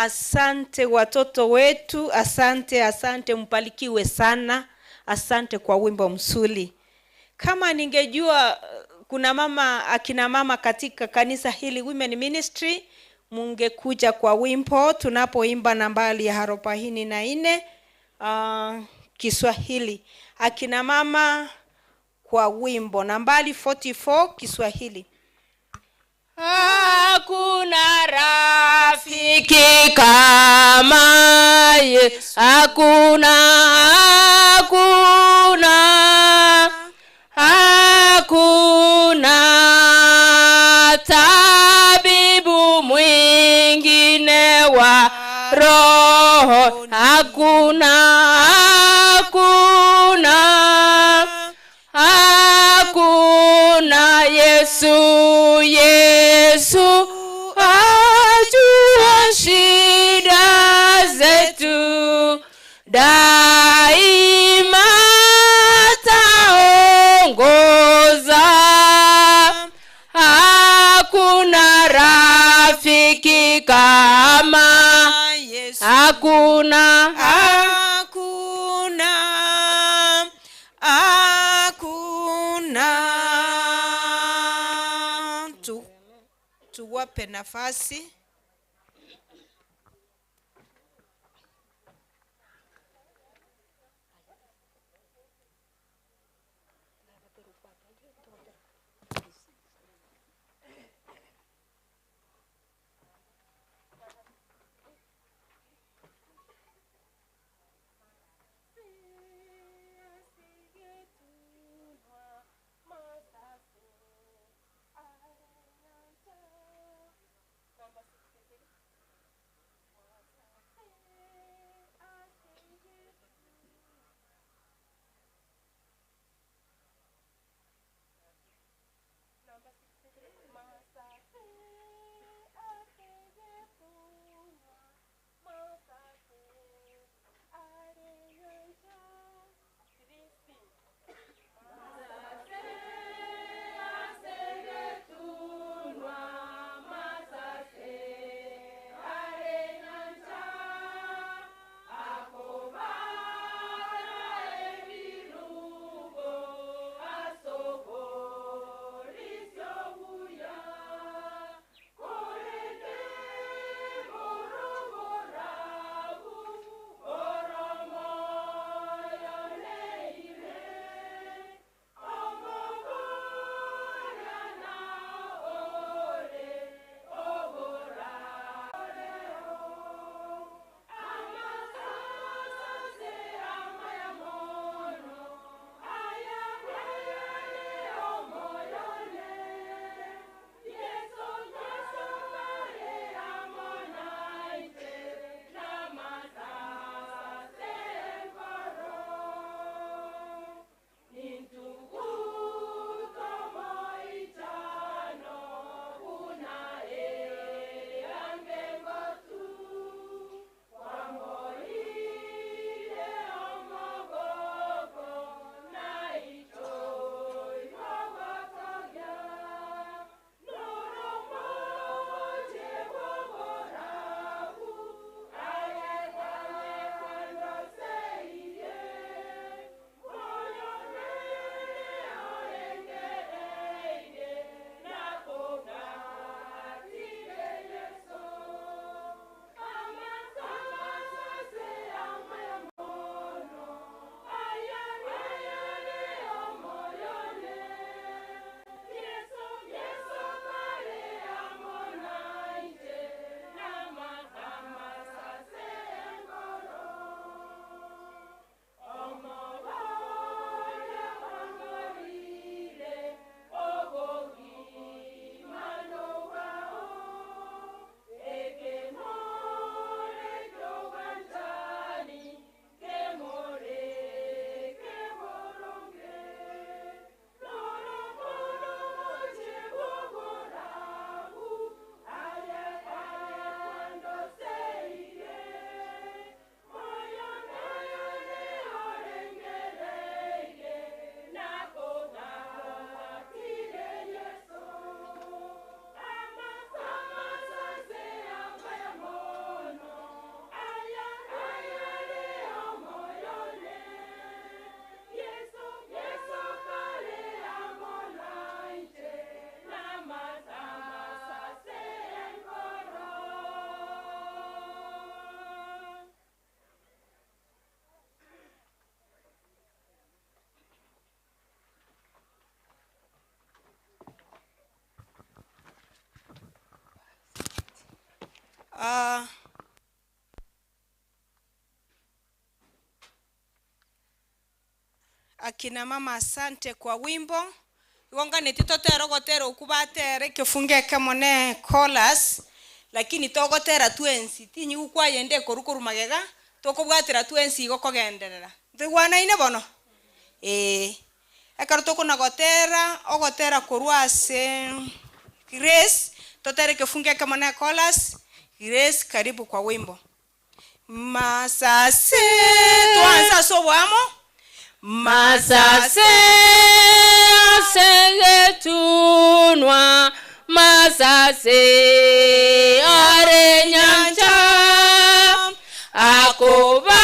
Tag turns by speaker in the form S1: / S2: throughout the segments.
S1: Asante watoto wetu, asante, mpalikiwe sana. Asante kwa wimbo mzuri. Kama ningejua kuna akina mama katika kanisa hili Women Ministry, mungekuja kwa wimbo tunapoimba nambari ya 44 Kiswahili. Akina mama kwa wimbo nambari 44 Kiswahili.
S2: Hakuna rafiki kama Yesu, hakuna tabibu mwingine wa roho, hakuna Yesu ajua shida zetu, daima taongoza. Hakuna rafiki kama Yesu, hakuna
S1: tuwape nafasi. Akina mama, asante kwa wimbo. Iwonga netitotero gotero ukubatere kifunge kamone chorus, lakini togotera twensi tinyi ukwa yende korukuru magega tokobwatira twensi gokogenderera. Ndigwana ine bono. Ekaro tokona gotera ogotera korwase Grace totere kifunge kamone chorus. Grace, karibu kwa wimbo. Masase tuanza sobwamo.
S2: Masase asegetunwa, masase are nyanja, akobara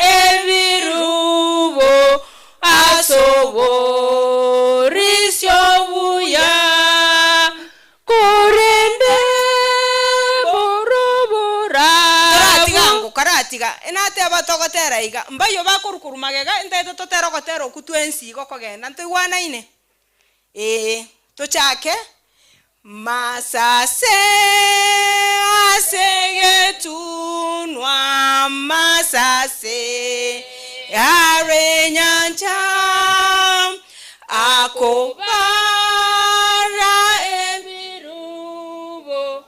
S2: ebirubo, asoborisyo buya, kurende borobora.
S1: Karatiga enate abatogotera iga mbayo bakurukuru magega ntete totero gotero kutwensi gokogenda ntigwana ine tochake. Masase asegetunwa, masase are nyanja, akobara ebirubo,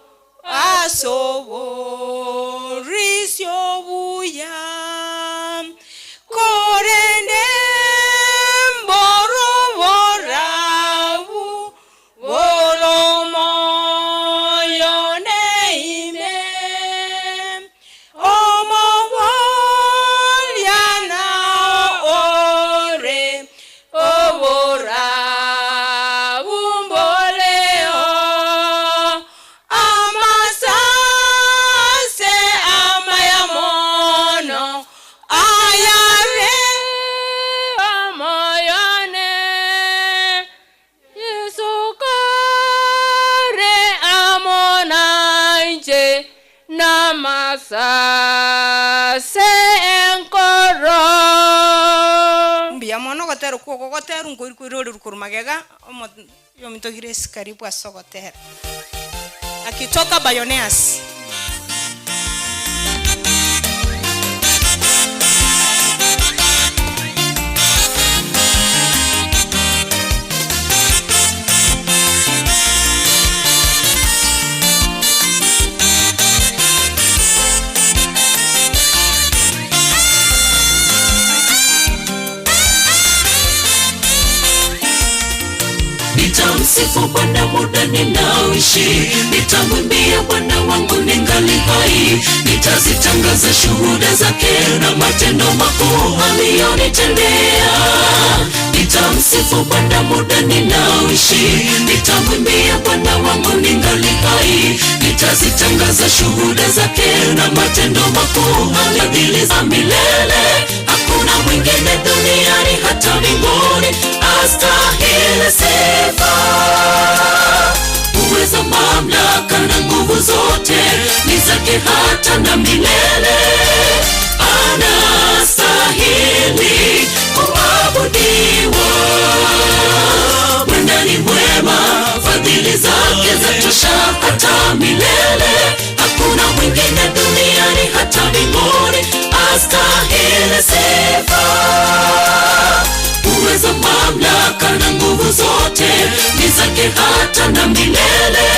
S1: asoborisyo buya, korende mboroborabu bolomo yoneime omobolyana ore oborabu mboleo amasase amayamono ayare
S2: amayane yesukare amonanje namasase enkoro.
S1: mbia mono gotero kuoko gotero ngurikuri rukuru magega yomito Grace, karibu asogotera akitoka Bayoneas.
S3: Nitamsifu Bwana muda ninaoishi, nitamwimbia Bwana wangu ningali hai, nitazitangaza shuhuda zake na matendo makuu aliyonitendea. Nitamsifu Bwana muda ninaoishi, nitamwimbia Bwana wangu ningali hai, nitazitangaza shuhuda zake na matendo makuu aliyodhili za milele. Hakuna mwingine duniani hata mbinguni astahili sifa. Uweza, mamlaka na nguvu zote ni zake hata na milele. Anastahili kuabudiwa. Bwana ni mwema, fadhili zake zatosha hata milele. Hakuna mwingine duniani hata mbinguni astahili sifa. Uweza, mamlaka na nguvu zote ni zake hata na milele.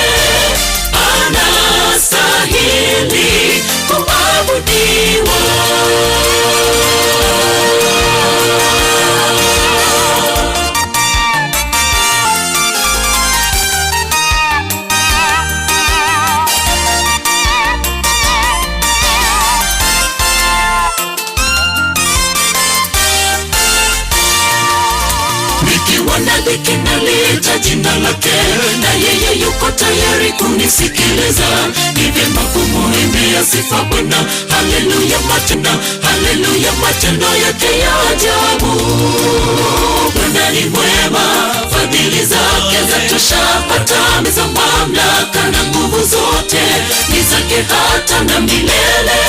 S3: Anastahili kuabudiwa. Dhiki naliita jina lake, na yeye yuko tayari kunisikiliza. Ni vyema kumuimbia sifa Bwana. Haleluya matendo, haleluya matendo yake ya ajabu. Bwana ni mwema, fadhili zake zatosha hata miza. Mamlaka na nguvu zote ni zake hata na milele.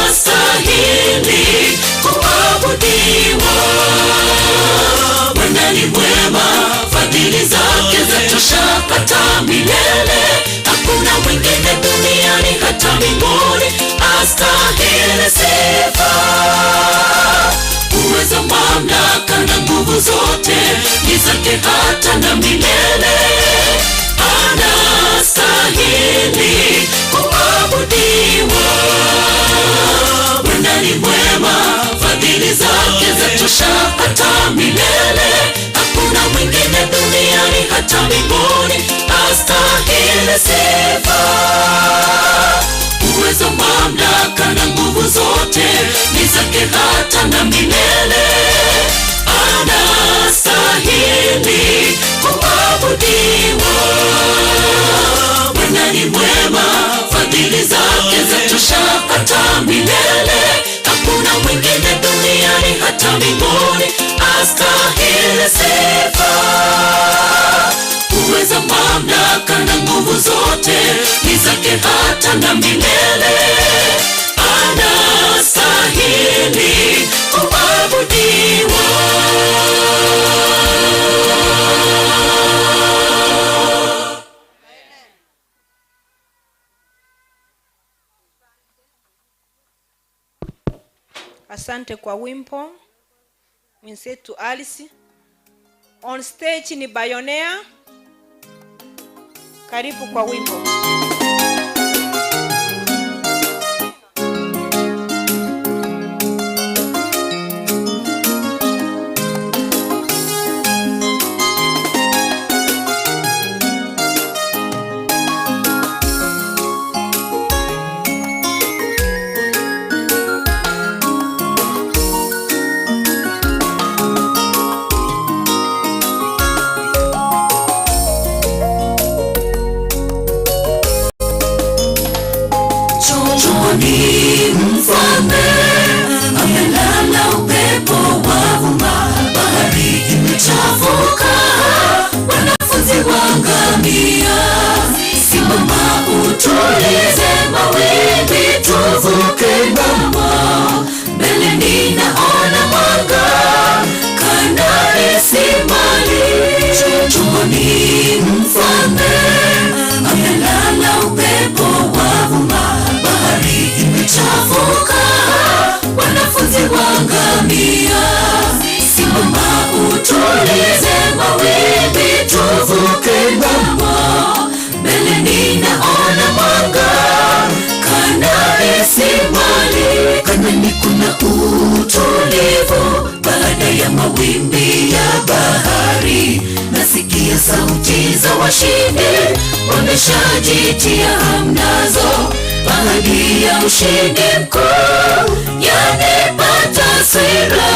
S3: Anastahili kuabudiwa. Bwana ni mwema, fadhili zake zatosha hata milele. hata mbinguni, astahili sifa. Uwezo, mamlaka na nguvu zote ni zake hata na milele. Anastahili kuabudiwa. Bwana ni mwema, fadhili zake zatosha hata milele. Hakuna mwingine duniani hata mbinguni, astahili sifa. Uwezo, mamlaka na nguvu zote ni zake hata na milele. Anastahili kuabudiwa. Bwana ni mwema, fadhili zake zatosha hata milele. Hakuna mwingine duniani hata mbinguni, astahili sifa. Uwezo, mamlaka na nguvu zote ni zake hata na milele. Anastahili kuabudiwa.
S1: Asante kwa wimbo mwenzetu Alice. On stage ni Bayonea. Karibu kwa wimbo.
S3: Ni mfalme amelala, upepo wavuma, bahari imechafuka, wanafunzi waangamia. Simama utulize mawimbi, tuvuke ng'ambo. Mbele ninaona mwanga, kandani si mbali. Chochoni mfalme amelala, upepo wavuma, bahari imechafuka, wanafunzi waangamia. Simama utulize mawimbi, tuvuke ng'ambo. Mbele ninaona mwanga, kandani si mbali. Kandani kuna utulivu baada ya mawimbi ya bahari. Nasikia sauti za washindi, wameshajitia hamnazo. Ahadi ya ushindi mkuu yanipata taswira,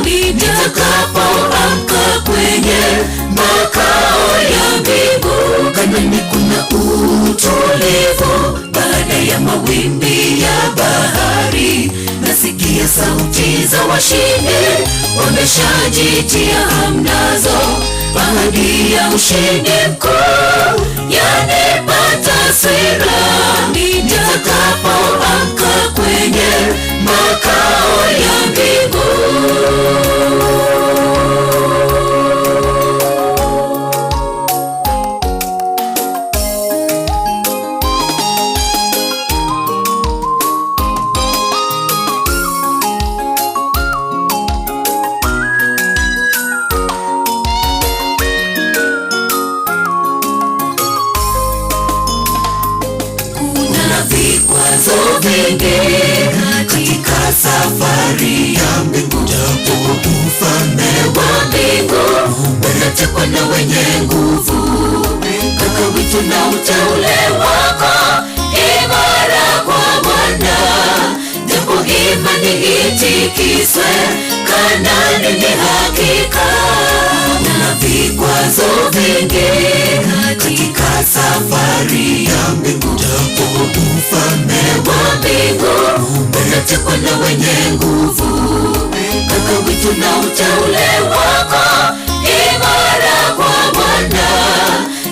S3: nitakapoamka kwenye makao ya mbingu. Kandani kuna utulivu baada ya mawimbi ya bahari. Nasikia sauti za washindi, wameshajitia hamnazo. Ahadi ya ushindi mkuu yanipata taswira, nitakapoamka kwenye makao ya mbingu. Vikwazo vingi katika safari ya mbingu, japo ufalme wa mbingu unatekwa na wenye nguvu. Kaka wito na uteule wako imara kwa Bwana, japo imani itikiswe, Kanaani ni hakika. Na vikwazo vingi katika safari ya mbingu, japo ufalme wa mbingu unatekwa na wenye nguvu. Kaka wito na uteule wako imara kwa Bwana,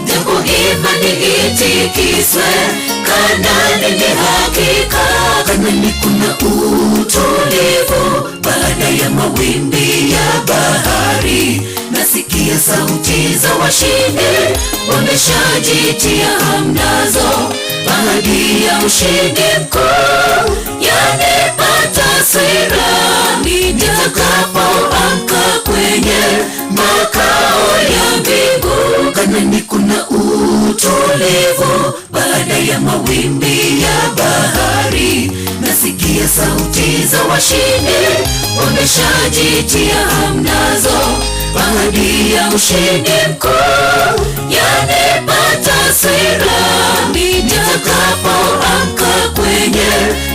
S3: japo imani itikiswe, Kanaani ni hakika. Kanaani kuna utulivu baada ya mawimbi ya bahari. Nasikia sauti za washindi, wameshajitia hamnazo. ahadi ya ushindi mkuu yanipata sira nitakapoamka kwenye makao ya mbingu. Kanaani kuna utulivu baada ya mawimbi ya bahari. Nasikia sauti za washindi wameshajitia hamnazo. Ahadi ya ushindi mkuu yanipata sira nitakapoamka kwenye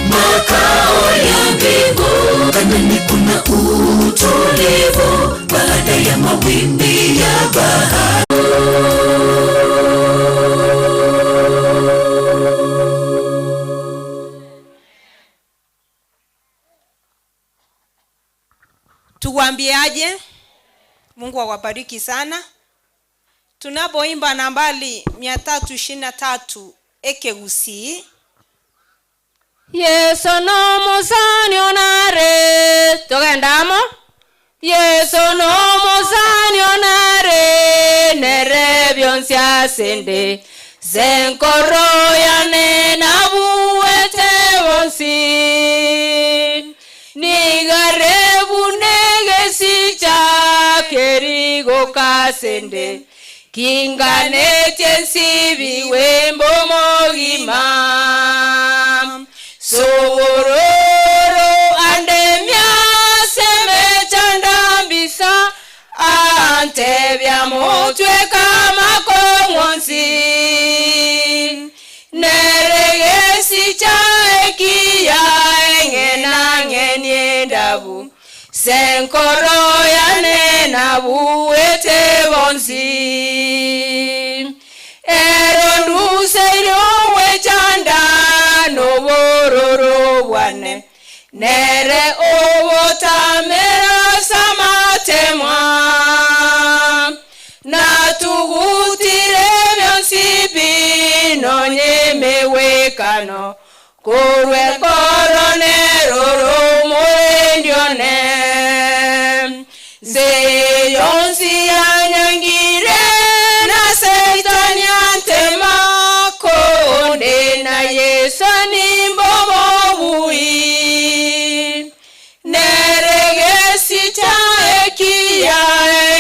S3: makao ya mbingu. Kanaani kuna utulivu baada ya mawimbi ya bahari.
S1: Tuwaambiaje? Mungu awabariki sana. Tunapoimba nambari 323 ekegusi.
S2: Yesu no musani onare togendamo. Yesu no musani onare nerebionsia sende zenkoro yane nabuete bonsi nigarebu negesicha kerigo kasende kingane tensibi wembo mogima sororo andemia semechandambisa antebya motwe kama kongonsi neregesi chaekia engena ngeniendabu senkoro yane nabuete bonsi eronduseirio wechanda nobororo bwane nere obotamera samatemwa natugutire byonsibi nonyemewekano kurwe koronero murendione zeyonsi yanyangire na seitani antema konde na yesani mbobobui neregesi chaekia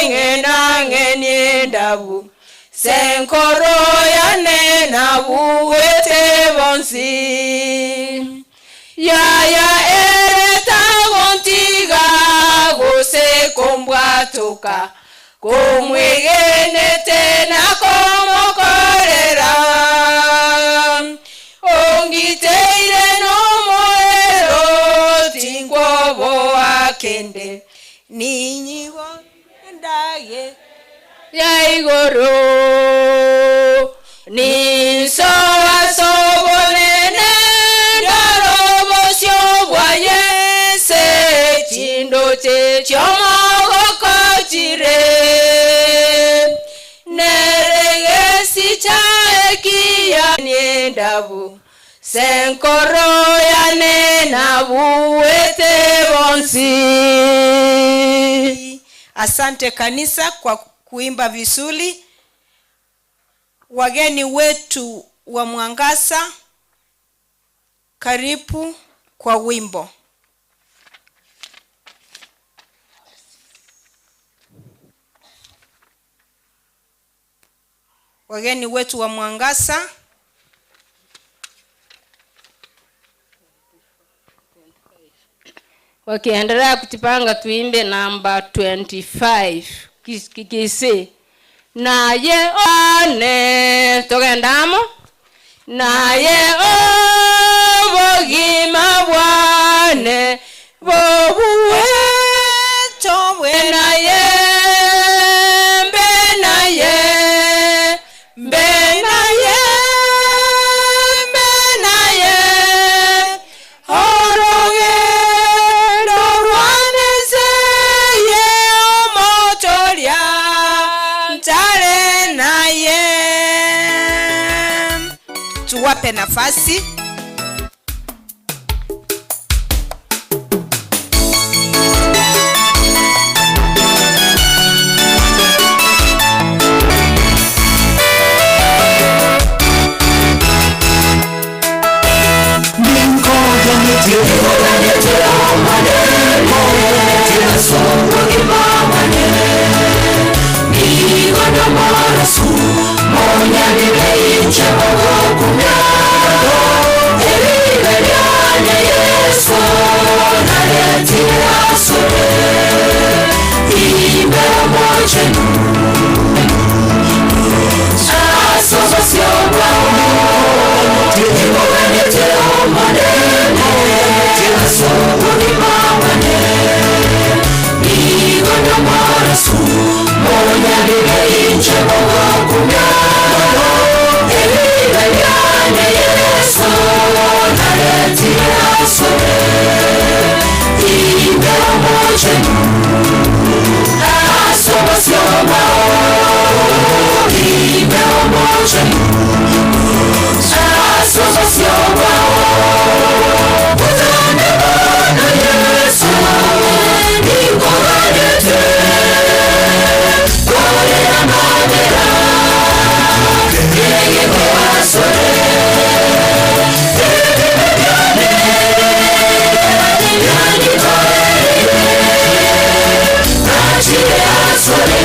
S2: engena ngeniendabu senkoro yane nabuete bonsi yaya ereta gontiga gose kombwatoka komwegenete na komokorera ongiteire no moero tingobo akende ninyigo ndage ya igoro ni soa sobonene darobosyo bwayese chindo che chomogokotire neregesi chaekia niendabu senkoro yane nabuete bonsi.
S1: Asante kanisa kwa kuimba vizuri. Wageni wetu wa Mwangasa, karibu kwa wimbo. Wageni wetu wa Mwangasa,
S2: wakiendelea kutipanga tuimbe namba 25 kikisi naye one togendamo naye bogima bwane bobuwe tobwe naye mbenaye mbenaye mbenaye oroge dorwanese ye omotoria ntare naye.
S1: Tuwape nafasi.
S3: injema wakumyano Eligaliane Yesu Naretia sore Ime omojenu Asosasioma Imo wenete omanene Asoguni mawane Nigondo marasu Monya lile injema wakumyano Eligaliane Yesu Naretia sore Ime omojenu Asosasioma Ime omojenu Asosasioma Utane bana Yesu Nikoganete Kore amamera Yeye kwasore Yane Yani torere Nachire asore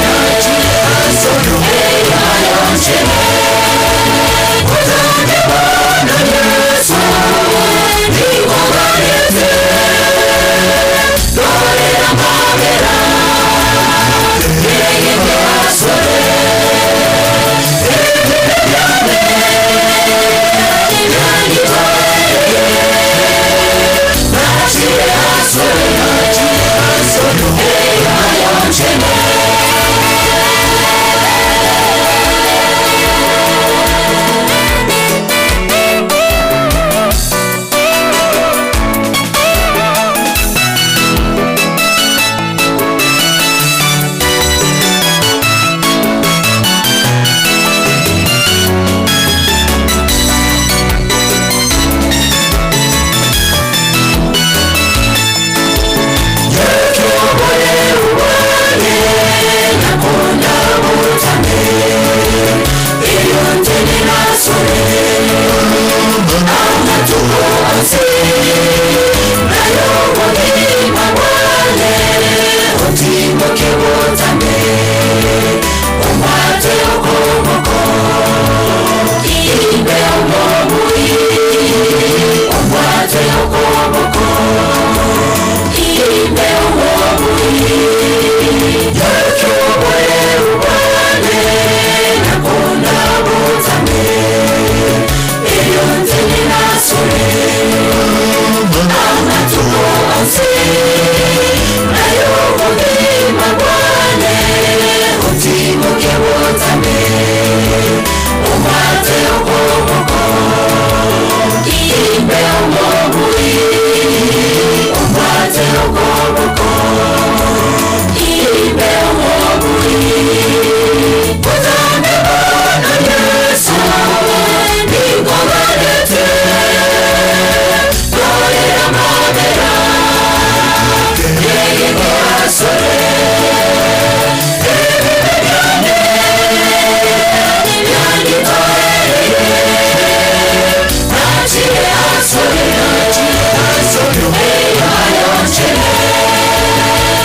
S3: Eya yonchene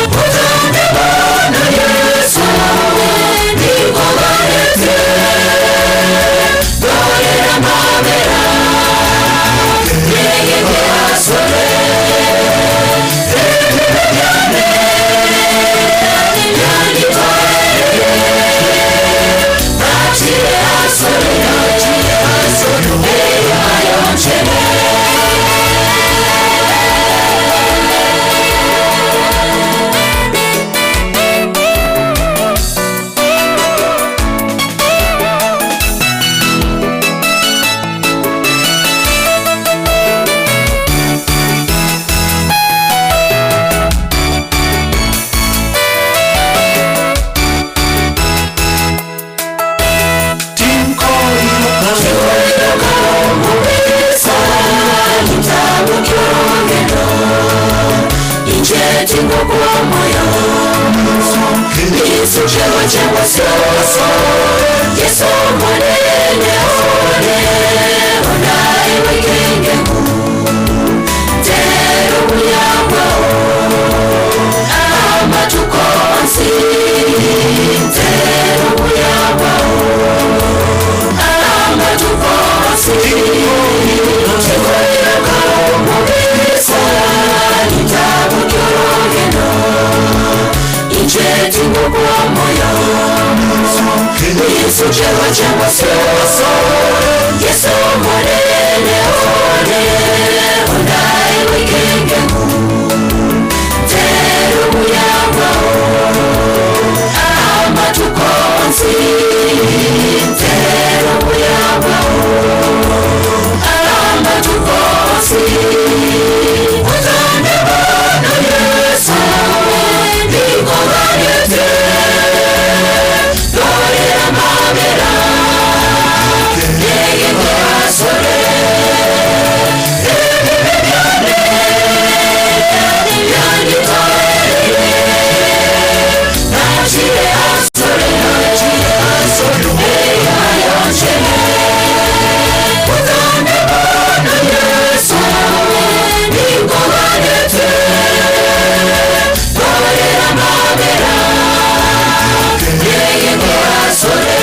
S3: Utane bana Yesu Nikoganete Kore amamera Yeye kwasore Yesu mwanene one Onae wekenge Tero uyawa Ama tukonsi Tero uyawa Ama tukonsi ubugingo bw'omoyo Yesu chewa chewa sewaso Yesu mwanene one Onae wikenge mu Teru muyangwao Ama tukonsi Teru muyangwao Ama tukonsi Utande bana Yesu Nikoganete Dorera mabera Yeye asore Ebibiane Yani toere Nachire asore Eya yonchele Utande bana Yesu Nikoganete Dorera mabera Yeye asore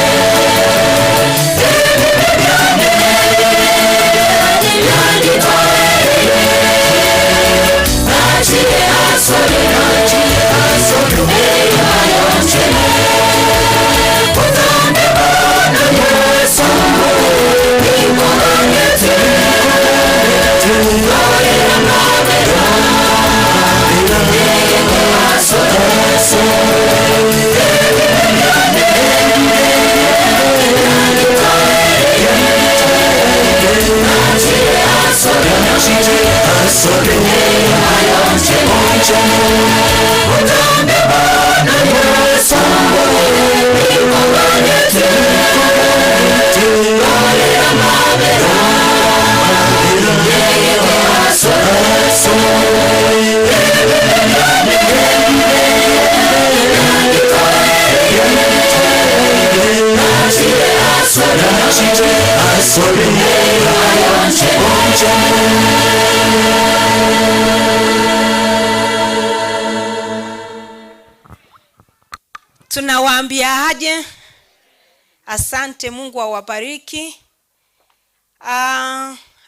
S3: Ebibiane Yani toere Nachire asore Eya yonchele Utande bana Yesu Nikoganete Dorera mabera Yeye asore
S1: Tunawaambia aje? Asante, Mungu awabariki.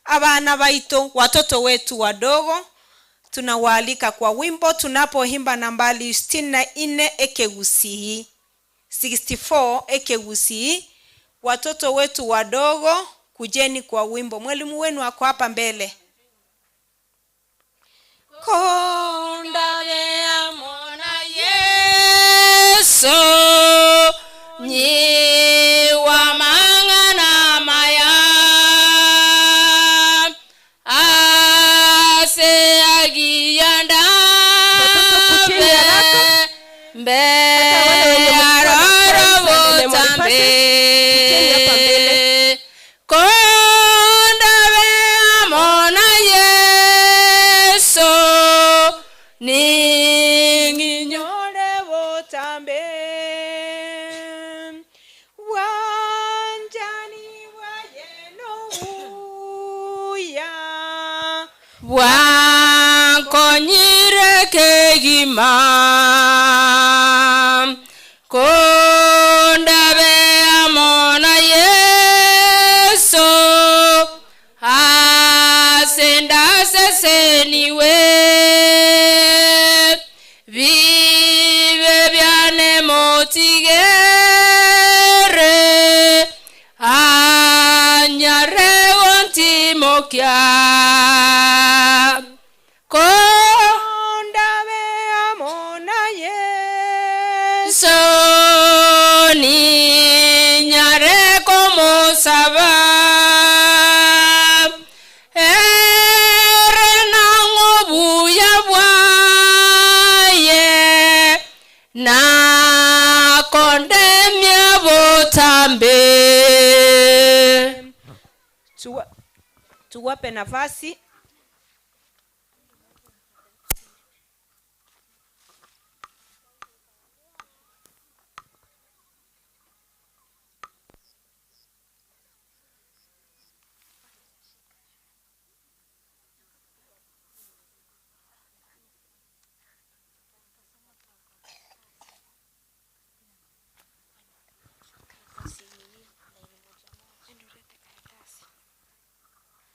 S1: Abana baito, watoto wetu wadogo, tunawaalika kwa wimbo tunapoimba nambari 64 ekegusihi 64 ekegusihi. Watoto wetu wadogo, kujeni kwa wimbo. Mwalimu wenu ako hapa mbele.
S2: Kondage amona Yesu Nyi wa mangana maya Ase agiyanda Mbe arara votambe Kondage amona Yesu
S1: Nyole votambe wanjani wayeno uya
S2: Wankonyire kegima Kondabe amona Yesu Asenda seseniwe Vive biane motigere Anyare ontimokia
S1: kondabe amona Yesu
S2: Soni nyare como saba Erenango buya bwaye Na kondemia botambe
S1: tuwape nafasi.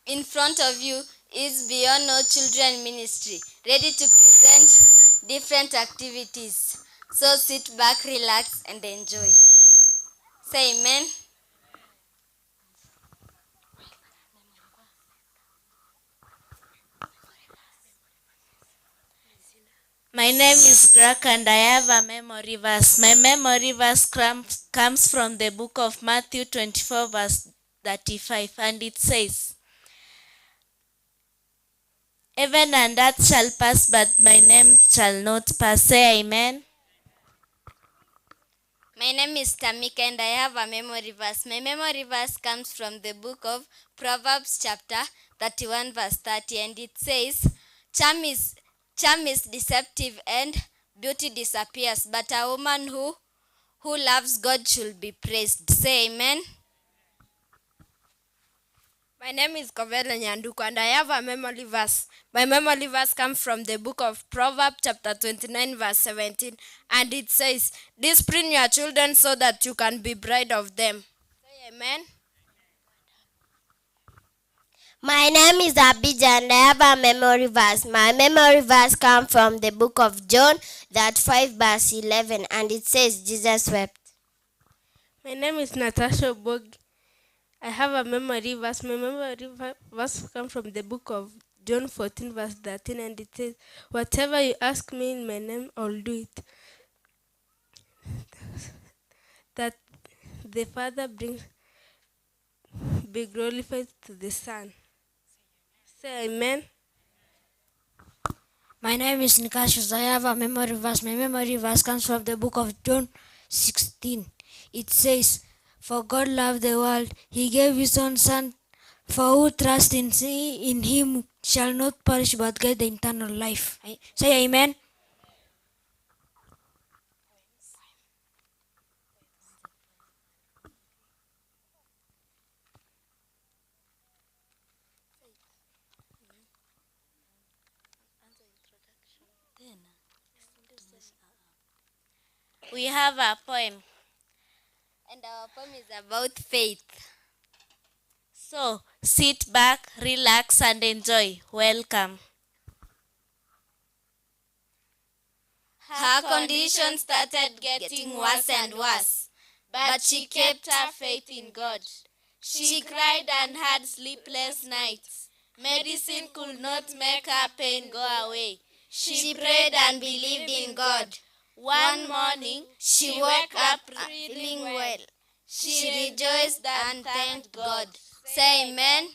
S4: In front of you is Beyond No Children Ministry, ready to present different activities. So sit back, relax, and enjoy. Say amen.
S5: My name is Grak and I have a memory verse. My memory verse comes from the book of Matthew 24 verse 35, and it says, "Heaven and earth shall pass, but my name shall not pass." Say amen.
S4: My name is Tamika and I have a memory verse. My memory verse comes from the book of Proverbs chapter 31 verse 30, and it says, charm is deceptive and beauty disappears, but a woman who loves God should be praised. Say amen.
S6: My name is Kovela Nyanduku and I have a memory verse. My memory verse comes from the book of Proverbs chapter 29 verse 17, and it says, discipline your children so that you can be bride of them. Say amen.
S7: My name is Abijah and I have a memory verse. My memory verse comes from the book of John, that 5 verse 11, and it says, Jesus wept.
S8: My name is Natasha Bog. I have a memory verse. My memory verse comes from the book of John 14 verse 13, and it says, whatever you ask me in my name, I'll do it. That the Father be glorified to the Son. Say amen.
S9: My name is Nikashus. I have a memory verse. My memory verse comes from the book of John 16. It says, for God loved the world, he gave his own Son, for who trusts in him shall not perish but get the eternal life. Say amen.
S5: We have a poem.
S4: And our poem is about faith.
S5: So sit back, relax, and enjoy. Welcome.
S4: Her condition started getting worse and worse, but she kept her faith in God. She cried and had sleepless nights. Medicine could not make her pain go away. She prayed and believed in God. One morning, she woke up feeling well. She rejoiced and thanked God. Say amen.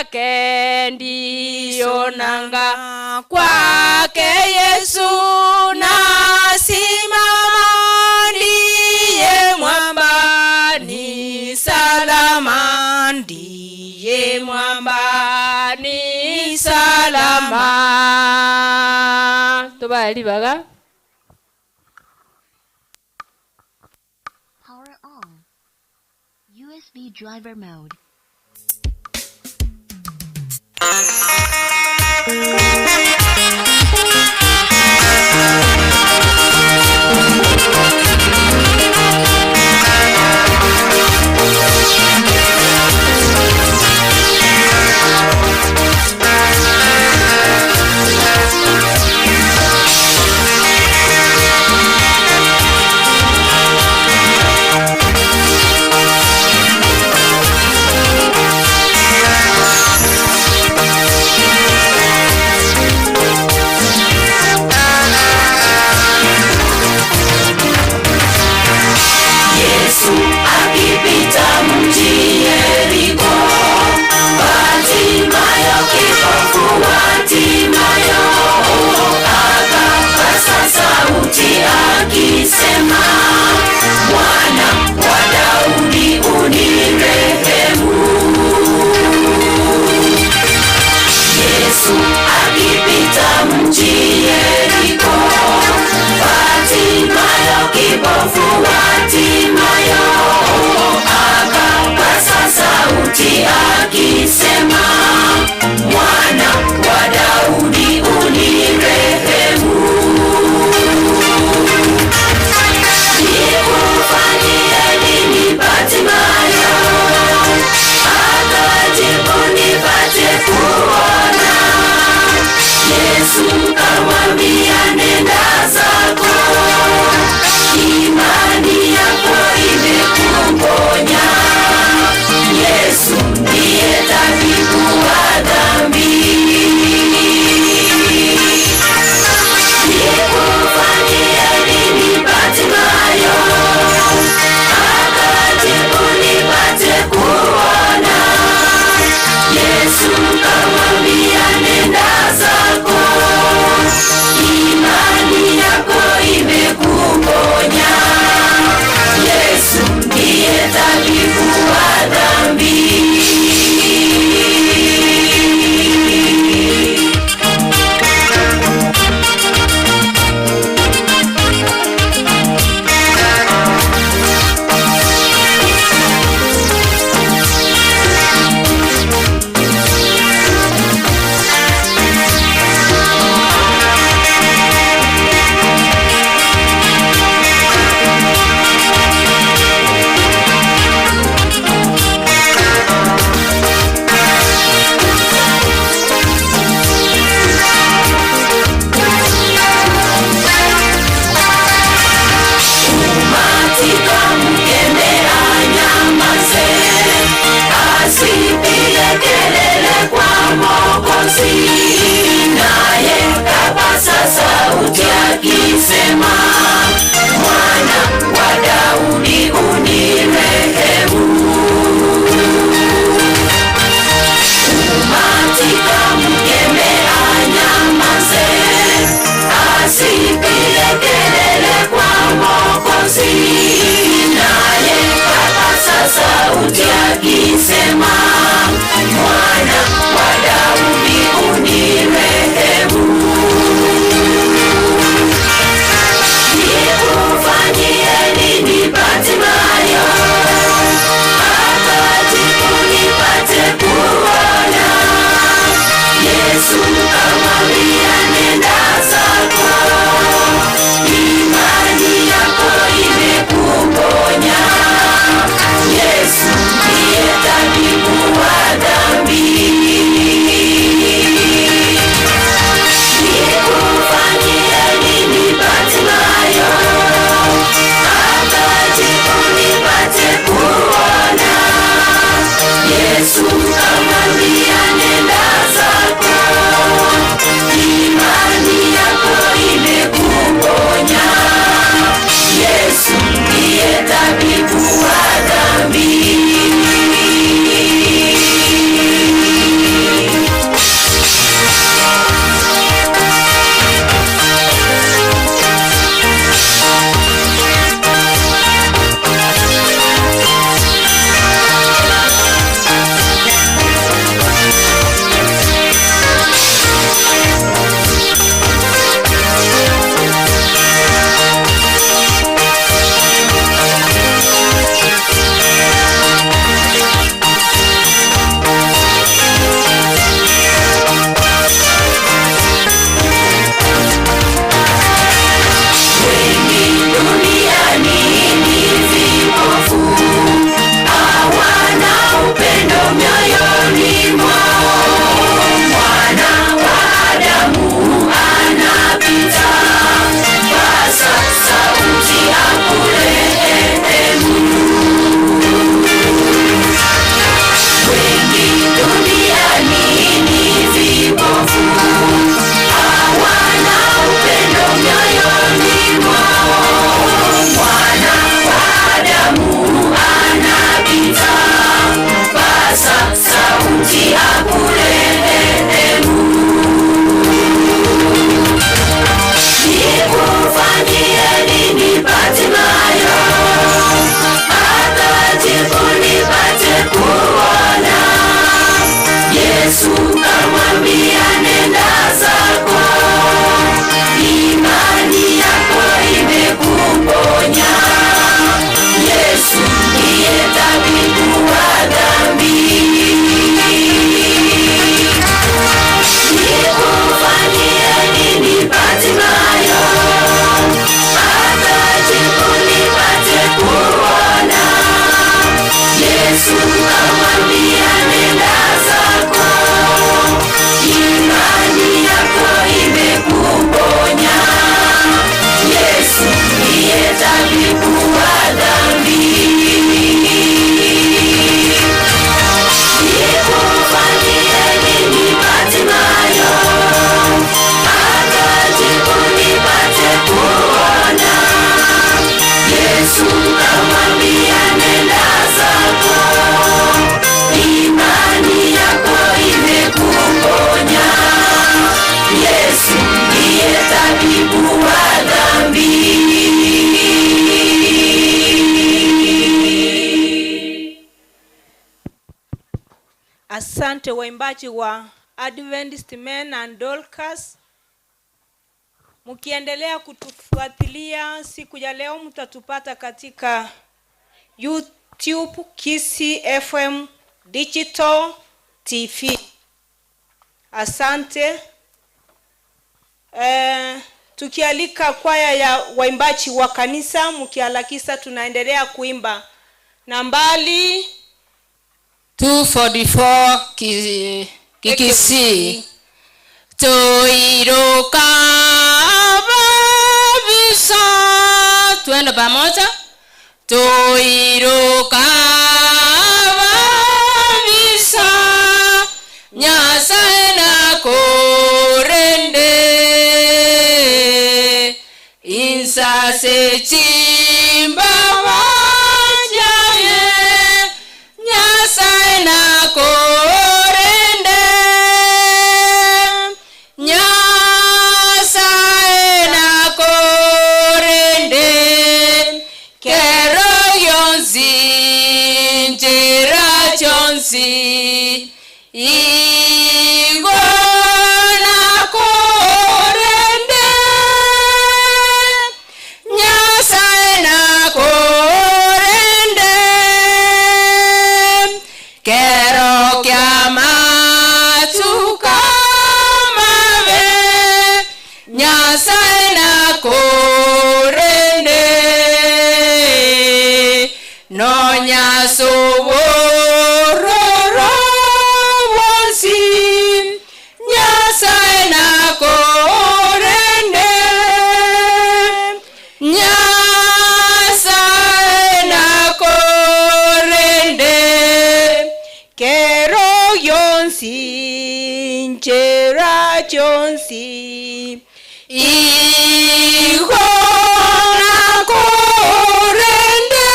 S2: yake ndiyo nanga, kwake Yesu nasimama, ndiye mwamba ni salama, ndiye mwamba ni salama. Tubali baga.
S10: Power on. USB driver mode.
S1: Asante waimbaji wa Adventist Men and Dorcas. Mkiendelea kutufuatilia, siku ya leo mtatupata katika YouTube Kisii FM Digital TV. Asante. Tukialika kwaya ya waimbaji wa kanisa, mkialakisa tunaendelea kuimba nambali
S2: 244 Kikisi. Toiroka visa. Tuende pamoja. Toiroka visa. Nyasaye na korende. Insase chimba wajaye. Nyasaye na korende. Nyasaye na korende. Kero yonzi njera chonzi. Igo na korende. Nyasaye na korende. Kero kya matuka mave. Nyasaye na korende. No nyaso Nyasaye na korende. Nyasaye na korende.
S1: Kero yonsi njera chonsi.
S2: Igo na korende.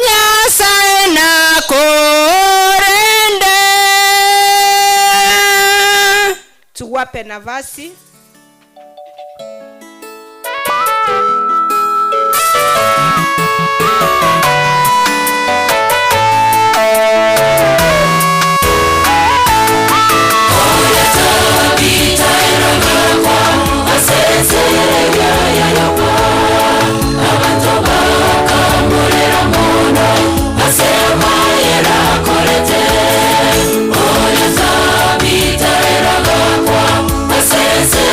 S2: Nyasaye na korende.
S1: Tuwape nafasi.
S3: Sense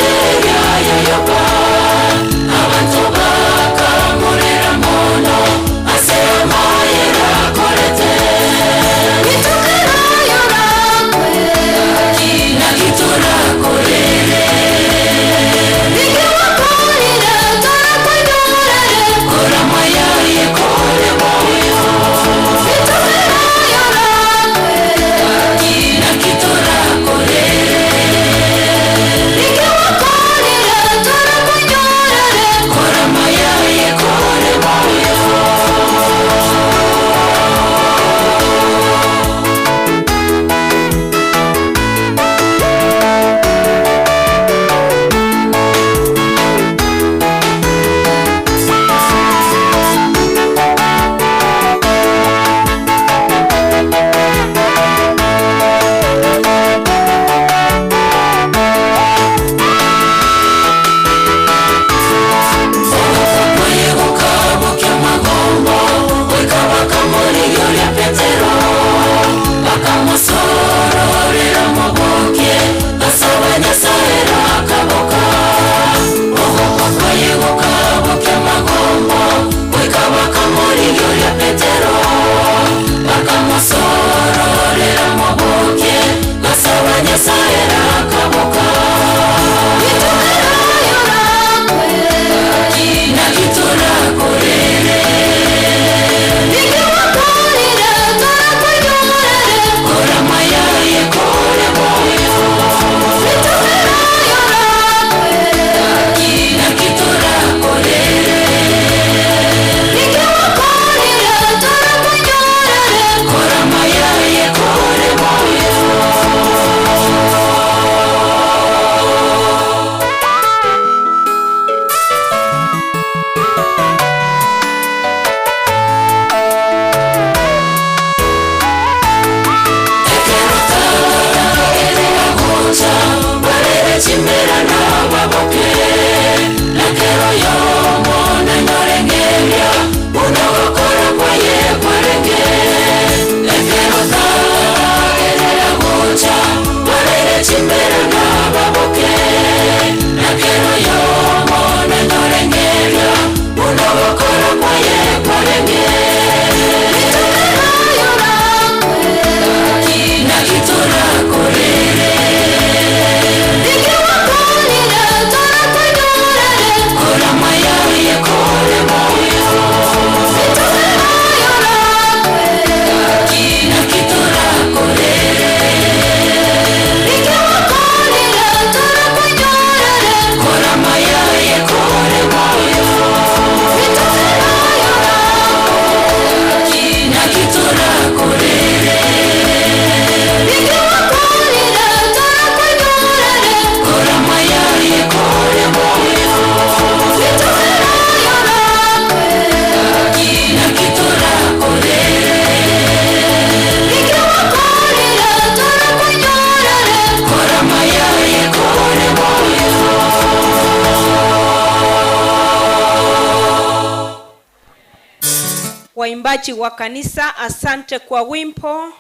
S1: waimbaji wa kanisa, asante kwa wimbo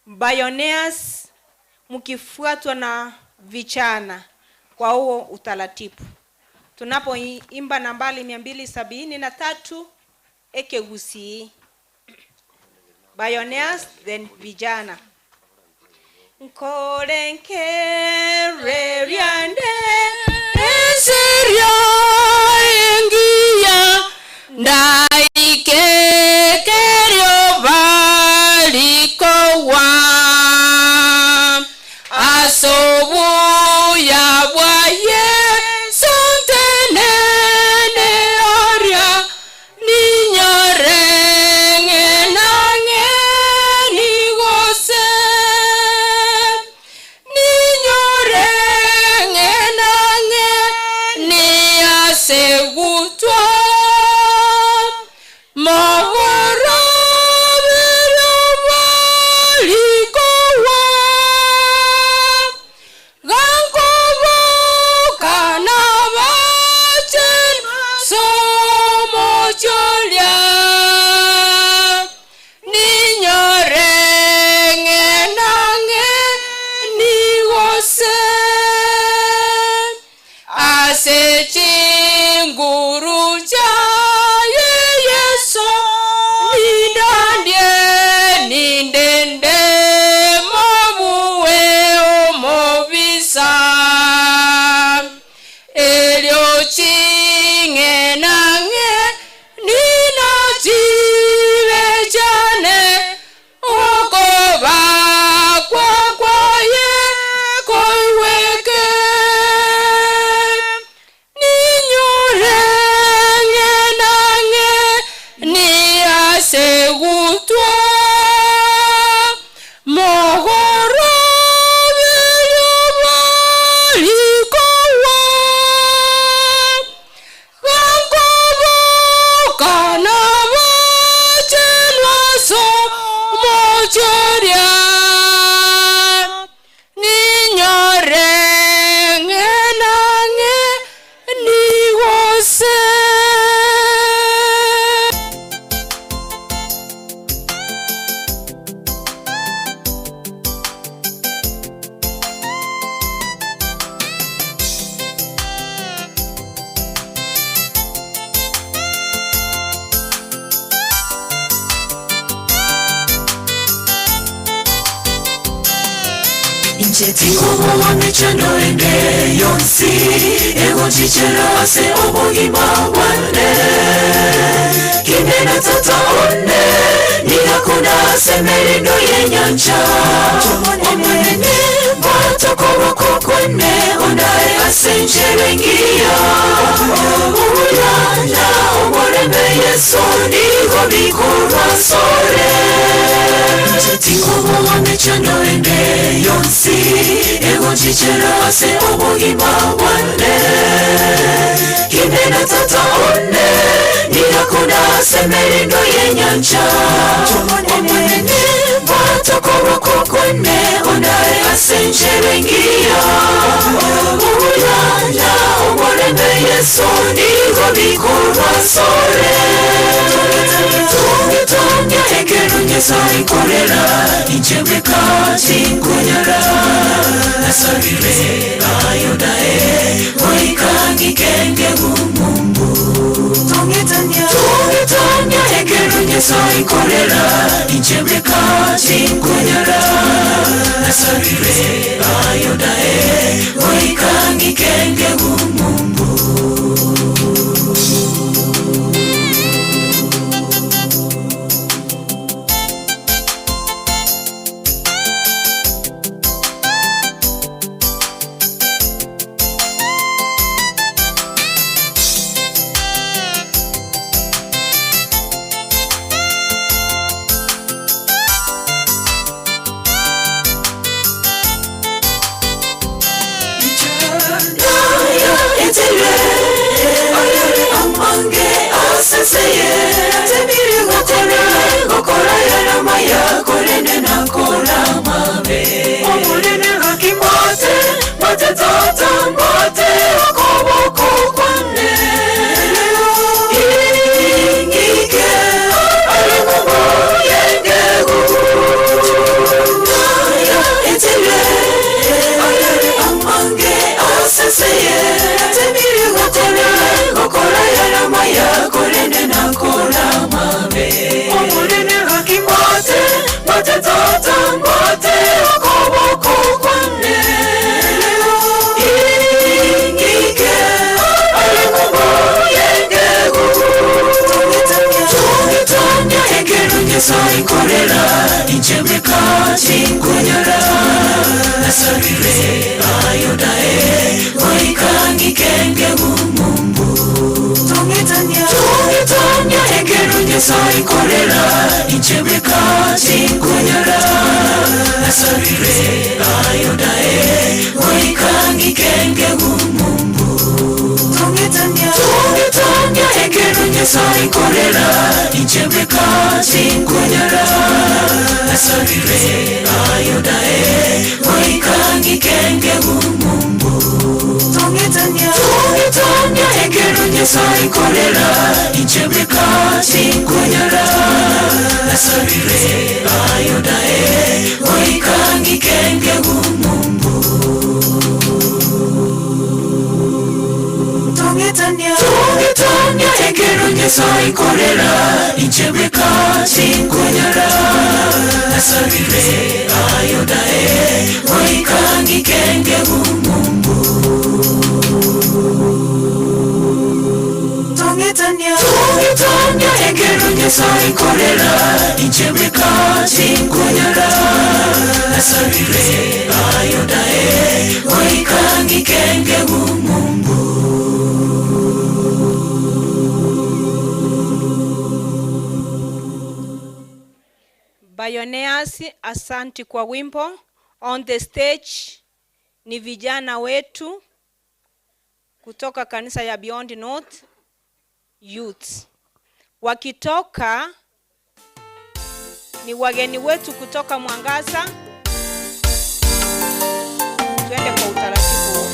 S1: Bioneers, mkifuatwa na vijana kwa huo utaratibu. Tunapoimba nambari 273 ekegusi Bioneers then vijana. Nkorenkere riande
S2: Eseria engia ndaikekerio balikowa asobu ya bwaye sontenene oria ninyorenge nange nigose ninyorenge nange niasegutwa Mahora balikowa gankobo kana bachen somo cholia ninyorenge nange nigose asechinguru chaye yeso nidandie nindende mobuwe omobisa elio chinge nange ninachive chane okoba kwakwaye koiweke ninyorenge nange niasegutwa mohoro balikowa gankobo kana bachelwaso mochoria ninyorenge nange nigose
S3: Injetikomo wamechano ende yonsi ego chichera ase obogima wane kinena tata one niyakuna semerindo yenyanja omanene batokoroko kwene ondae asenjerengia Uyana omoreme yeso nigo bikorwa sore Injetikomo wamechano ende yonsi ego chichera ase obogima wane kinena tata one niyakuna semerindo yenyanja omanene batokoroko kwene ondae asenjerengia Uyana omoreme yeso nigo bikorwa sore Tunge ekero nyesaye korera inchebeka chinkunyara nasabire ayodae oikangi kenge gumumbu Tunge ekero nyesaye korera inchebeka chinkunyara nasabire ayodae oikangi kenge gumumbu inchebeka chingonyara asarire ayodae oikangi kenge mumbu tongitanya egero Nyasaye korera inchebeka chingonyara asarire ayodae oikangi kenge mumbu tongitanya egero Nyasaye korera inchebeka chingonyara asarire ayodae oikangi kenge mumbu tongitanya egero Nyasaye korera inchebeka chingonyara asarire ayodae oikangi kenge mumbu tongitanya egero Nyasaye korera inchebeka chingonyara asarire ayodae oikangi kenge mumbu tongitanya egero Nyasaye korera inchebeka chingonyara asarire ayodae oikangi kenge mumbu
S1: Bayoneas, asanti kwa wimbo. On the stage ni vijana wetu kutoka kanisa ya Beyond North Youth. Wakitoka ni wageni wetu kutoka Mwangaza. Twende kwa utaratibu.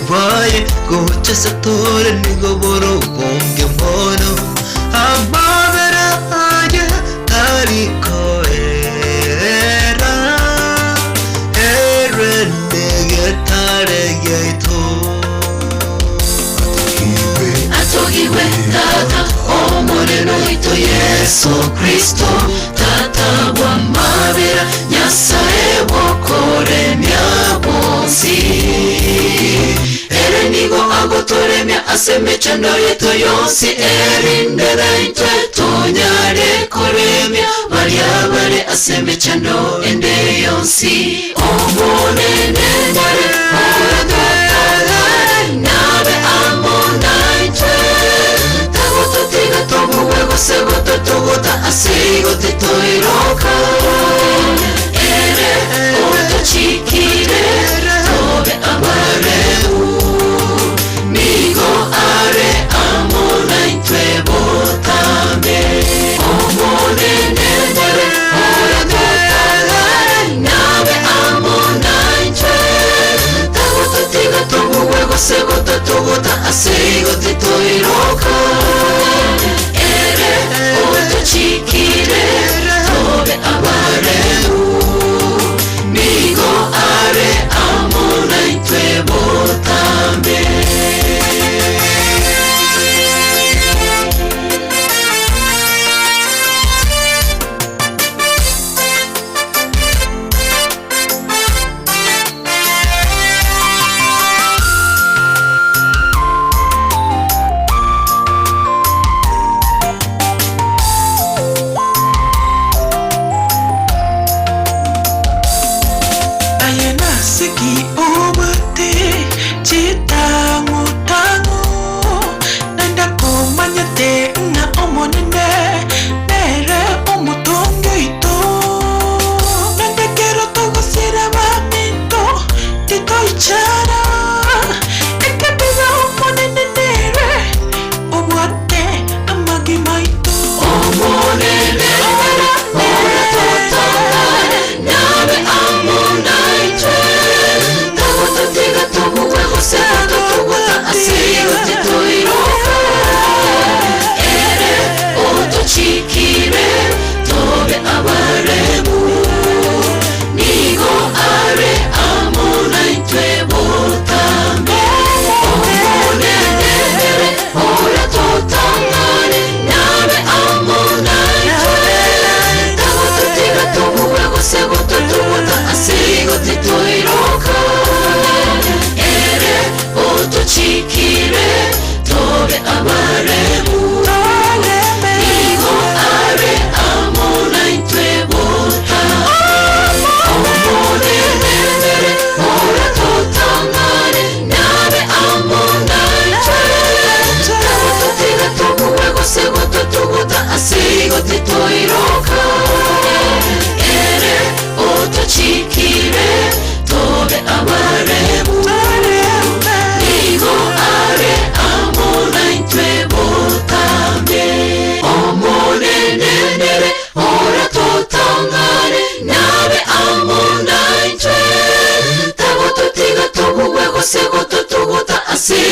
S11: Vaye gocha satore nigo boro bonge mono amavera aye tariko era nege tare gaito
S3: atogiwe tata omoreno ito Yesu Kristo tata wa mavera Nyasaye wokore myabosi nigo agotoremya asemecha ndoyeto yonsi erindera intwetonyare koremya variabare asemecha ndo ende yonsi omonene nare oratotagare nabe amona intwe tagototiga tomuwego segototogota asigote toiroka ere otochikire tobe amareu are amona intwebotame omonene nere oratotagare nabe amona intwe tagototiga tomuwego segototogota asigote toiroka ere otochikire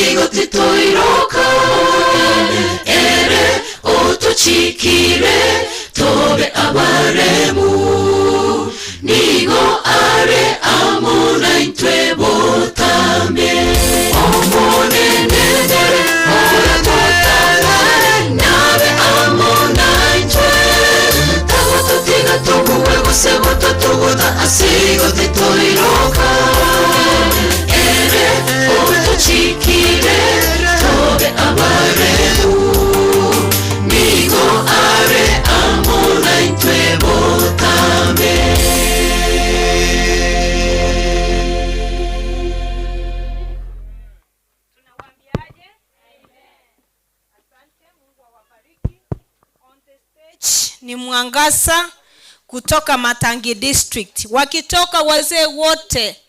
S3: asigo titoiroka ere otochikire tobe abaremu nigo are amona intwe botame omone nendere ora botare nabe amona intwe tagoto tiga togu wego seboto togoda asigo titoiroka ere otochikire tobe abaremu nigo are amona intwe botame.
S1: Ni Mwangasa kutoka Matangi District. Wakitoka wazee wote,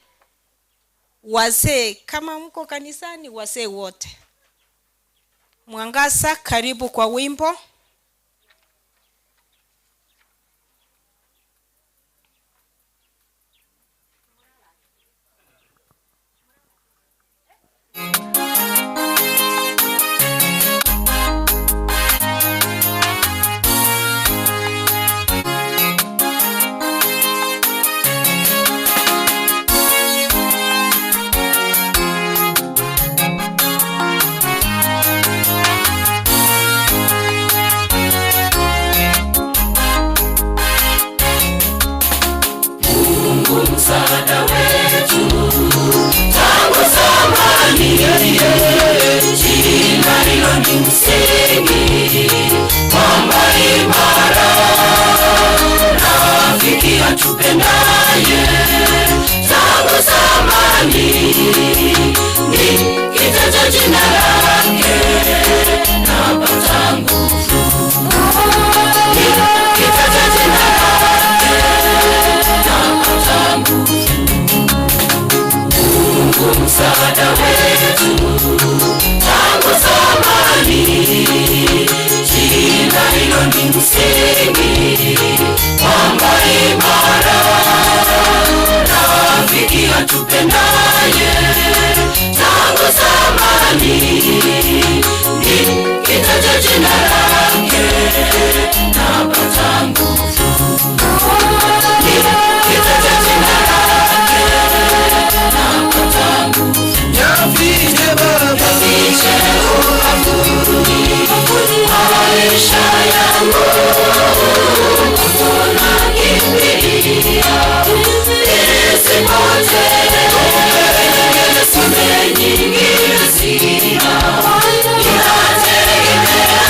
S1: wazee kama mko kanisani, wazee wote. Mwangasa, karibu kwa wimbo.
S3: Msaada wetu tangu zamani, jina hilo ni msingi mwamba imara, rafiki atupendaye tangu zamani, nikitaja jina lake napata nguvu, nikitaja jina lake napata nguvu. Mungu msaada wetu tangu zamani, jina hilo ni msingi mwamba imara, rafiki atupendaye tangu zamani, nikitaja jina lake napata nguvu, nikitaja jina lake napata nguvu. Yafiche Baba, yafiche ubavuni maisha yangu, tunakimbilia nisipotee, sime nyingine sina, ninategemea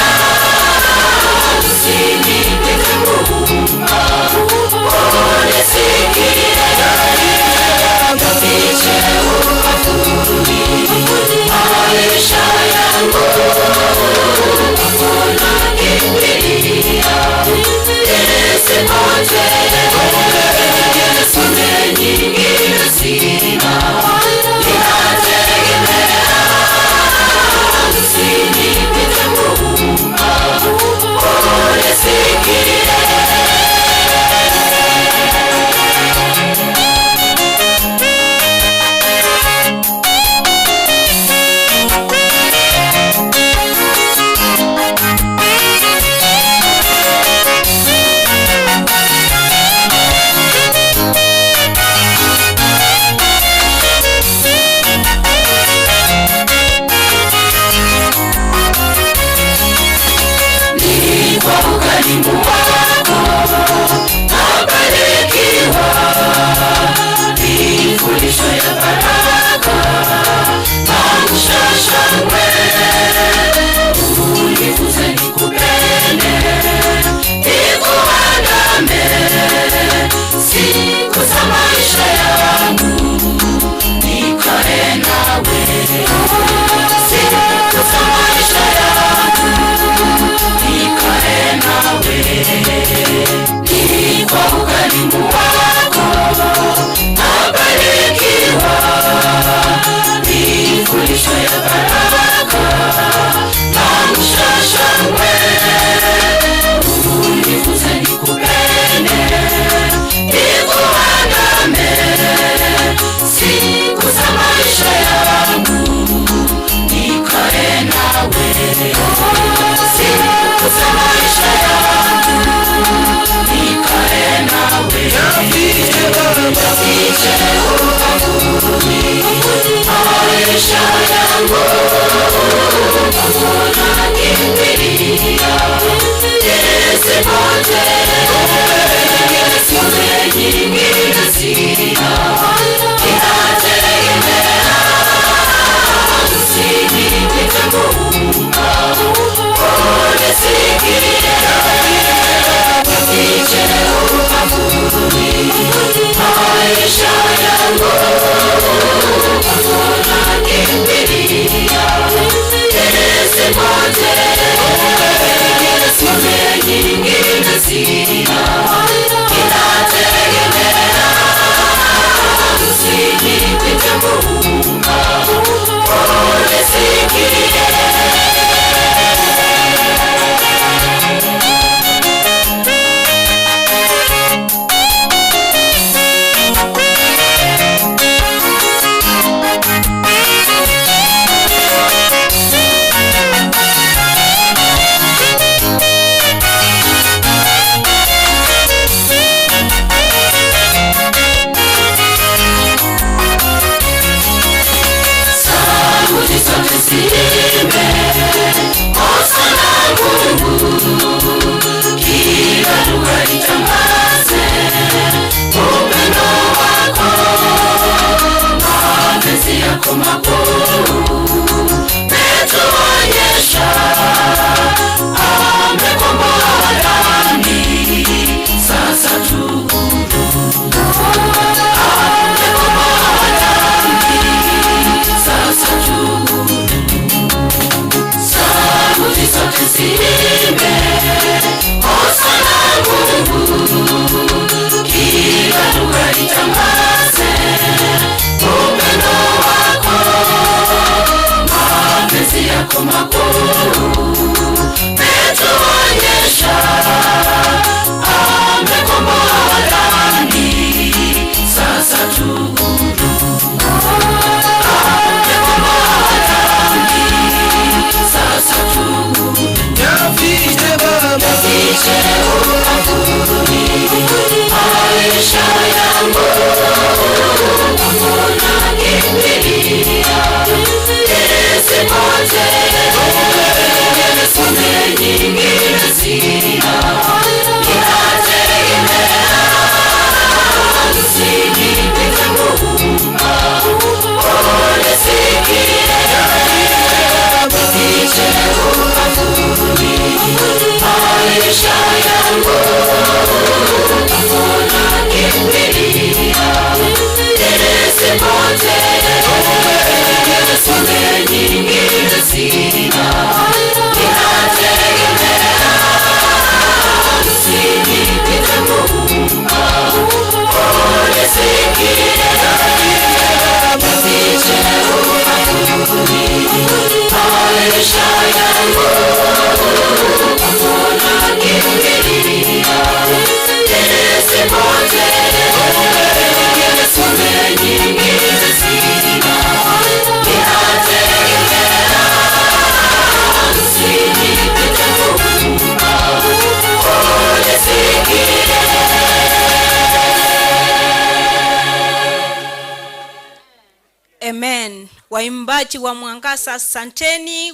S1: Amen. Waimbaji wa Mwangaza, asanteni.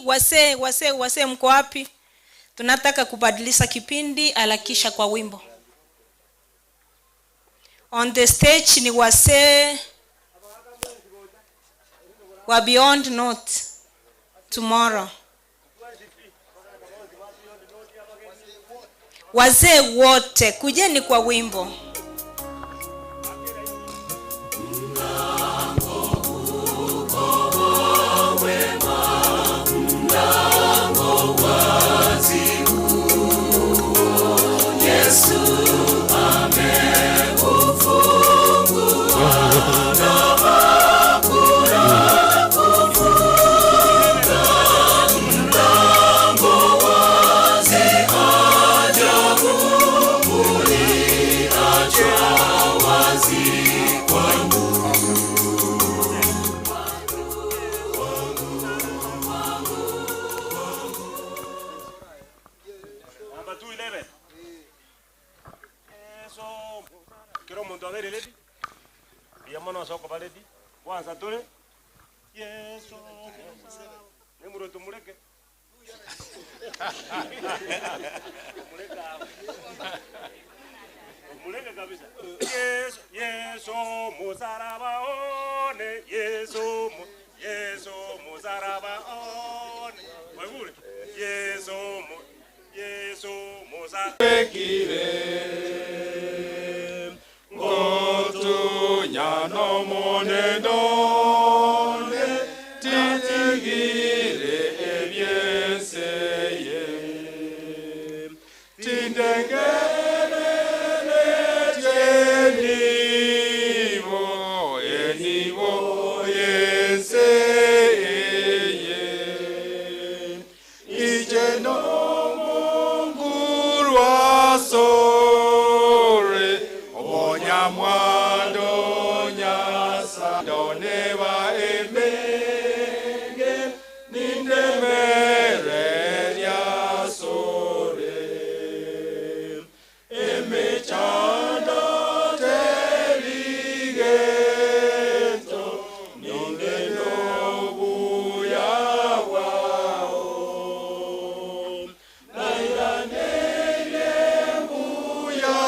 S1: Wase mko wapi? Tunataka kubadilisha kipindi, alakisha kwa wimbo. On the stage ni wase wa Beyond North tomorrow. Wazee wote kujeni kwa wimbo.
S12: Muleka kabisa. Yesu muzaraba one, Yesu muzaraba one. Wewe Yesu muzaraba ngotu nyano monedone titigire ebyenseye tindengere enivo yenseye ijeno mungurwa sore mwando nyasa doneva emenge nindemere ya sore emechando teligento nindeno buya wao nairanele buya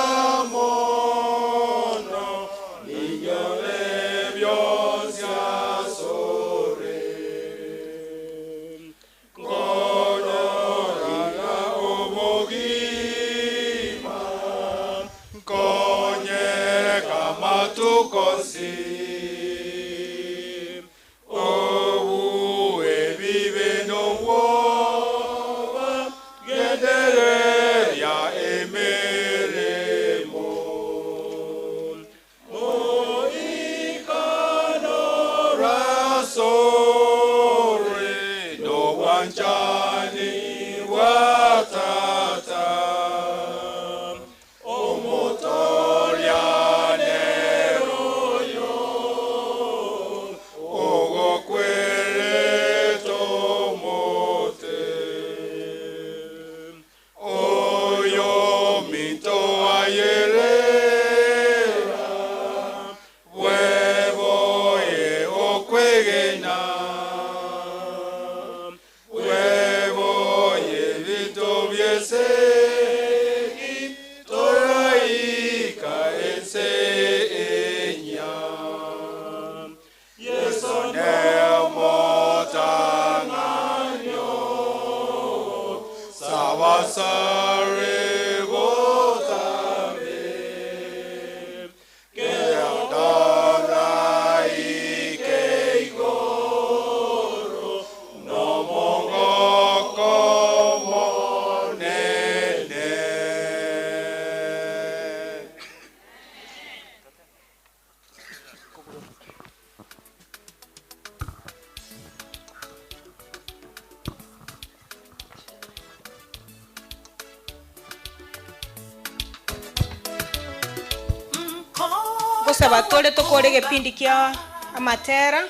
S1: Sabatole tokore kipindi kya amatera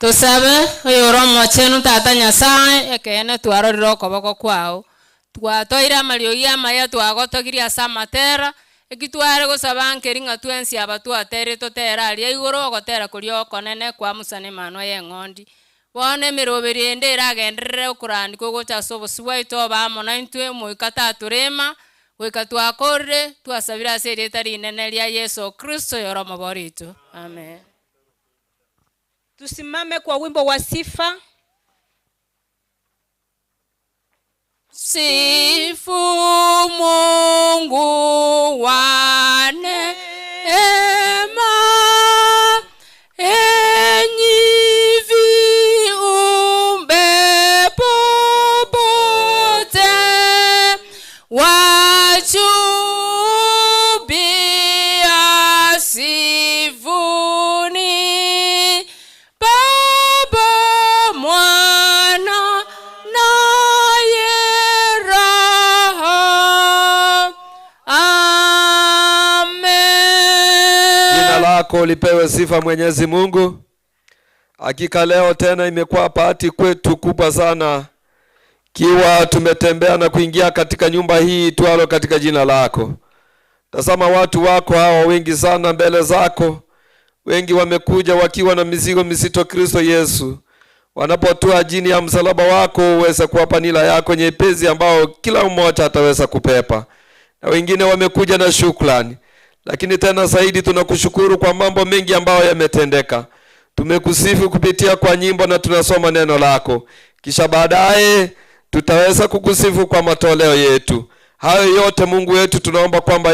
S2: tusabe oyoromo chenu tata nyasaye ekene twaroriro koboko kwao twatoira mario ya maya twagotogiria samatera ekitware gosaba nkeringa twensi abatwatere totera ali igoro gotera kurio konene kwa musane mano yengondi bone miroberi ende iragenderere okurandi kogocha sobosuwa itoba mona intwe muikata turema weka twakorre twasabira sereta rinene lya Yesu Kristo yoromo boritu. Amen.
S1: Tusimame kwa wimbo wa sifa.
S2: Sifu Mungu wa neema, enyi viumbe popote wachubia sifuni Baba, Mwana naye Roho. Amen.
S13: Jina lako lipewe sifa Mwenyezi Mungu. Hakika leo tena imekuwa bahati kwetu kubwa sana kiwa tumetembea na kuingia katika nyumba hii tualo katika jina lako. Tazama watu wako hawa wengi sana mbele zako. Wengi wamekuja wakiwa na mizigo mizito Kristo Yesu. wanapotua chini ya msalaba wako, uweze kuwapa nila yako nyepesi ambao kila mmoja ataweza kupepa. Na wengine wamekuja na shukrani, lakini tena zaidi tunakushukuru kwa mambo mengi ambayo yametendeka. Tumekusifu kupitia kwa nyimbo na tunasoma neno lako, kisha baadaye tutaweza kukusifu kwa matoleo yetu. Hayo yote Mungu wetu tunaomba kwamba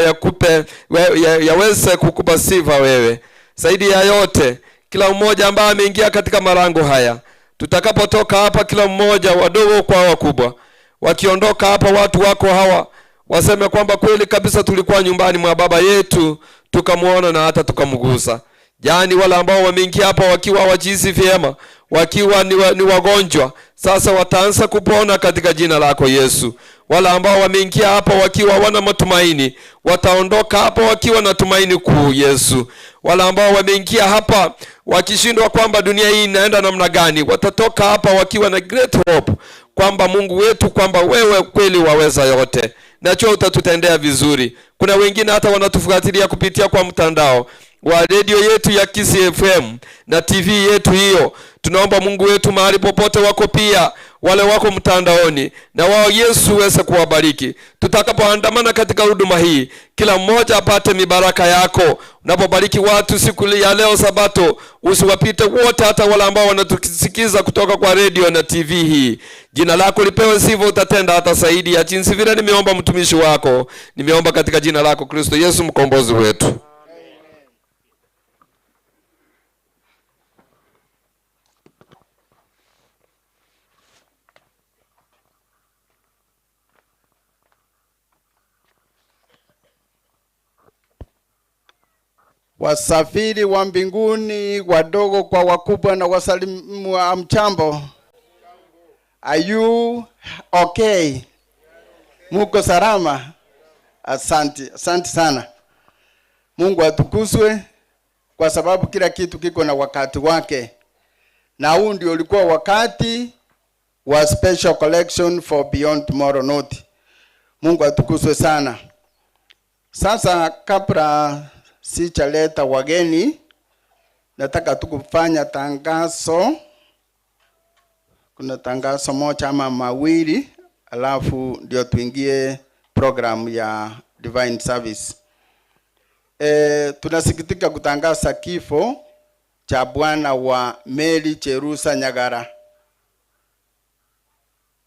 S13: yaweze kukupa sifa wewe. Zaidi ya yote, kila mmoja ambaye ameingia katika malango haya, tutakapotoka hapa, kila mmoja, wadogo kwa wakubwa, wakiondoka hapa, watu wako hawa waseme kwamba kweli kabisa tulikuwa nyumbani mwa baba yetu, tukamuona na hata tukamgusa. Jani wale ambao wameingia hapa wakiwa hawajihisi vyema, wakiwa ni wagonjwa, sasa wataanza kupona katika jina lako Yesu. Wale ambao wameingia hapa wakiwa wana matumaini, wataondoka hapa wakiwa na tumaini kuu Yesu. Wale ambao wameingia hapa wakishindwa kwamba dunia hii inaenda namna gani, watatoka hapa wakiwa na great hope kwamba Mungu wetu, kwamba wewe kweli waweza yote, najua utatutendea vizuri. Kuna wengine hata wanatufuatilia kupitia kwa mtandao wa radio yetu ya Kisii FM na TV yetu hiyo. Tunaomba Mungu wetu mahali popote wako, pia wale wako mtandaoni, na wao Yesu uweze kuwabariki. Tutakapoandamana katika huduma hii, kila mmoja apate mibaraka yako. Unapobariki watu siku ya leo Sabato, usiwapite wote, hata wale ambao wanatusikiza kutoka kwa radio na TV hii. Jina lako lipewe sifa, utatenda hata zaidi ya jinsi vile nimeomba mtumishi wako. Nimeomba katika jina lako Kristo Yesu mkombozi wetu.
S14: Wasafiri wa mbinguni, wadogo kwa wakubwa, na wasalimu wa mchambo. Are you okay? Muko salama? Asante sana. Mungu atukuzwe, kwa sababu kila kitu kiko na wakati wake, na huu ndio ulikuwa wakati wa special collection for Beyond Tomorrow Note. Mungu atukuzwe sana. Sasa kabla sichaleta wageni, nataka tukufanya tangazo. Kuna tangazo moja ama mawili, alafu ndio tuingie program ya Divine Service. Tunasikitika kutangaza kifo cha bwana wa Mary Cherusa Nyagara.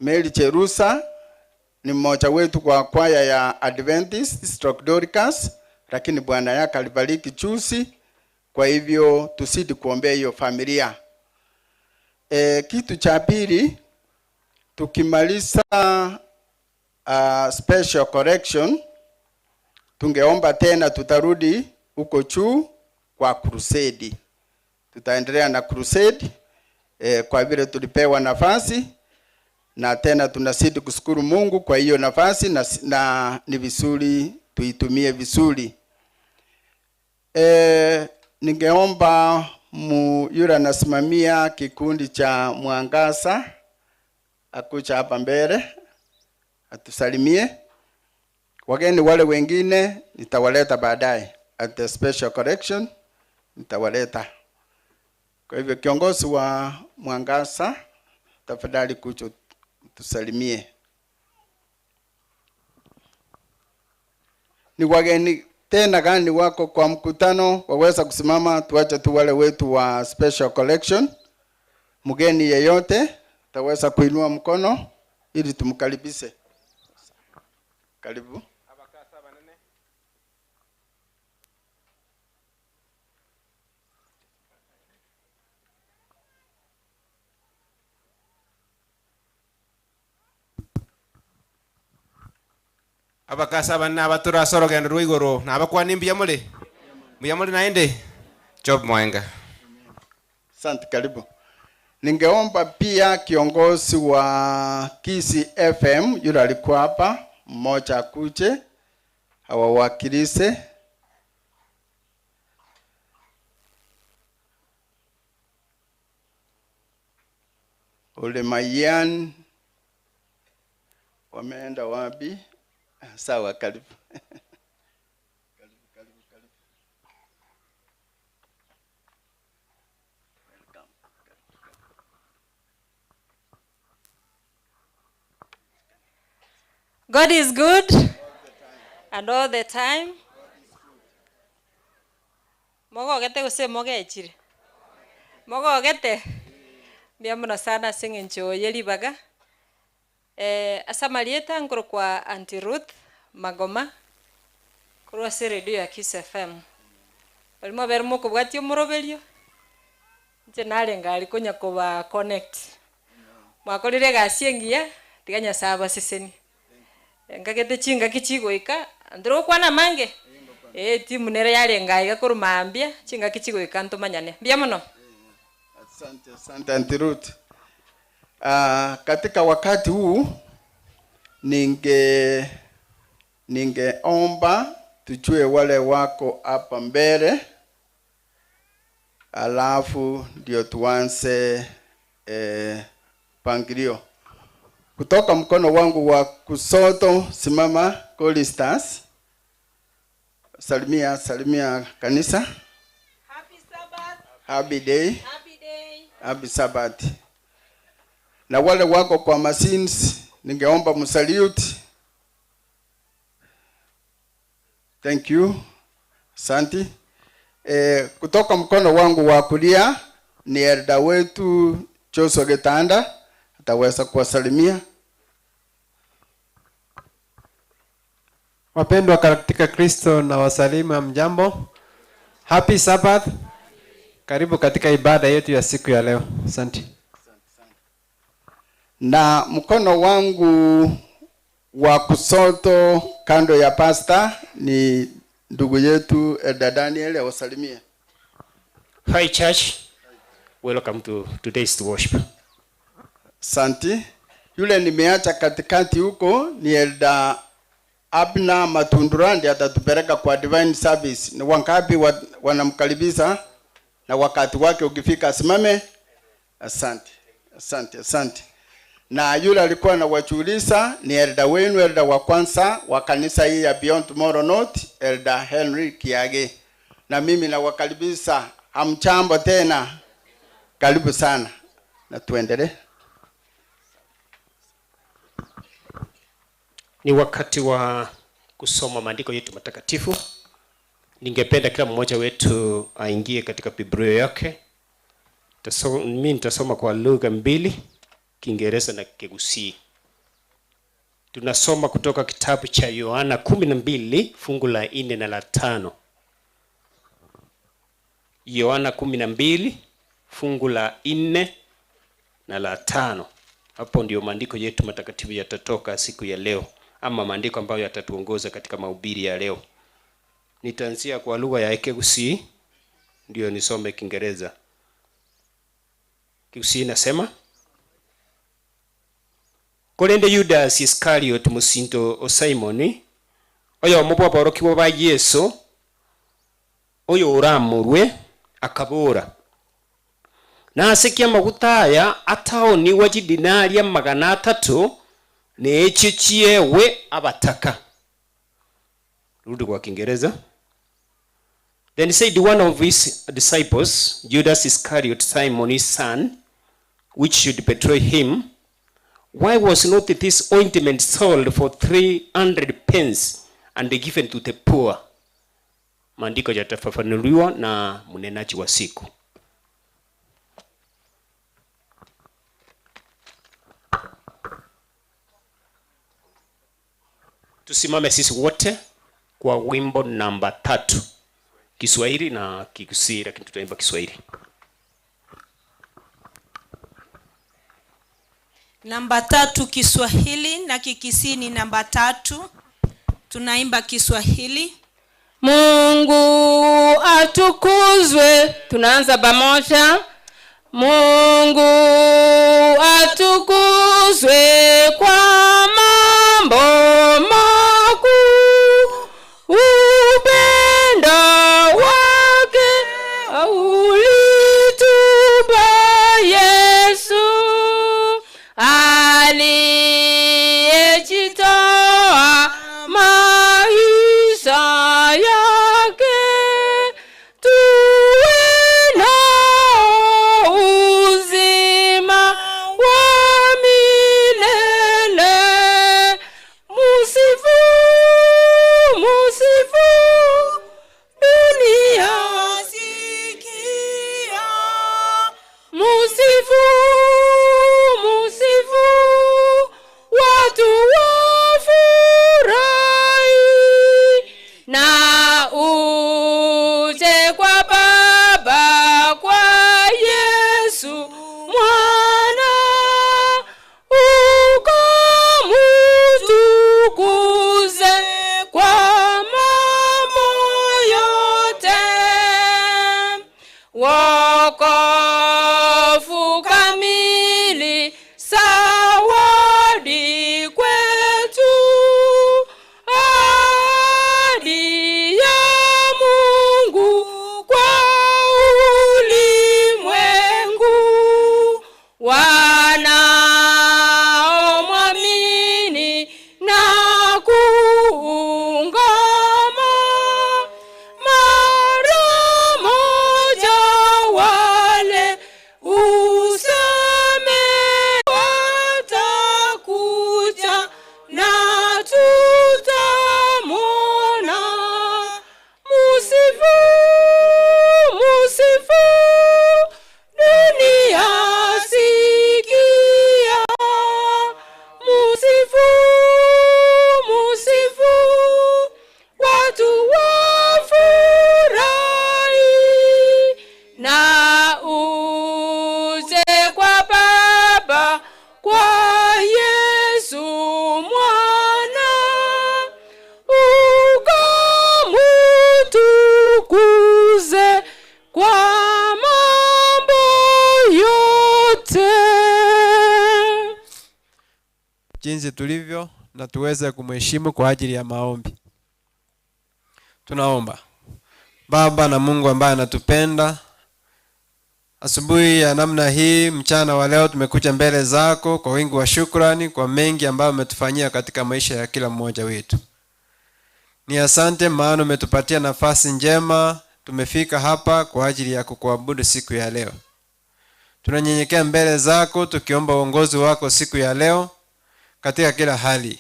S14: Mary Cherusa ni mmoja wetu kwa kwaya ya Adventist Dorcas, lakini bwana yake alibariki juzi, kwa hivyo tusidi kuombea hiyo familia. Kitu cha pili, tukimaliza special correction, tungeomba tena tutarudi huko juu kwa crusade. Tutaendelea na crusade kwa vile tulipewa nafasi, na tena tunazidi kushukuru Mungu kwa hiyo nafasi, na ni vizuri tuitumie vizuri. Ningeomba yule anasimamia kikundi cha Mwangaza akuja hapa mbele atusalimie. Wageni wale wengine nitawaleta baadaye at the special correction, nitawaleta. Kwa hivyo kiongozi wa Mwangaza, tafadhali kuja tusalimie. Ni wageni tena gani wako kwa mkutano, waweza kusimama, tuache tu wale wetu wa special collection. Mgeni yeyote taweza kuinua mkono ili tumkaribishe. Karibu.
S15: Abakasa bana abatura soro gendo ruigoro na abakwa nimbi yamule naende job mwenga.
S14: Asante, karibu. Ningeomba pia kiongozi wa Kisii FM yule alikuwa hapa, mmoja akuje awawakilishe. Ule Mayan wameenda wapi? Sawa, karibu.
S1: God is good and all the time. Mogogete gose mogechire. Mogogete. Biamuno sana singincho yelibaga. Asamalieta ngoro kwa Auntie Ruth Magoma. Kurwa se radio ya Kiss FM. Balimo bermo ko bwatio moroberio. Nje nalenga alikonya kuba connect. Mwakorire gasiengia tiganya saba seseni. Ngagete chinga kichigoika ndro kwana mange. Timu nere yalenga igakurumambia chinga kichigoika ntomanyane. Biamuno.
S14: Asante Auntie Ruth. Katika wakati huu ningeomba tujue wale wako hapa mbele, alafu ndio tuanze pangilio. Kutoka mkono wangu wa kusoto simama Colistas. Salimia kanisa.
S1: Happy Sabbath.
S14: Happy day.
S1: Happy day.
S14: Happy Sabbath. Na wale wako kwa machines ningeomba msalute. Thank you. Asante. Kutoka mkono wangu wa kulia ni elda wetu Joshua Getanda, ataweza kuwasalimia.
S16: Wapendwa katika Kristo na wasalimu mjambo. Happy Sabbath. Karibu katika ibada yetu ya siku ya leo. Asante.
S14: Na mkono wangu wa kusoto kando ya pasta ni ndugu yetu Elda Daniel, awasalimie.
S17: Hi church. Welcome to today's worship.
S14: Asante. Yule nimeacha katikati huko ni Elda Abna Matundura, ndiye atatupeleka kwa divine service. Ni wangapi wanamkaribisha na wakati wake ukifika asimame? Asante. Na yule alikuwa na wachuliza ni elda wenu, elda wa kwanza wa kanisa hii ya Beyond Tomorrow North, Elda Henry Kiage. Na mimi na wakaribisha, hamchambo tena. Karibu sana. Na tuendelee.
S17: Ni wakati wa kusoma maandiko yetu matakatifu. Ningependa kila mmoja wetu aingie katika Biblia yake. Mimi nitasoma kwa lugha mbili, Kiingereza na Kigusii. Tunasoma kutoka kitabu cha Yohana 12 fungu la 4 na la 5. Yohana 12 fungu la 4 na la 5. Hapo ndio maandiko yetu matakatifu yatatoka siku ya leo, ama maandiko ambayo yatatuongoza katika mahubiri ya leo. Nitaanzia kwa lugha ya Kigusii ndio nisome Kiingereza. Kigusii nasema: Kolende Judas Iscariot musinto o Simoni oyo mubwaborokiwa ba Yesu oyo uramurwe akabora nasikia maguta aya ataoni wa dinari 300 nechichiewe abataka. Rudi kwa Kiingereza. Then said one of his disciples, Judas Iscariot, Simon's son, which should betray him, why was not this ointment sold for 300 pence and given to the poor? Maandiko yatafafanuliwa na mnenaji wa siku. Tusimame sisi wote kwa wimbo namba 3. Kiswahili na Kigusii, lakini tutaimba Kiswahili.
S1: Namba 3 Kiswahili na Kikisii ni namba 3. Tunaimba Kiswahili.
S2: Mungu atukuzwe. Tunaanza pamoja. Mungu atukuzwe kwa mambo makuu. Upendo wake ulitupa Yesu aliyejitoa maisha yake tuwe na uzima wa milele.
S16: jinsi tulivyo na tuweze kumheshimu kwa ajili ya maombi. Tunaomba. Baba na Mungu ambaye anatupenda, asubuhi ya namna hii, mchana wa leo tumekuja mbele zako kwa wingi wa shukrani kwa mengi ambayo umetufanyia katika maisha ya kila mmoja wetu. Ni asante maana umetupatia nafasi njema, tumefika hapa kwa ajili ya kukuabudu siku ya leo. Tunanyenyekea mbele zako tukiomba uongozi wako siku ya leo katika kila hali.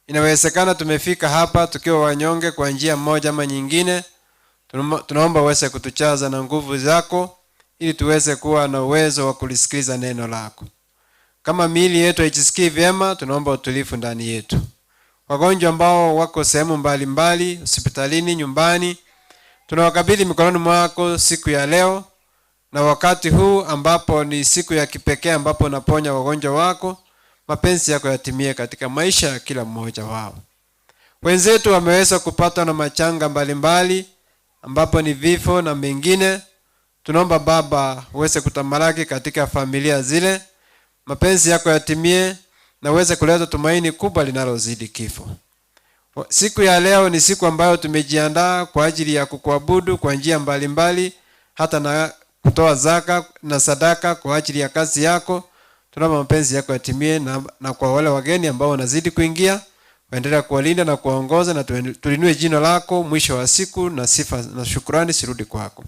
S16: Inawezekana tumefika hapa tukiwa wanyonge kwa njia moja ama nyingine. Tunaomba uweze kutuchaza na nguvu zako ili tuweze kuwa na uwezo wa kulisikiliza neno lako. Kama miili yetu haijisikii vyema, tunaomba utulivu ndani yetu. Wagonjwa ambao wako sehemu mbalimbali, hospitalini, nyumbani, tunawakabidhi mikononi mwako siku ya leo, na wakati huu ambapo ni siku ya kipekee ambapo unaponya wagonjwa wako, mapenzi yako yatimie katika maisha ya kila mmoja wao. Wenzetu wameweza kupata na machanga mbalimbali ambapo ni vifo na mengine. Tunaomba Baba uweze kutamalaki katika familia zile, mapenzi yako yatimie na uweze kuleta tumaini kubwa linalozidi kifo. Siku ya leo ni siku ambayo tumejiandaa kwa ajili ya kukuabudu kwa njia mbalimbali, hata na kutoa zaka na sadaka kwa ajili ya kazi yako. Tunaomba mapenzi yako yatimie na kwa wale wageni ambao wanazidi kuingia, waendelea kuwalinda na kuwaongoza, na tulinue jina lako mwisho wa siku, na sifa na shukrani sirudi kwako.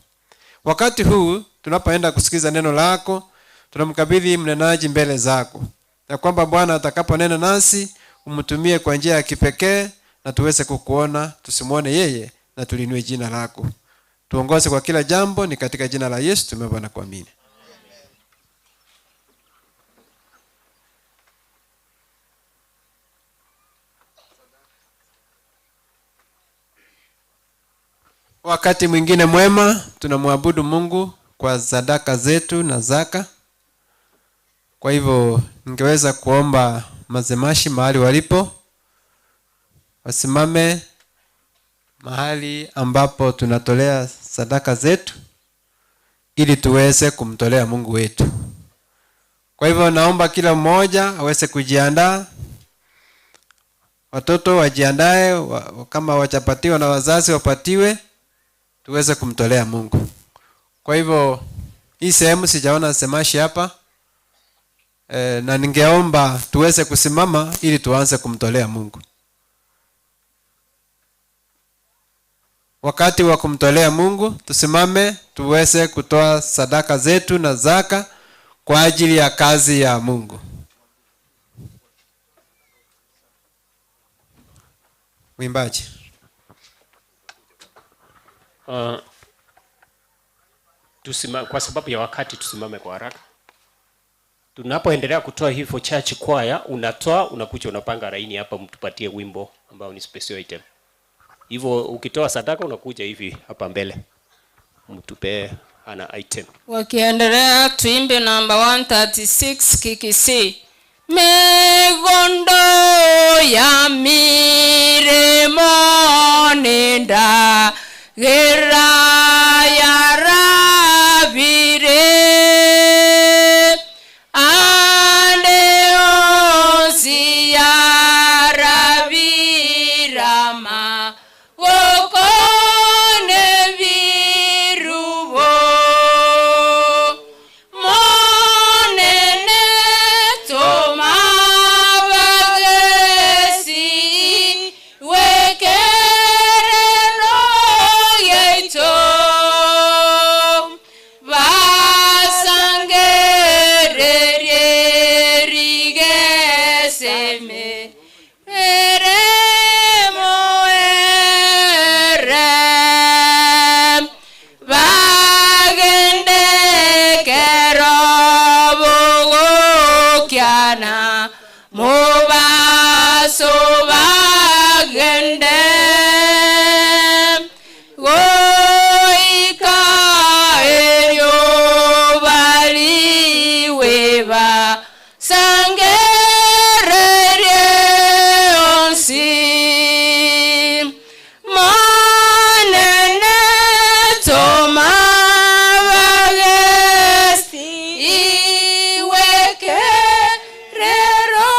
S16: Wakati huu tunapoenda kusikiza neno lako, tunamkabidhi mnenaji mbele zako, na kwamba Bwana atakaponena nasi umtumie kwa njia ya kipekee na tuweze kukuona, tusimuone yeye, na tulinue jina lako. Tuongoze kwa kila jambo, ni katika jina la Yesu tumeomba na kuamini. Wakati mwingine mwema tunamwabudu Mungu kwa sadaka zetu na zaka. Kwa hivyo ningeweza kuomba mazemashi mahali walipo wasimame mahali ambapo tunatolea sadaka zetu ili tuweze kumtolea Mungu wetu. Kwa hivyo naomba kila mmoja aweze kujiandaa. Watoto wajiandae, kama wachapatiwa na wazazi wapatiwe, tuweze kumtolea Mungu. Kwa hivyo hii sehemu sijaona semashi hapa, na ningeomba tuweze kusimama ili tuanze kumtolea Mungu. Wakati wa kumtolea Mungu, tusimame tuweze kutoa sadaka zetu na zaka kwa ajili ya kazi ya Mungu. Mwimbaji.
S17: Kwa sababu ya wakati tusimame kwa haraka. Tunapoendelea kutoa hivyo church choir, unatoa unakuja unapanga laini hapa, mtupatie wimbo ambao ni special item. Hivyo ukitoa sadaka unakuja hivi hapa mbele, mtupe ana item.
S2: Wakiendelea tuimbe namba 136 KKC. Megondo ya miremo nenda gera ya rabire ande osi ya rabirama wokone virubo monene toma bagesi wekere no yeito vasangere rigeseme eremo erem bagende kerobo kiana mobaso bagende goika eyo baliweba sangerere onsi manene toma bagesti iweke rero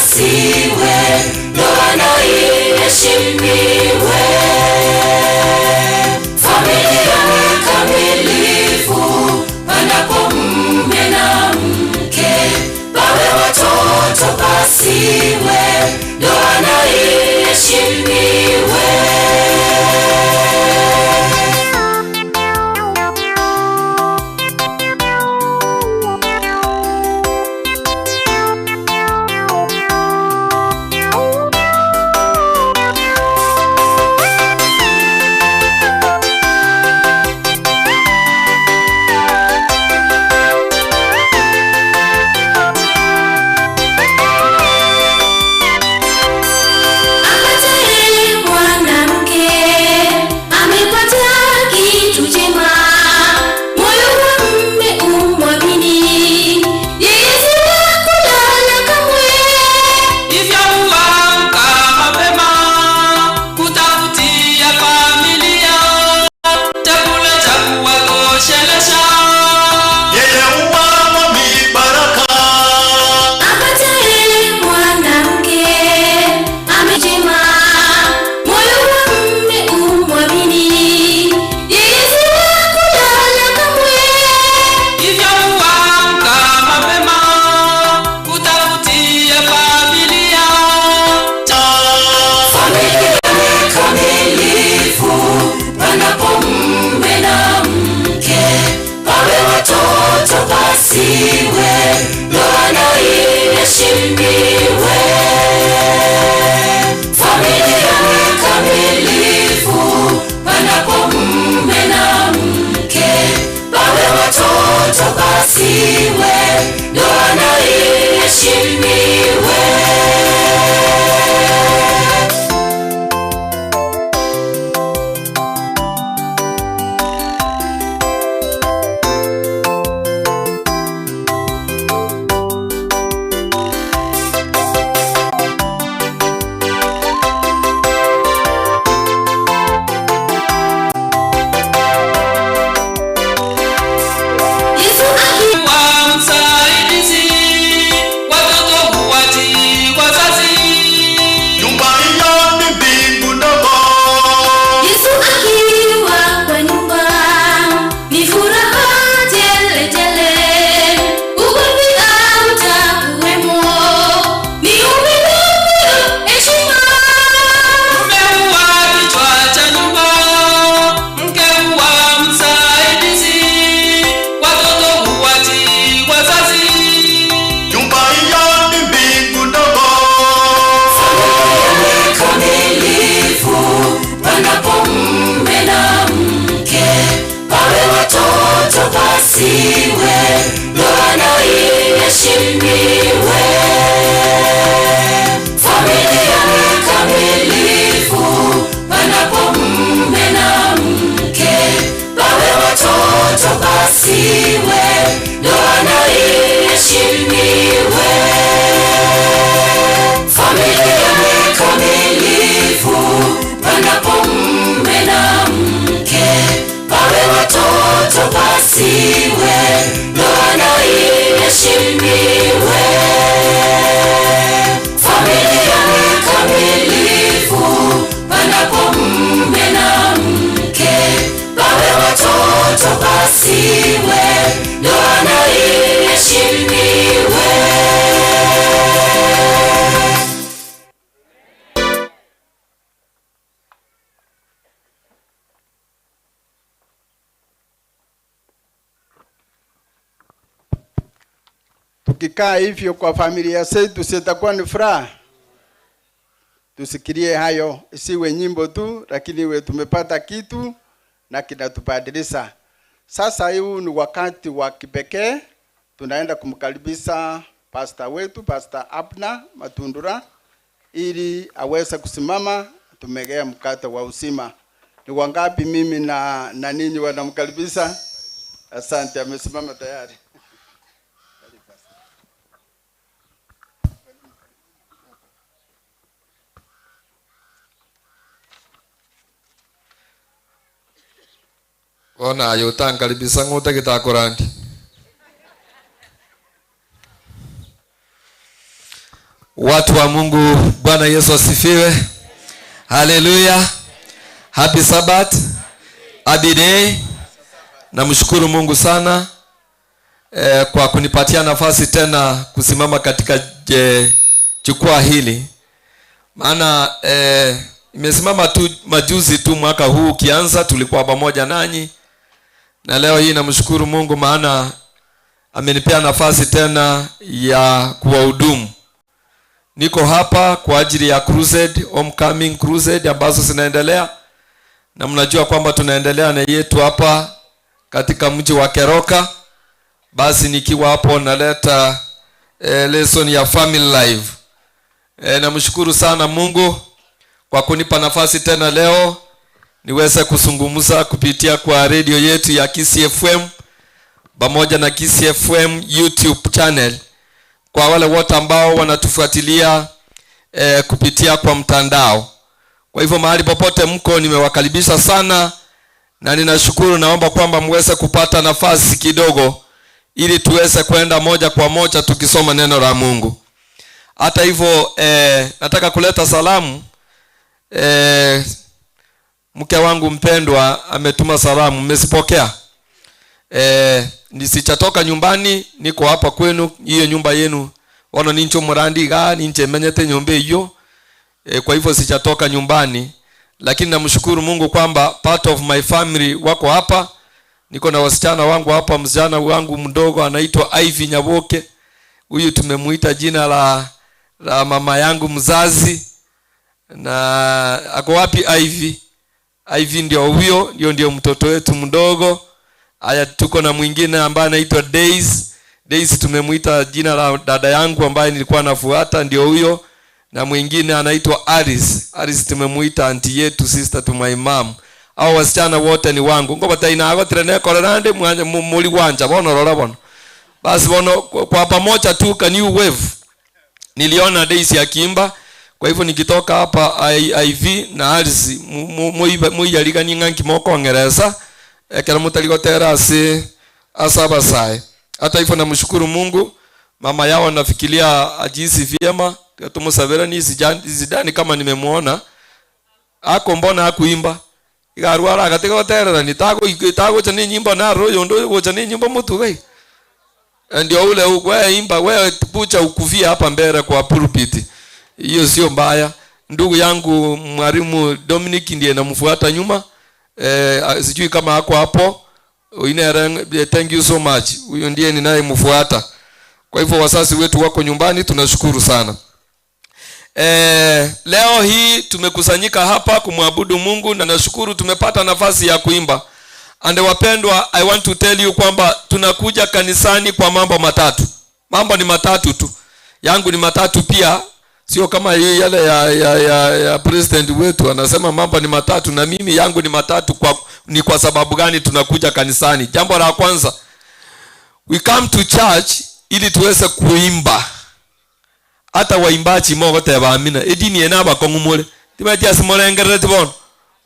S3: pasiwe, ndoa na iheshimiwe. Familia ni kamilifu, panapo mume na mke, pawe watoto pasiwe, ndoa na iheshimiwe.
S14: Tukikaa hivyo kwa familia zetu sitakuwa ni furaha. Tusikirie hayo, isiwe nyimbo tu, lakini iwe tumepata kitu na kinatubadilisha. Sasa huu ni wakati wa kipekee, tunaenda kumkaribisha pastor wetu, Pastor Abner Matundura, ili aweze kusimama tumegea mkate wa uzima. Ni wangapi mimi na ninyi wanamkaribisha? Asante, amesimama tayari.
S13: Ona ayotankaribisa ng'ute gitakurandi. Watu wa Mungu, Bwana Yesu asifiwe. Haleluya. Happy Sabbath. Happy day. Namshukuru Mungu sana kwa kunipatia nafasi tena kusimama katika jukwaa hili. Maana imesimama tu majuzi tu, mwaka huu ukianza tulikuwa pamoja nanyi. Na leo hii namshukuru Mungu maana amenipea nafasi tena ya kuwahudumu. Niko hapa kwa ajili ya crusade, homecoming crusade ambazo zinaendelea. Na mnajua kwamba tunaendelea na yetu hapa katika mji wa Keroka. Basi nikiwa hapo naleta lesson ya family life. Namshukuru sana Mungu kwa kunipa nafasi tena leo niweze kuzungumza kupitia kwa radio yetu ya KCFM pamoja na KCFM YouTube channel. Kwa wale wote ambao wanatufuatilia kupitia kwa mtandao. Kwa hivyo mahali popote mko nimewakaribisha sana na ninashukuru. Naomba kwamba muweze kupata nafasi kidogo ili tuweze kwenda moja kwa moja tukisoma neno la Mungu. Hata hivyo nataka kuleta salamu. Mke wangu mpendwa ametuma salamu, mmesipokea? Nisichatoka nyumbani, niko hapa kwenu, hiyo nyumba yenu. Wana nincho murandi ga ninche menyete nyumba hiyo. Kwa hivyo sichatoka nyumbani, lakini namshukuru Mungu kwamba part of my family wako hapa. Niko na wasichana wangu hapa, msichana wangu mdogo anaitwa Ivy Nyaboke. Huyu tumemuita jina la mama yangu mzazi. Na ako wapi Ivy? Ivy ndio huyo, ndio mtoto wetu mdogo. Haya, tuko na mwingine ambaye anaitwa Daisy. Daisy tumemuita jina la dada yangu ambaye nilikuwa nafuata, ndio huyo. Na mwingine anaitwa Aris. Aris tumemuita auntie yetu, sister to my mom. Hao wasichana wote ni wangu. Ngoba taina ago trene korande muri wanja bono rora bono. Basi bono kwa pamoja tu can you wave. Niliona Daisy akiimba. Kwa hivyo nikitoka hapa IV na Aris muiyaliga ninganki moko Ngereza. Ekera mutaligo terasi asaba sai. Hata hivyo namshukuru Mungu, mama yao anafikiria ajisi vyema. Tumusabira ni zidani kama nimemuona. Ako mbona hakuimba? Igarwara katika hotelera nitago chani nyimbo na royo ndo chani nyimbo mtu gai. Ndio ule wewe imba wewe pucha ukuvia hapa mbele kwa pulpit. Hiyo sio mbaya. Ndugu yangu mwalimu Dominic ndiye namfuata nyuma. Sijui kama hako hapo. Thank you so much. Huyo ndiye ninayemfuata. Kwa hivyo wasasi wetu wako nyumbani, tunashukuru sana. Leo hii tumekusanyika hapa kumwabudu Mungu na nashukuru tumepata nafasi ya kuimba. And wapendwa, I want to tell you kwamba tunakuja kanisani kwa mambo matatu. Mambo ni matatu tu. Yangu ni matatu pia. Sio kama yale ya president wetu anasema mambo ni matatu, na mimi yangu ni matatu. Ni kwa sababu gani tunakuja kanisani? Jambo la kwanza, we come to church ili tuweze kuimba. Hata waimbaji mogote baamina edini enaba kongumule timatia simolengere tibon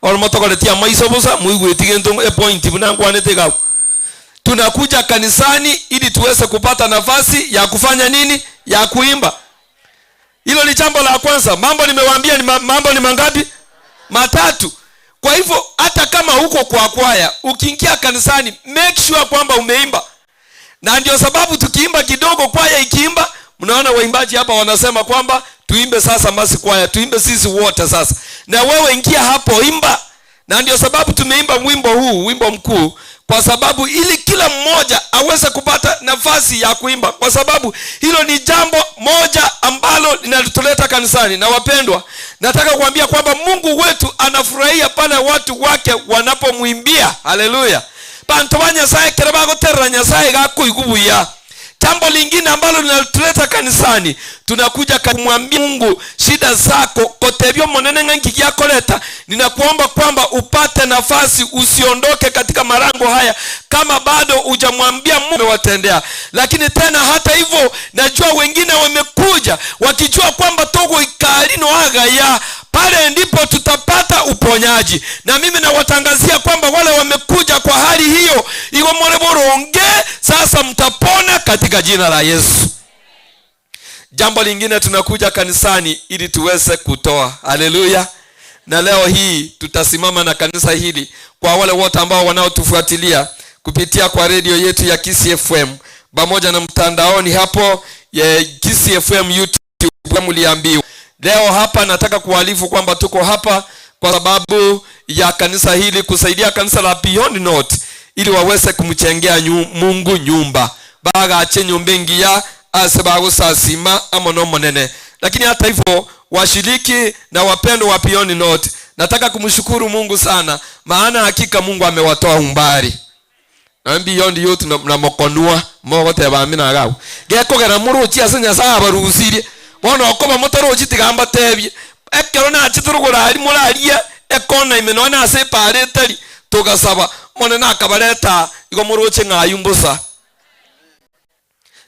S13: or motokole tia maiso busa muigwetige ntongo e point bunangwane tega. Tunakuja kanisani ili tuweze kupata nafasi ya kufanya nini? Ya kuimba. Hilo ni jambo la kwanza. Mambo nimewaambia ni mambo ni mangapi? Matatu. Kwa hivyo hata kama huko kwa kwaya, ukiingia kanisani make sure kwamba umeimba. Na ndio sababu tukiimba kidogo, kwaya ikiimba, mnaona waimbaji hapa wanasema kwamba tuimbe sasa masi kwaya, tuimbe sisi wote sasa. Na wewe ingia hapo imba. Na ndio sababu tumeimba wimbo huu, wimbo mkuu, kwa sababu ili kila mmoja aweze kupata nafasi ya kuimba, kwa sababu hilo ni jambo moja ambalo linatuleta kanisani. Na wapendwa, nataka kuambia kwamba Mungu wetu anafurahia pale watu wake wanapomwimbia. Haleluya. Bantu banyasaye kerabago terra nyasaye gakuigubuya. Jambo lingine ambalo linatuleta kanisani, tunakuja kumwambia Mungu shida zako kotebyo monene ngiki yako leta. Ninakuomba kwamba upate nafasi, usiondoke katika marango haya kama bado hujamwambia Mungu watendea. Lakini tena hata hivyo, najua wengine wamekuja wakijua kwamba togo ikalino aga ya pale ndipo tutapata uponyaji. Na mimi nawatangazia kwamba wale wamekuja kwa hali hiyo, iwe moreboronge sasa mtapona katika jina la Yesu. Jambo lingine, tunakuja kanisani ili tuweze kutoa. Haleluya. Na leo hii tutasimama na kanisa hili kwa wale wote ambao wanaotufuatilia kupitia kwa radio yetu ya Kisii FM pamoja na mtandaoni hapo ya Kisii FM YouTube. Mliambiwa leo hapa, nataka kualifu kwamba tuko hapa kwa sababu ya kanisa hili kusaidia kanisa la Beyond North ili waweze kumchengea Mungu nyumba baga ache nyumbengi ya asebago sasima amono monene. Lakini hata hivyo, washiriki na wapendo wa Beyond North, nataka kumshukuru Mungu sana, maana hakika Mungu amewatoa umbali. Na Beyond Youth na mokonua mogote bamina gawo geko gera muruchi asenya saba rusiri bono okoba motorochi tigamba tebye ekero na chiturugura ari muraria ekona imeno na ase pare tari tugasaba mone na kabareta igo muruchi ngayumbusa.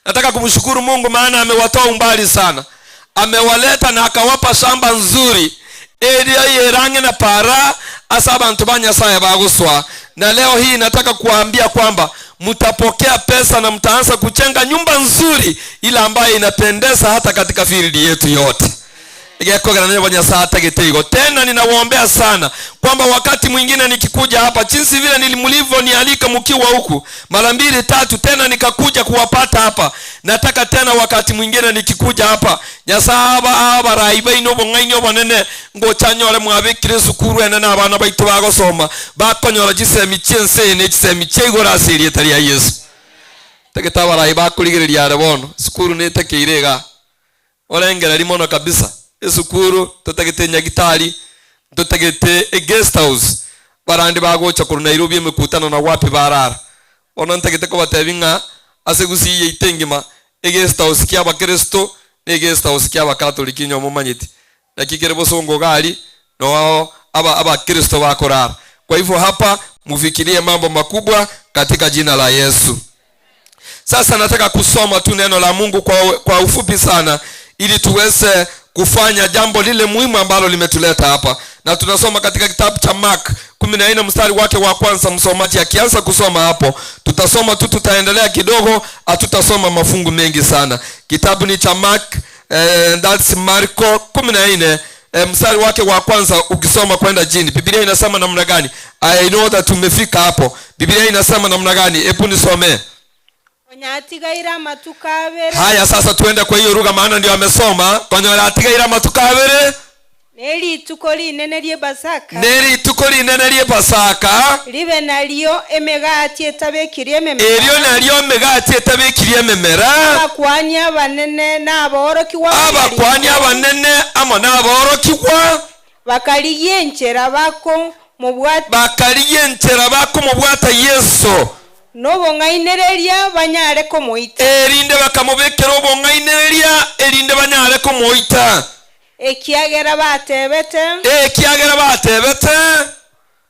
S13: Nataka kumshukuru Mungu maana amewatoa umbali sana. Amewaleta na akawapa shamba nzuri area yerange na para asaba ntubanya saya baguswa. Na leo hii nataka kuambia kwamba mtapokea pesa na mtaanza kuchenga nyumba nzuri ile ambayo inapendeza hata katika field yetu yote. Tena ninawaombea sana kwamba wakati mwingine nikikuja hapa jinsi vile nialika mkiwa huku mara 2 3 tena nikakuja kuwapata hapa, nataka tena wakati mwingine nikikuja hapa nyasaba abaraiba inobo ngainyo banene ngocanyore mwabikire sukuru ene na abana baitu bagosoma bakonyora gisemi cyense ne gisemi cyegora serie tari ya Yesu tagetabara kurigireria arabono sukuru netekeirega orengera limono kabisa. Esukuru tutagete nyagitari tutagete guest house barandi bagocha ku Nairobi emekutano na wapi barara ono ntagete ko batebinga asegusiye itengima guest house kya bakristo ne guest house kya bakatoliki nyomo manyiti nakikere bosongo gali no aba kristo bakorara. Kwa hivyo hapa mufikirie mambo makubwa katika jina la Yesu. Sasa nataka kusoma tu neno la Mungu kwa ufupi sana ili tuweze kufanya jambo lile muhimu ambalo limetuleta hapa. Na tunasoma katika kitabu cha Mark 14 mstari wake wa kwanza. Msomaji akianza kusoma hapo, tutasoma tu, tutaendelea kidogo, hatutasoma mafungu mengi sana. Kitabu ni cha Mark, that's Marko 14 mstari wake wa kwanza ukisoma kwenda chini. Biblia inasema namna gani? I know that tumefika hapo. Biblia inasema namna gani? Hebu nisomee. Haya, sasa tuende kwa hiyo lugha maana ndio amesoma. Konyora atigaira matukabere
S1: neri tukoli nenerie basaka libe nalio emegati etabekirie memera
S13: elio nalio emegati etabekirie memera
S1: abakwanya banene n'aborokiwa
S13: amo n'aborokiwa
S1: bakaliyenchera bako mu bwata
S13: Yesu
S1: nobongainereria banyareko moita
S13: erinde bakamubekera obongainereria erinde banyareko moita
S1: ekiagera batebete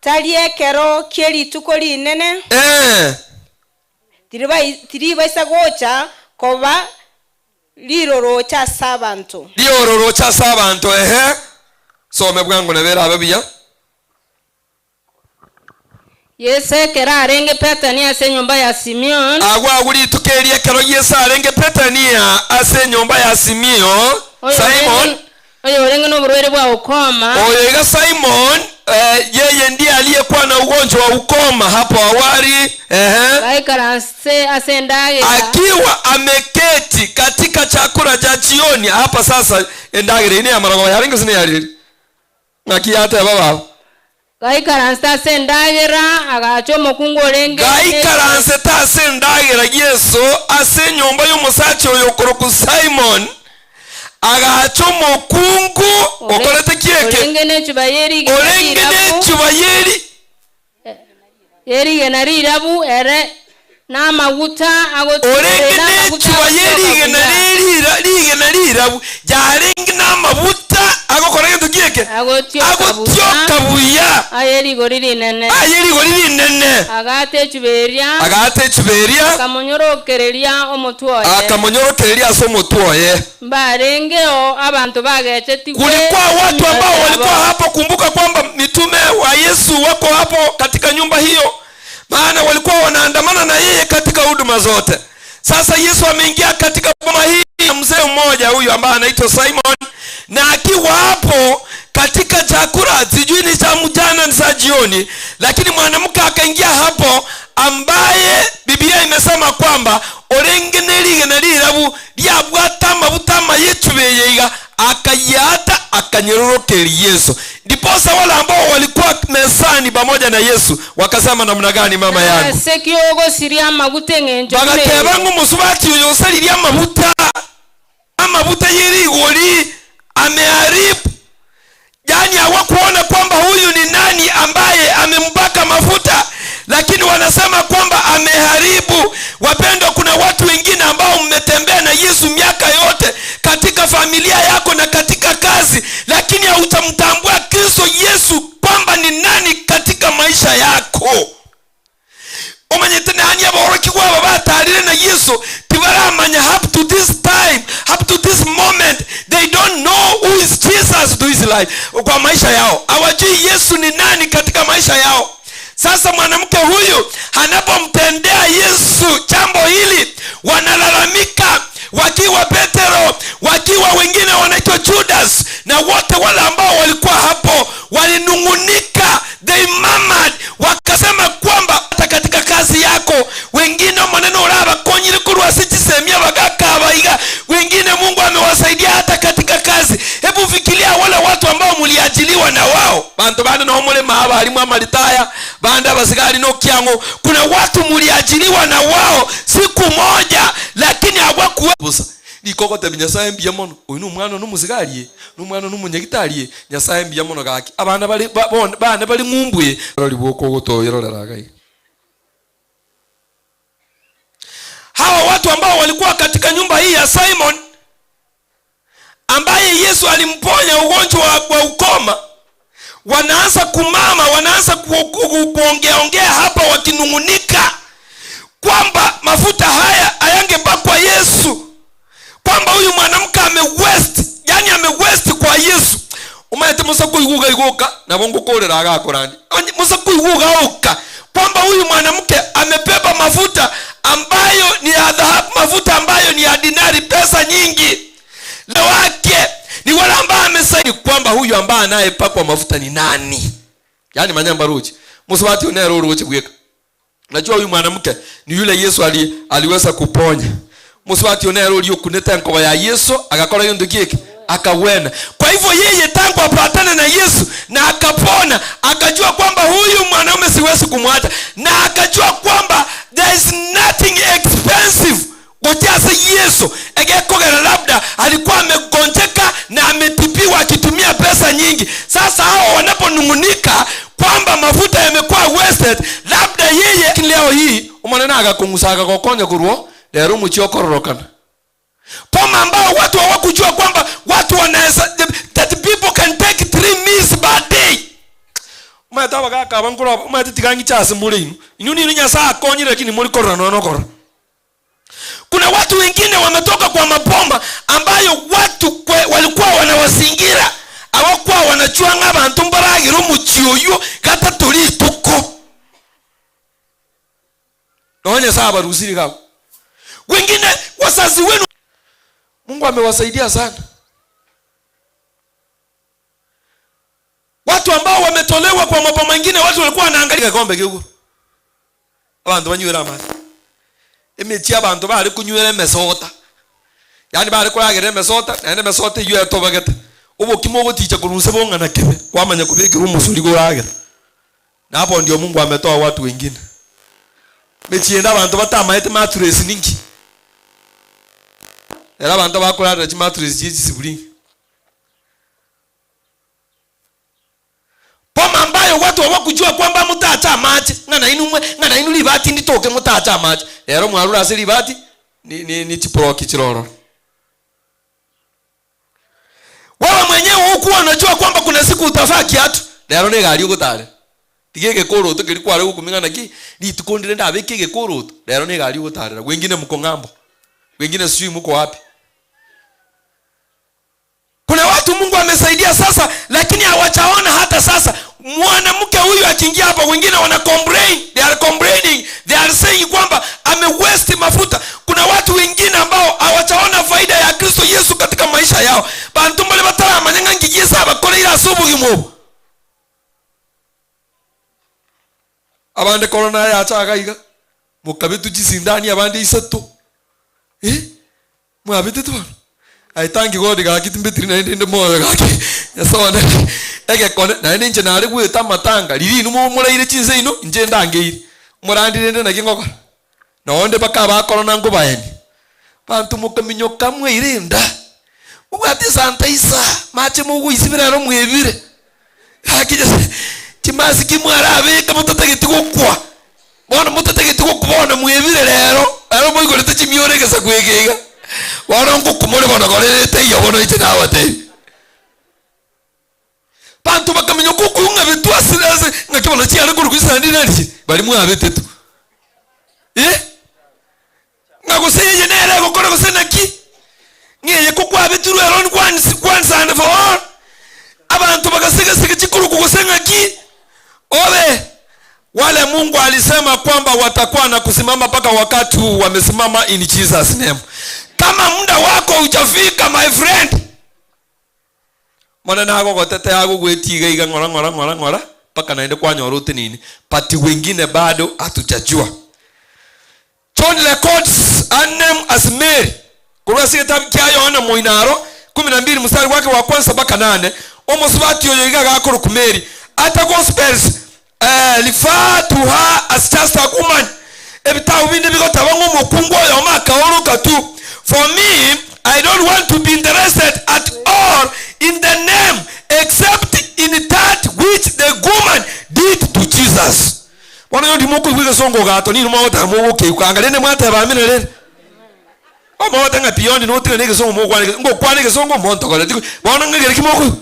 S1: taliekero kyelituko linene tiribaisa gocha koba lirorocha sabantu
S13: some bwangu nebera ababia
S2: Yese kera arenge Petania ase nyumba ya Simeon.
S13: Agwa uri tukerie kero Yesu arenge Petania ase nyumba ya Simeon. Simon.
S2: Oyo orenge no burwere bwa ukoma.
S13: Oyo iga Simon yeye ndiye aliyekuwa na ugonjwa wa ukoma hapo awali.
S2: Kaikaranse ase ndagera.
S13: Akiwa ameketi katika chakula cha jioni hapa sasa ndagera ine amarago yaringa sine yari. Nakiyata baba.
S2: Kaikaranse sendagera agacho mokungu orenge
S13: Kaikaranse ta sendagera Yesu ase nyumba y'umusachi oyo koroku Simon agacho mokungu okorete kieke
S2: orenge ne chubayeri yeri genarirabu ere na maguta ago
S13: orenge ne chubayeri genarirabu jarenge na maguta ago korete kieke ago tyokabuya
S2: ayeri goriri nene agate chuberia akamonyorokereria omutwoye
S13: so mutwoye
S2: mbarengeo abantu bagete
S13: kulikuwa watu ambao walikuwa hapo. Kumbuka kwamba mitume wa Yesu wako hapo katika nyumba hiyo, maana walikuwa wanaandamana na yeye katika huduma zote. Sasa Yesu ameingia katika boma hii mzee mmoja huyu ambaye anaitwa Simon, na akiwa hapo katika chakula, sijui ni cha mchana ni cha jioni, lakini mwanamke akaingia hapo ambaye Biblia imesema kwamba orengeneri generabu lyabwata mabutama yetubeyega akayata akanyerorokeri Yesu. Ndiposa wale ambao walikuwa mezani pamoja na Yesu wakasema namna gani mama yangu?
S2: Sekiogo siria mabuta ngenjo.
S13: Bagatebangu musubati uyo saliria mabuta. Mabuta yiri goli ameharibu. Yani hawakuona kwamba huyu ni nani ambaye amembaka mafuta, lakini wanasema kwamba ameharibu. Wapendwa, kuna watu wengine ambao mmetembea na Yesu miaka yote katika familia yako na katika kazi, lakini hautamtambua Kristo Yesu kwamba ni nani katika maisha yako. Omanyetene hanya boroki kwa baba tarire na Yesu tibaramanya up to this time, up to this moment they don't know who is Jesus to his life. Kwa maisha yao hawajui Yesu ni nani katika maisha yao. Sasa mwanamke huyu anapomtendea Yesu jambo hili, wanalalamika wakiwa Petero, wakiwa wengine wanaitwa Judas, na wote wale ambao walikuwa hapo walinungunika, they murmured, wakasema kwamba hata katika kazi yako wengine maneno uraba konyire kurwa sichisemia bagakabaiga, wengine Mungu amewasaidia hata katika kazi. Hebu fikiria wale watu ambao mliajiliwa na wao, bantu bana no mule mahaba alimu amalitaya banda basigari no kyango, kuna watu mliajiliwa na wao siku moja, lakini hawakuwebusa nikoko te Nyasaye mbiya mono uyu numwana n'umusigariye n'umwana n'umunyagitariye Nyasaye mbiya mono gaki abana bali ngumbuye bali boko gotoyeroreraga. Hawa watu ambao walikuwa katika nyumba hii ya Simon ambaye Yesu alimponya ugonjwa wa ukoma, wanaanza kumama, wanaanza kuongea hapa wakinungunika kwamba mafuta haya hayangepakwa Yesu, kwamba huyu mwanamke amewest, yani amewest kwa Yesu. Umayete musaku iguga iguka na bongo kolera agakorani musaku iguga oka kwamba huyu mwanamke amebeba mafuta ambayo ni ya dhahabu, mafuta ambayo ni ya dinari, pesa nyingi. Na wake ni wale ambao amesaidia kwamba huyu ambaye anayepakwa mafuta ni nani, yani manyamba ruchi musabati unero ruchi bweka. Najua huyu mwanamke ni yule Yesu aliweza kuponya. Musabati unero ulio kuneta ngoba ya Yesu akakora hiyo ndikike akawena. Kwa hivyo yeye tangu apatane na Yesu na akapona, akajua kwamba huyu mwanaume siwezi kumwacha, na akajua kwamba there is nothing expensive gotiasa Yesu egekogera, labda alikuwa amegonjeka na ametibiwa akitumia pesa nyingi. Sasa hao wanaponungunika kwamba mafuta yamekuwa wasted, labda yeye leo hii umanena akakungusaga kokonya kuruo lero muchiokororokana poma ambao watu hawakujua kwamba watu wanaweza, that people can take 3 meals per day. Umata bagaka bangura umata tigangi chase mulinu inuni ni Nyasaye akonyire lakini muri korora nono korora. Kuna watu wengine wametoka kwa mapomba ambayo watu walikuwa wanawasingira, hawakuwa wanachua ng'abantu mbaragiru muchioyo kata tuli tuko nonya saba rusiri kao. Wengine wazazi wenu Mungu amewasaidia sana, watu ambao wametolewa kwa mambo mengine, watu walikuwa wanaangalia kombe kiugo abantu banywera amazi emeti abantu bari kunywera mesota, yani bari kuragera mesota na mesota iyo yatobagata ubo kimogo ticha kuruse bonga na kebe wamanya kubikira umusuri kuragera, na hapo ndio Mungu ametoa watu wengine. Mechienda abantu batamaete maturesi ningi era abantu bakorara chimaturesi chiziburi poma ambayo watu hawakujua kwamba mutacha maji ngana inu libati nditoke mutacha maji lero mwarura asili libati ni chiproki chiroro. Wewe mwenyewe huku unajua kwamba kuna siku utafaa kiatu lero ni gari ugutare tigege koroto kilikuwa leo kumingana ki litukondire ndabe kige koroto lero ni gari ugutare. Wengine mko ngambo, wengine sijui mko wapi. Kuna watu Mungu amesaidia sasa, lakini hawachaona hata sasa. Mwanamke huyu akiingia hapa, wengine wana complain, they are complaining, they are saying kwamba ame waste mafuta. Kuna watu wengine ambao hawachaona faida ya maisha yao. Bantu mbale batara manyanga ngigisa bakore ira subugi mu. Abande corona ya chaga iga. Mukabitu jisindani abande isato. Mwabite tu. I thank God ga kitimbetri na ndende mo ga ki. Yasona. Ege kone na nje na ari gwita matanga. Liri numu muraire chinse ino nje ndangeiri. Murandire na kingokora. Na onde baka ba corona ngo bayeni. Bantu mukaminyo kamwe irinda. Ugati santa isa mache mugu isibira ro mwebire. Hakije kimasi kimwarabe kamutatagiti gukwa. Bona mutatagiti gukubona mwebire rero. Aro moyo gorete chimyorege kwegega. Wana ngo kumole bona gorete iyo bona ite nawate. Bantu bakaminyo kukunga bitwa siraze ngakibona cyane ko rukwisandi nari. Bari mwabetetu. Ngaguseye nere gukora gusenaki. Ngeye kukwa bituru eron kwanza and for all. Abantu bakasiga chikuru kusenaki. Ole wale Mungu alisema kwamba watakuwa na kusimama paka wakati huu wamesimama in Jesus name. Kama muda wako hujafika my friend. Mwana nako gotete yako gwetiga iga ngora paka naende kwa nyorote nini. Pati wengine bado hatujajua. John records a name as Mary. Kurasi kitabu cha Yohana Moinaro 12 mstari wake wa kwanza mpaka 8. Omosubati yoyo iga gakoro ku Mary. Ata gospels refer to her as just a woman. Ebitawo binde bigotaba ngo mukungu yo maka oroka tu. For me, I don't want to be interested at all in the name except in that which the woman did to Jesus. Wana yo dimoko kwige songo gato ni mo ta mo ke kwanga ne mwata ba mine le. O mo ta ngapioni no tire ne ke songo mo kwani ngo kwani ke songo mo to kala. Wana ngere kimoko.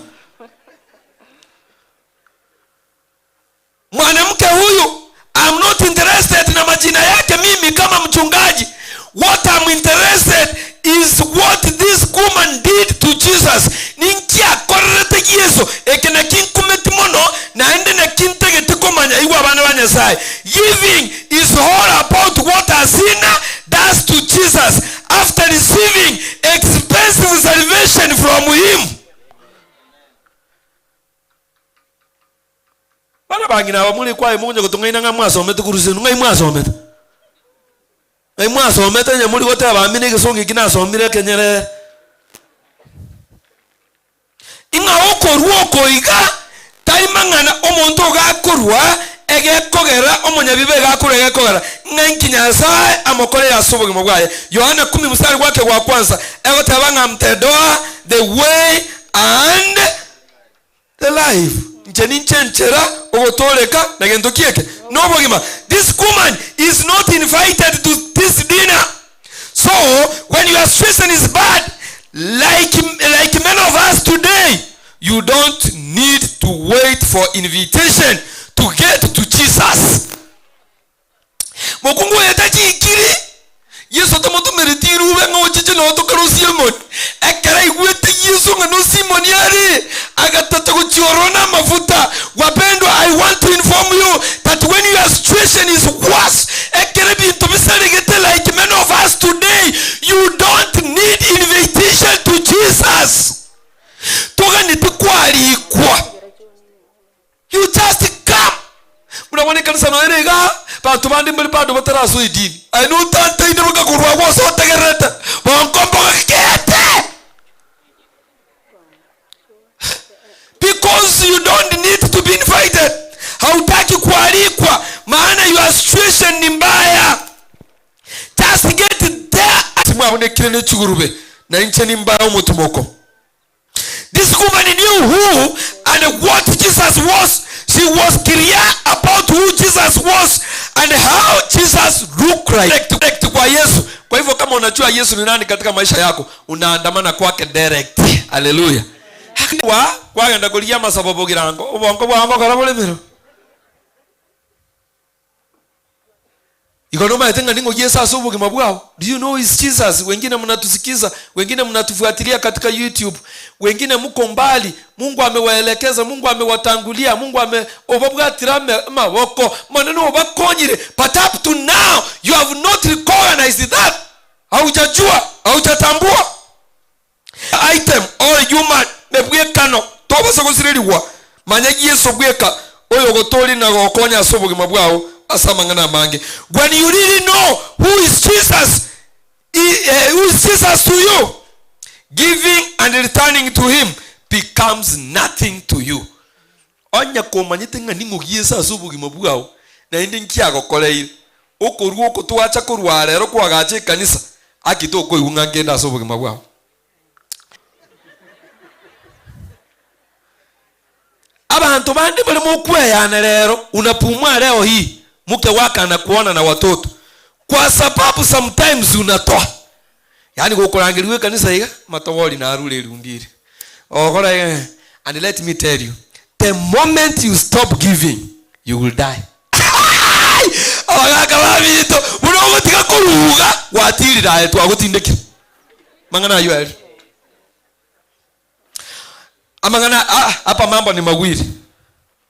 S13: Mwanamke huyu I'm not interested na majina yake mimi kama mchungaji. What I'm interested is what this woman did to Jesus. Ninkia korrete Yesu ekena kinkumetimono na ende na kintege tikomanya iwa bana banyasai. Giving is all about what a sinner does to Jesus after receiving expensive salvation from him. Bana bangina bamuli kwa imunye kutungaina ngamwaso metukuruse ngai mwaso met. Ngai mwaso met nya muri gote abamine gesongi kinaso mire kenyere. Inga okoruoko iga taimangana omonto gakorwa egekogera omonya bibe gakure egekogera ngankinyasa amokore yasubugi mubwaye. Yohana 10 mstari wake wa kwanza egotabanga mtedoa the way and the life. Ncheninchera ogotoleka na gento kieke no bogima. This woman is not invited to this dinner. So when your situation is bad like many of us today, you don't need to wait for invitation to get to Jesus. Mokungu yetachi ikiri Yesu tamoto meritiru wengo chiche no tokaro Simon ekara igwete Yesu ngano Simon yari agatata kuchiorona mafuta. Wapendwa, I want to inform you that when your situation is worse ekere bintu bisaregete like many of us today, you don't need invitation to Jesus. Toga nitikwari kwa you just come. Muna kanisa no erega bantu bandi mbele bado bataraso idini I know that inde bakakurwa wose otegerete bonkombo kete because you don't need to be invited. Hautaki kualikwa maana your situation ni mbaya. Just get there. Atimwabone kile chugurube na nche ni mbaya umutumoko. This woman knew who and what Jesus was. She was clear about who Jesus was and how Jesus looked like. Kwa Yesu. Kwa hivyo kama unajua Yesu ni nani katika maisha yako, unaandamana kwake direct. Hallelujah. Kwa genda kulia masababu girango ubongo bwango karabole miro ikonoma etenga ningo Yesu asubuhi mabwao. Do you know is Jesus? Wengine mnatusikiza, wengine mnatufuatilia katika YouTube, wengine mko mbali. Mungu amewaelekeza, Mungu amewatangulia, Mungu obabwatira maboko maneno obakonyire, but up to now you have not recognized that. Haujajua, haujatambua. item all human mebwekano tobasa gusiririwa manya Yesu bweka oyo gotori na gokonya soboge mabwao asamangana mange. When you really know who is Jesus, who is Jesus to you, giving and returning to him becomes nothing to you. Onya komanyite ngani mugiesa soboge mabwao na indi nkiago koleire okoruo kutwacha kurwa rero kwagache kanisa akitoko igunga ngenda soboge mabwao. Abantu bandi bali mukweyana rero unapumua leo hii mke wako anakuona na watoto kwa sababu sometimes unatoa yani gukurangiriwe kanisa iga matogori na arule rumbiri ogora. And let me tell you, the moment you stop giving you will die. Abagaka babito buno gutika kuruga watirira etu agutindeke mangana yo amangana hapa mambo ni mawili.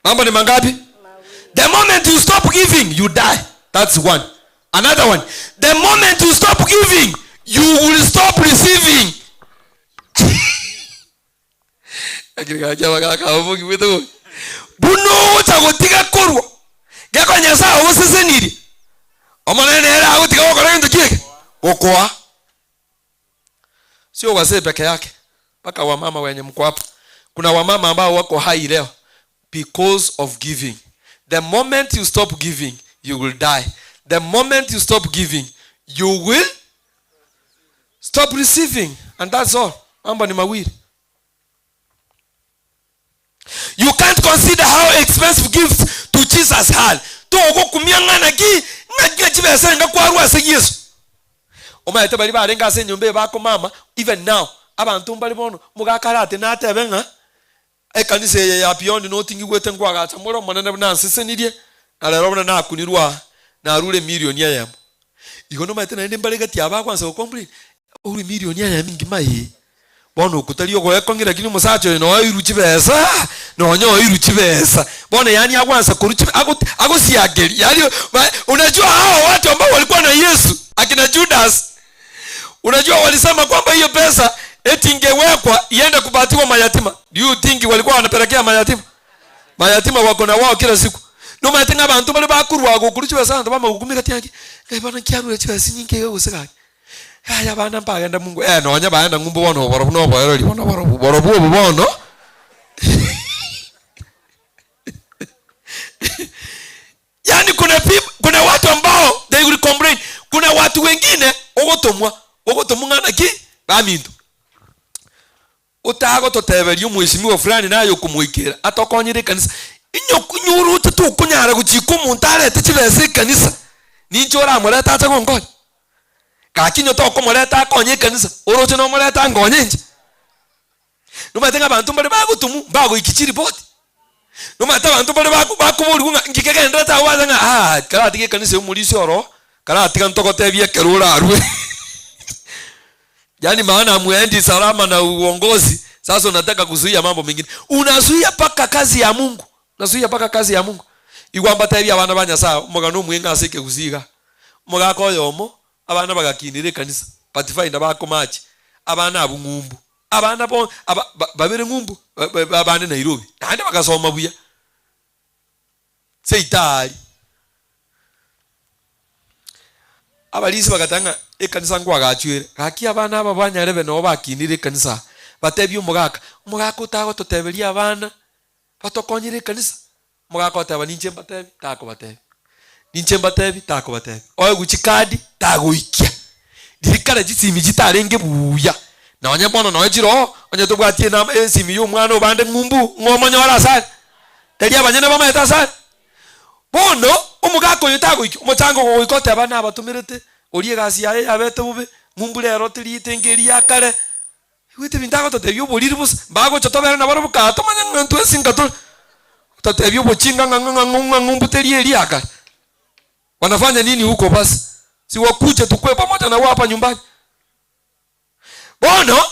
S13: Mambo ni mangapi? The moment you stop giving, you die. That's one. Another one. The moment you stop giving, you will stop receiving. Buno chagotiga korwa. Geko nyasa oseseniri. Omanene era agotiga okora nto kike. Okoa. Sio wazee peke yake. Paka wamama wenye mko hapa. Kuna wamama ambao wako hai leo because of giving. The moment you stop giving, you will die. The moment you stop giving, you will stop receiving. And that's all. Mambo ni mawili. You can't consider how expensive gifts to Jesus are. To go kumiangana gi ngaje chibese ngakwarwa se Yesu. Omaete bali barenga se nyombe bako mama even now abantu mbali bono mugakarate na tebenga ekanisa ya beyond no tingi gwete ngwaga chamoro monene na sesenirie na lero na kunirwa na rule million ya yamo igono maite na ndi mbali gati aba kwanza complete uri million ya mingi mai bono kutaliyo go ekongira kini musacho no iruchi besa no nyo iruchi besa bono yani akwanza kuruchi agosiageri yani unajua hao watu ambao walikuwa na Yesu akina Judas unajua walisema kwamba hiyo pesa eti ingewekwa iende kupatiwa mayatima. Do you think walikuwa wanapelekea mayatima? Mayatima wako na wao kila siku. No mayatima abantu bali bakurwa gukuruchiwe sana bama gukumika tiangi. Kai bana kiaru chiwe sinyinge yo usaka. Haya bana mpagenda Mungu. No nya baenda ngumbu wono boro no boyero libono boro bono. Yani kuna watu ambao they will complain. Kuna watu wengine ogotomwa na ki baminto. Utago toteberio mweshimiwa fulani nayo kumuikira atokonyire kanisa inyuru tukunyara guchikumu ntare techibese kanisa ninchora moreta atagongo kakinyo toko moreta akonye kanisa oroche no moreta ngonye nje numatenga bantu mbere bagutumu bago ikichiri boti numata bantu mbere bakuburi kunga ngikege ndata wazanga kala tige kanisa umulisi oro kala tige ntoko tebie kerura arwe. Yani maana muendi salama na uongozi. Sasa unataka kuzuia mambo mengine. Unazuia paka kazi ya Mungu. Unazuia paka kazi ya Mungu. Igwamba tabi abana banya sawa. Muga no mwenga asike kuziga. Muga koyomo abana bagakinire kanisa. Patify ndabako machi. Abana abungumbu. Abana bo babere ngumbu. Abana Nairobi. Ande bagasoma buya. Seitali. Abalisi bagatanga ekanisa ngwa gachwere gaki abana aba banyarebe no bakinire kanisa batebye umugaka utago toteberia abana batokonyire kanisa umugaka otaba ninche batebi tako batebi ninche batebi tako batebi oyo guchikadi tago ikia dirikara jisimi jitarenge buya na onyabona no ejiro onye tobwatie na esimi y'umwana obande ngumbu ngomonyora sare teri abanyene bamaeta sare bono umugaka oyo tago ikia umuchango go ikote abana abatumirete orie gasi yae abete bube ngumbure erotiri tengeria kare wite bintago totebyo boliri bus bago chotobera na baro ka tomanya ntu esingato totebyo bochinga ngumbuteri eria kare wanafanya nini huko basi si wakuje tukue pamoja na hapa nyumbani bono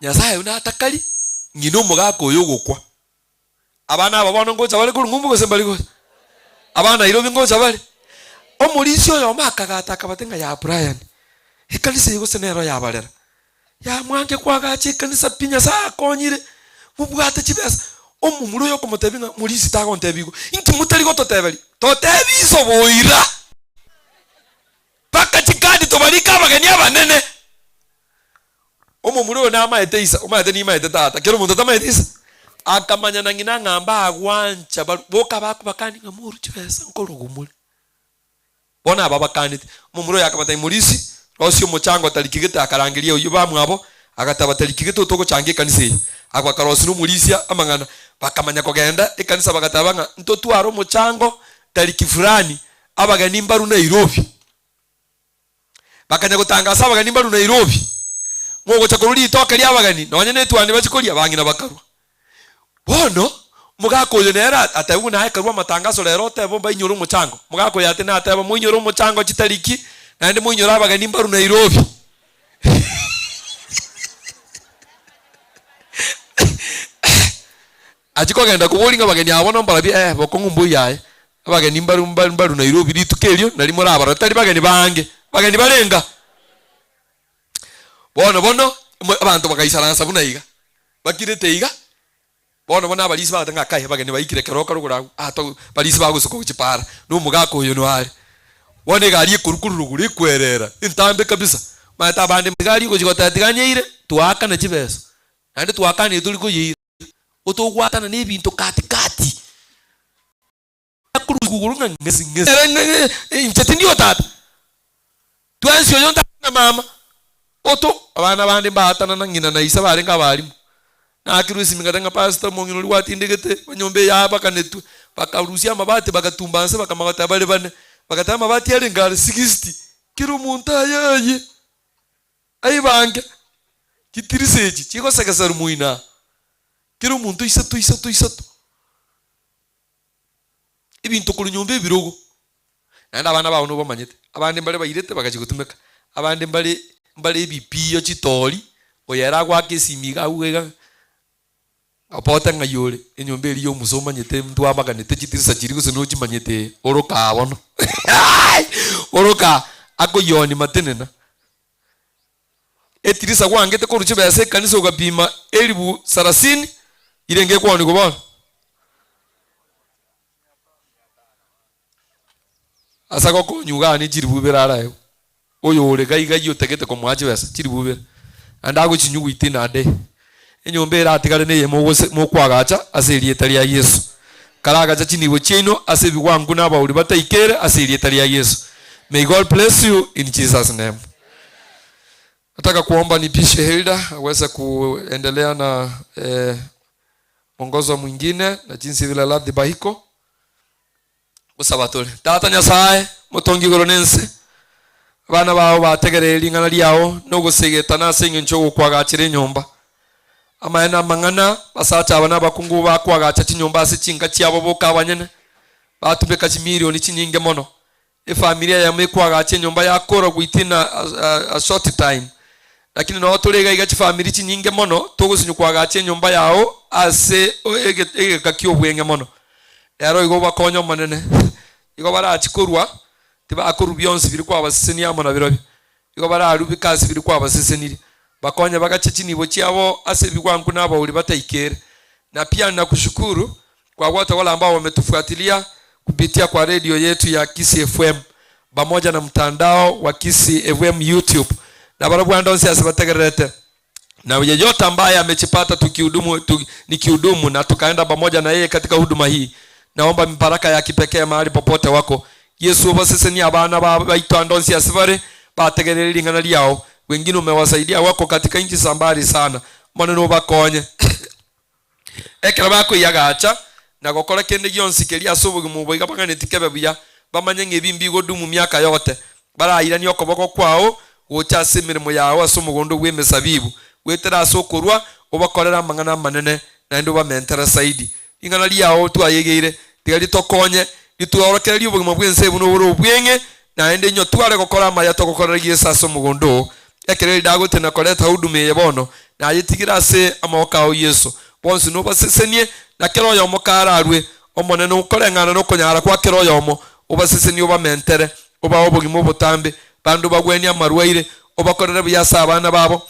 S13: nyasaye unatakali ngino mugako yogokwa abana aba bono ngocha bale ngumbu gosembali go abana iro bingocha bale omulisio yo makagata kabatenga ya Brian ikanisa yigo senero ya balera ya mwange kwagache kanisa pinya sa konyire mubwate chibesa omumuro yo komotebinga muri sitago ntebigo inki mutari go totebeli totebiso boira paka chikadi tobalika bagani abanene omumuro na maete isa omaete ni maete tata kero muntu tamaete isa akamanya na ngina ngamba agwancha boka bakubakani ngamuru chibesa nkorogumuri bona ababakanite omumuro yakamata imurisi osio muchango talikigete akarangiria uyu bamwabo agataba talikigete utoko change kanise akwakarosi numulisia amangana bakamanya kogenda ikanisa bagatabanga ntotwaro muchango taliki fulani abagani mbaru Nairobi bakanya gutangasa abagani mbaru Nairobi mwogo chakururi itoka lya abagani nonye netwani bachikolia bangina bakarwa bono mugakoyo nera atabu na akarwa matangazo lero tebomba inyoro muchango mugakoyo ate na ateba muinyoro muchango chitariki nande muinyoro abagani mbaru Nairobi achiko genda kubolinga bageni abona mbarabi bokongu mbuyaye abageni mbaru Nairobi litukelyo nali muri abara tali bageni bange bageni balenga bono abantu bakaisharansa bunayiga bakirete iga bono abalisi batanga kahe bageni bayikire keroka rugura ato balisi bagusuko kuchipara no mugako yo no ari wone gari kurukuru guri kwerera intambe kabisa mata bande gari ko jikotatiganyire tuaka na chibeso ande tuaka ni tuli ko yira utogwatana n'ibintu katikati kurugurunga ngezi incheti ndiyo tata twansi yo ndana mama oto abana bandi batana na ngina na isa barenga balimu nakirusi mingatanga pastor mongino liwati ndegete banyombe yaba kanetu bakarusia mabati bakatumbanse bakamagata bale bane bakatama mabati yale ngale 60 kiro munta yaye ayibange kitiriseji chiko sakasaru muina kiro muntu isatu ibintu kurunyombe birogo nanda abana bawo no bamanyete abandi mbale bayirete bakachigutumeka abandi mbale bipiyo chitori oyera gwake simiga uwega apota ngayole enyombe eri yo musoma nyete mtu amaganete chitirisa chiri kusono chimanyete oroka abono oroka akoyoni matenena etirisa kwangete ko ruche bese kanisa ukapima elibu 30 irenge kwani kubona asako ko nyugani chiri bubera yo oyo ore gaiga yo tegete ko mwaje bese chiri bubera andago chinyugu itina de enyombera atigale ne yemo kwagacha aserieta lya Yesu karagacha chinibo chino asebi wangu na bauli bataikere aserieta lya Yesu. May God bless you in Jesus name. Nataka kuomba nipishe Hilda aweze kuendelea na mwongozo mwingine na jinsi vile ladhi bahiko usabatole tata nyasaye mutongi goronense abana bawo bategerera ingana lyawo no gusegeta nasenye ncho kwagachire nyomba amaena mangana basacha abana bakungu bakwagacha chinyomba ase chinga chiabo boka abanyene batubeka chimilioni chinyinge mono efamilia ya mekwagacha nyomba yakoro gwitina a short time lakini no tolega igachi family chinyinge mono togusinyu kwagacha nyomba yao ase egekakio bwenge mono yaro igo bakonyo manene igo barachikorwa tiba akoru byonse biri kwa baseseni amana birobi igo bararubi kasi biri kwa baseseniri bakonya bagache nibo chiabo ase bigwangu nabo uli bataikere na pia nakushukuru kwa wote wale ambao wametufuatilia kupitia kwa radio yetu ya Kisi FM pamoja na mtandao wa Kisi FM YouTube na barabara ndonse asibategerete na yeyote ambaye amechipata nikihudumu na tukaenda pamoja na yeye katika huduma hii naomba mibaraka ya kipekee mahali popote wako Yesu obaseseni abana baitwa ndonse asibare bategerera ingana lyao wengine umewasaidia wako katika nchi za mbali sana maneno bakonye ekera bako yagacha na gokora kende gyonsi kelia sobugu muboiga bagane tikebe buya bamanye ngebimbi godumu myaka yote barayira ni okoboko kwao gocha semirimo yawo asumugondo gwemesabibu wetera sokorwa obakorera mangana manene na ndo bamentera saidi ingana lyawo twayegeire tigali tokonye ituorokera lyobugimo bwense buno buro bwenge na ende nyo tware gokora maya togokorera Yesu asumugondo ekere dagote na koleta hudume yebono na yitigira se amoka Yesu bonsi no basesenie na kero yo mokara arwe omone no korengana no konyara kwa kero yo mo obasesenie oba mentere oba obugimo botambe bandu bagwenya marwaire obakorera byasa abana babo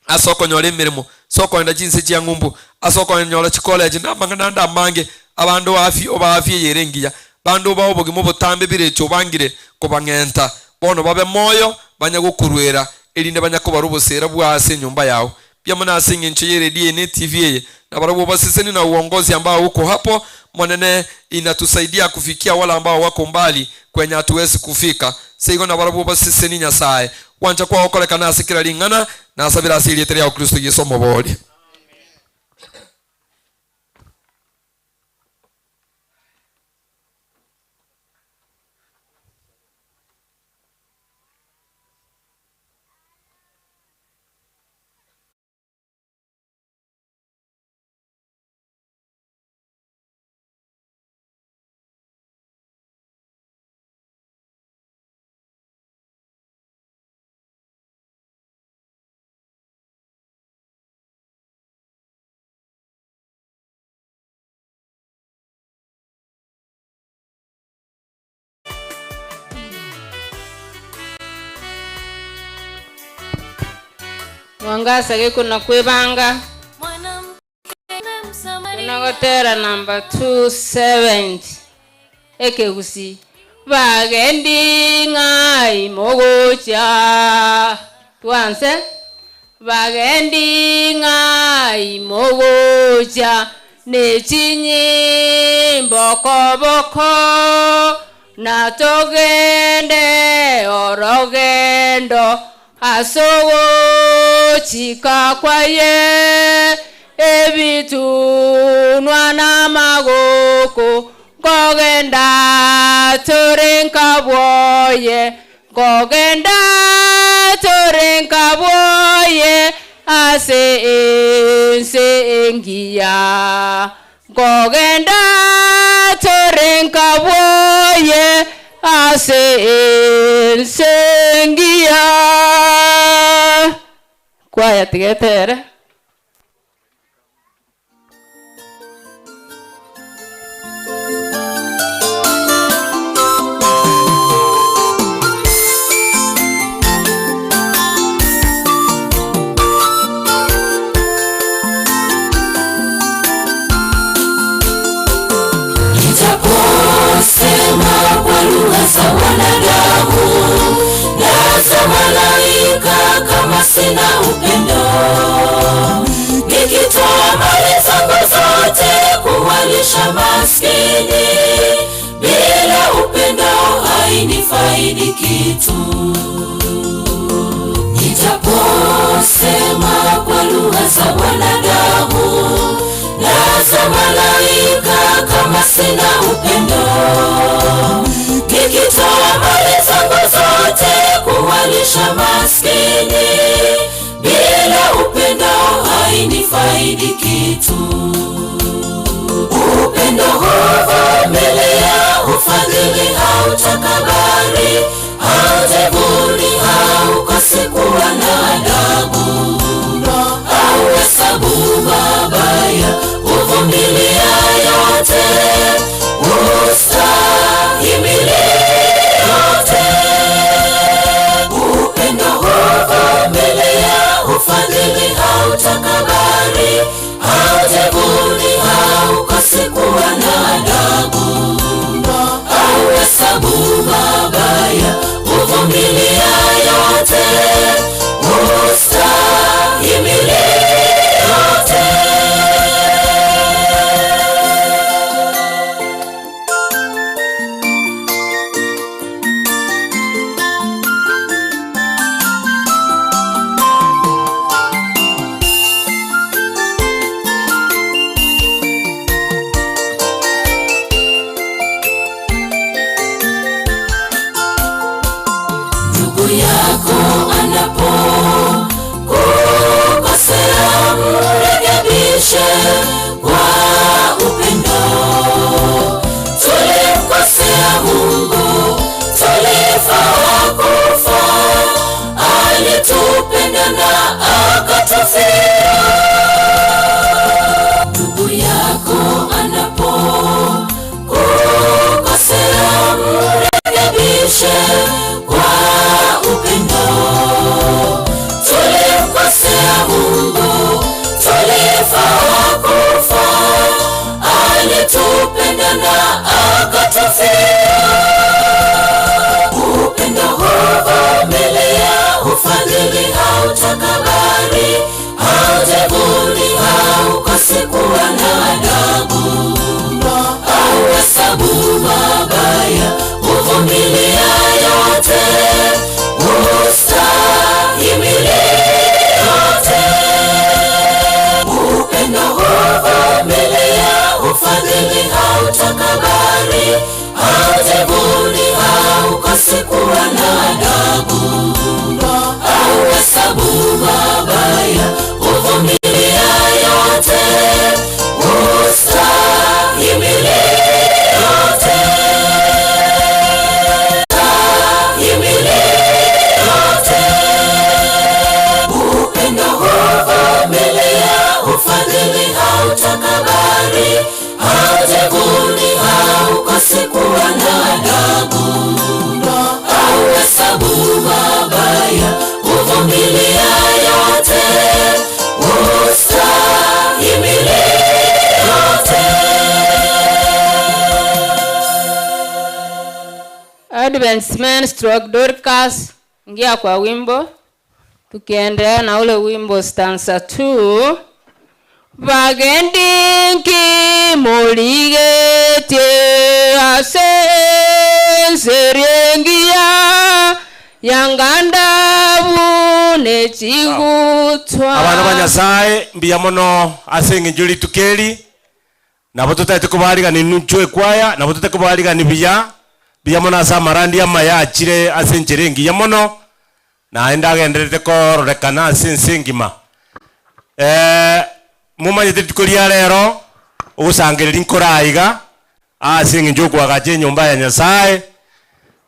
S13: asoko nyole mirimo soko enda jinsi cia ngumbu asoko nyola college na mangana mange abandu afi obafi yerengiya bandu bawo bogimo butambe birecho bangire kubangenta bono babe moyo banya gukurwera elinde banya kubarubusera bwase nyumba yao pia mna asinge ncheyere DNA TV yeye na barabu basiseni na uongozi ambao uko hapo mwanene inatusaidia kufikia wala ambao wako mbali kwenye hatuwezi kufika siko na barabu basiseni nyasaye wanja kwa okoleka na asikira lingana na asabira asili yetere ya Kristo Yesu mobole.
S2: Mwangasa giko na kwebanga tunagotera number 270 ekeusi bagendi ngai mogocha tuanze bagendi ngai mogocha nechinyi boko boko na togende orogendo asowo chika kwaye ebitunwa na magoko gogenda torenka boye gogenda torenka boye ase engia gogenda torenka boye ase engia kwaya tigetere
S3: Nitaposema kwa lugha za wanadamu na za malaika kama sina upendo, nikitoa mali zangu zote kuwalisha maskini, bila upendo hainifaidi kitu. Nitaposema kwa lugha za wanadamu na za malaika kama sina upendo, nikitoa mali zangu zote kuwalisha maskini, bila upendo hainifaidi kitu. Upendo huvumilia, hufadhili, hautakabari, haujivuni, haukosi kuwa na adabu, hauhesabu mabaya, huvumilia yote, hustahimili yote. Upendo huvumilia, hufadhili, hautakabari, haujivuni, haukosi kuwa na adabu, hauhesabu mabaya, huvumilia yote, hustahimili yote. Ndugu yako anapo kukosea, mrekebishe kwa upendo. Tulimkosea Mungu, tulifaa kufa, alitupenda na akatufia. Ndugu yako anapo kukosea, mrekebishe kwa upendo. Tulimkosea Mungu, hautafika. Upendo huvumilia, ufadhili hautakabari, haujivuni, haukosi kuwa na adabu, hauhesabu mabaya, huvumilia yote, hustahimili yote. Upendo huvumilia, ufadhili hautakabari, haujivuni, haukosi kuwa na adabu, hauhesabu mabaya, huvumilia yote, hustahimili yote. Hustahimili yote. Upendo huvumilia, ufadhili hautakabari, haujivuni, haukosi kuwa na adabu, hauhesabu mabaya, huvumilia yote, hustahimili yote.
S2: Adventsmen stroke Dorcas, ingia kwa wimbo. Tukiendelea na ule wimbo stanza 2. Vagendinki muligete asenserengia yangandabu nechigutwa.
S15: Abana banyasaye mbiya mono asenge njuli tukeli nabo tutete kubaliga ni nchwe kwaya nabo tutete kubaliga ni biya mono asa marandi amaya achire asenjerengi ya mono na enda genderete ko rekana asensengima mumanyete tukolia lero usangirira inkoraiga asenge njoko agache nyumba ya nyasaye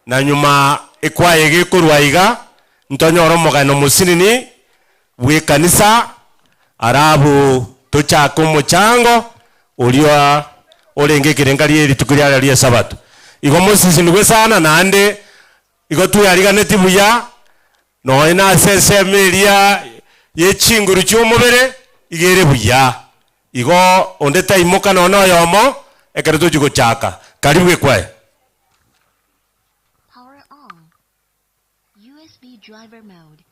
S15: na nyuma ikwaye gikurwaiga ntonyoro mogano musinini bwe kanisa arabu tuchako muchango ulio olenge kirengali litukulia lya sabato igo mosisi nigwe sana nande igo tu yariganeti buya no ina sese melia yechinguru cyomubere igere buya igo ondeta imoka nono yomo ekereto jugo chaka karibu kwae.
S10: Power on. USB driver mode.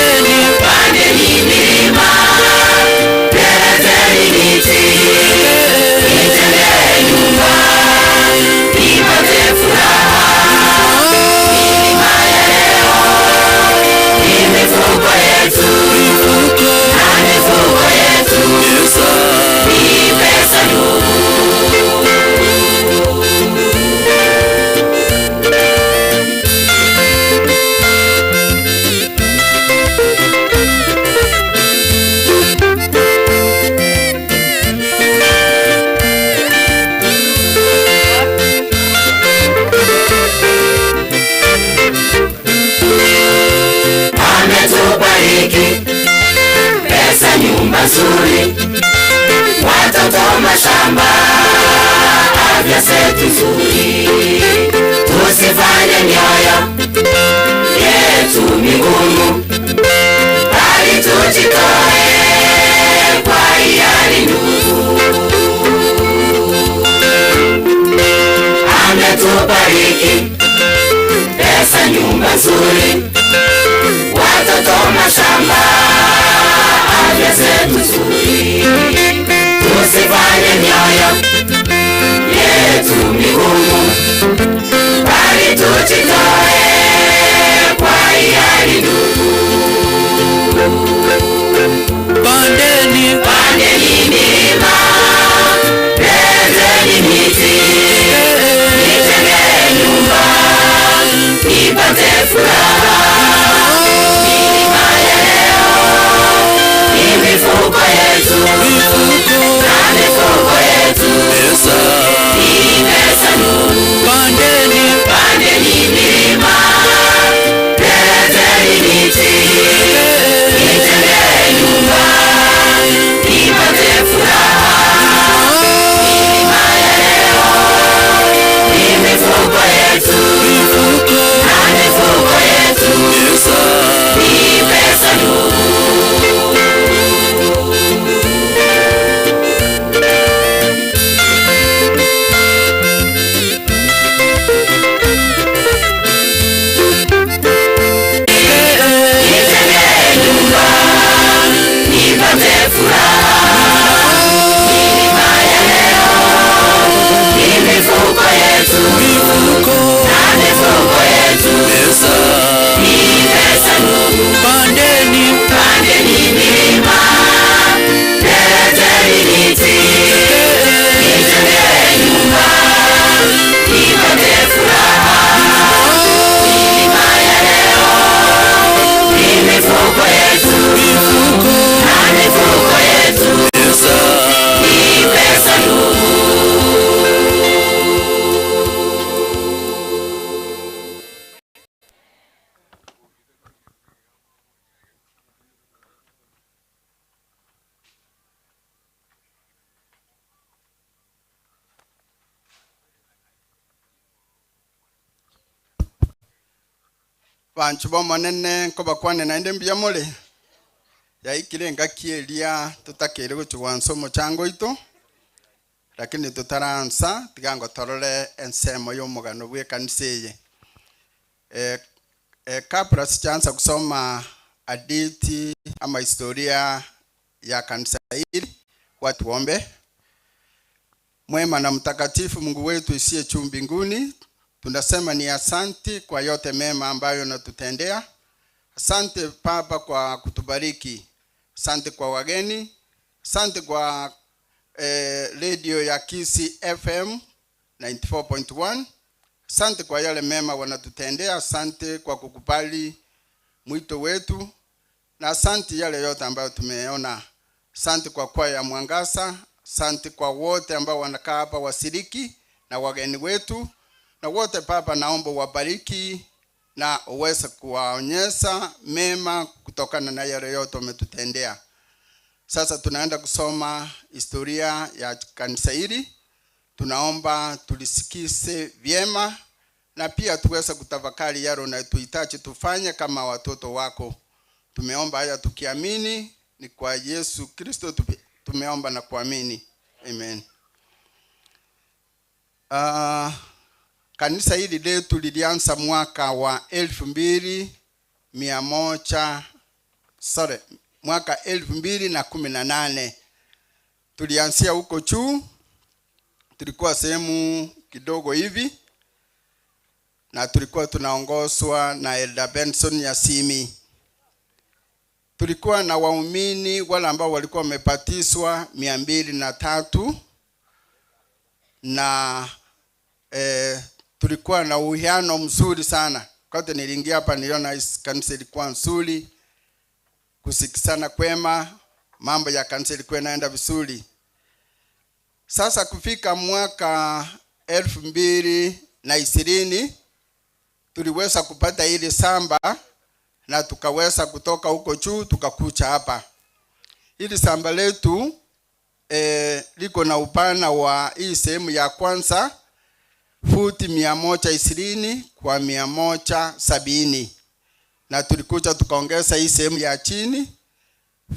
S3: Pandeni milima, pelezeni miti, nitembee nyumba, nipate furaha. Milima ya leo ni mifuko yetu, na mifuko yetu ni pesa ndogo. Ametubariki pesa, nyumba nzuri, watoto, mashamba, afya zetu nzuri. Tusifanye mioyo yetu migumu, bali tujitoe kwa hiari ndugu. Ametubariki pesa, nyumba nzuri, watoto, mashamba, afya zetu nzuri. Tusifanye mioyo yetu migumu, bali tujitoe kwa hiari ndugu.
S14: banchu bomonene ko bakwane naende mbia mole yaikire ngakielia tutakire guchugwa nsomo chango ito lakini tutaransa tigango torore ensemo y'omugano bwe kaniseye kabla sijaanza kusoma hadithi ama historia ya kanisa hili, watu ombe. Mwema na mtakatifu Mungu wetu isiye juu mbinguni, tunasema ni asante kwa yote mema ambayo unatutendea. Asante Baba kwa kutubariki. Asante kwa wageni. Asante kwa radio ya Kisi FM 94.1. Asante kwa yale mema wanatutendea. Asante kwa kukubali mwito wetu. Na asante yale yote ambayo tumeona. Asante kwa kwaya ya Mwangaza. Asante kwa wote ambao wanakaa hapa wasiriki na wageni wetu. Na wote Baba naomba wabariki na uweze kuwaonyesha mema kutokana na yale yote umetutendea. Sasa tunaenda kusoma historia ya kanisa hili. Tunaomba tulisikize vyema na pia tuweze kutafakari yale unayotuhitaji tufanye kama watoto wako. Tumeomba haya tukiamini ni kwa Yesu Kristo tumeomba na kuamini. Amen. Kanisa hili letu lilianza mwaka wa 2018. Tulianzia huko juu. Tulikuwa sehemu kidogo hivi na tulikuwa tunaongozwa na Elder Benson Yasimi. Tulikuwa na waumini wale ambao walikuwa wamebatizwa 203 na tulikuwa na uhiano mzuri sana. Kote niliingia hapa niliona kanisa ilikuwa nzuri, kusikizana kwema, mambo ya kanisa ilikuwa inaenda vizuri. Sasa kufika mwaka 2020 tuliweza kupata ile samba na tukaweza kutoka huko juu tukakucha hapa. Hili samba letu liko na upana wa hii sehemu ya kwanza futi 120 kwa 170. Na tulikuja tukaongeza hii sehemu ya chini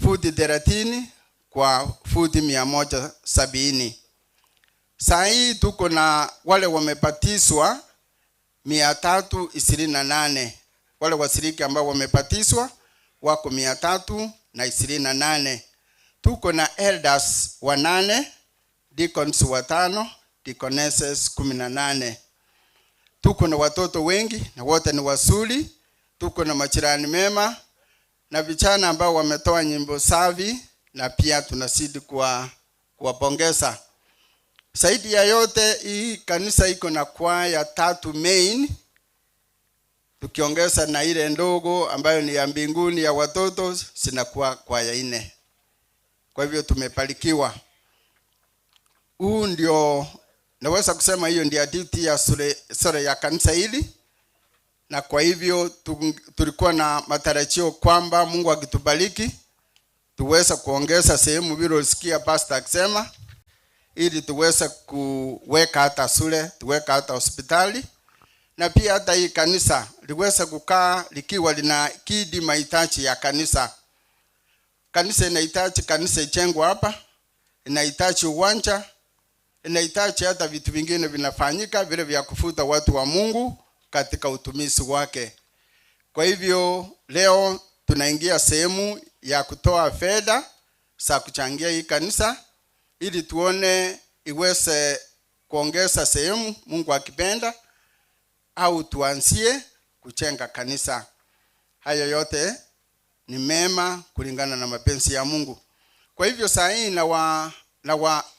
S14: futi 30 kwa futi 170. Saa hii tuko na wale wamebatizwa 328. Wale wasiriki ambao wamebatizwa wako 328. Tuko na elders 8, deacons 5, deaconesses 18. Tuko na watoto wengi na wote ni wasuli. Tuko na majirani mema na vijana ambao wametoa nyimbo safi na pia tunazidi kuwapongeza. Zaidi ya yote hii kanisa iko na kwaya 3 main, tukiongeza na ile ndogo ambayo ni ya mbinguni ya watoto zinakuwa kwaya 4. Kwa hivyo tumebarikiwa. Huu ndio naweza kusema hiyo ndio hadithi ya sura ya kanisa hili. Na kwa hivyo tulikuwa na matarajio kwamba Mungu akitubariki tuweza kuongeza sehemu vile usikia pastor akisema, ili tuweze kuweka hata shule, tuweka hata hospitali, na pia hata hii kanisa liweze kukaa likiwa linakidhi mahitaji ya kanisa. Kanisa inahitaji kanisa ijengwe hapa, inahitaji uwanja, inahitaji hata vitu vingine vinafanyika vile vya kufuta watu wa Mungu katika utumishi wake. Kwa hivyo leo tunaingia sehemu ya kutoa fedha za kuchangia hii kanisa ili tuone iweze kuongeza sehemu Mungu akipenda, au tuanzie kujenga kanisa. Haya yote ni mema kulingana na mapenzi ya Mungu. Kwa hivyo saa hii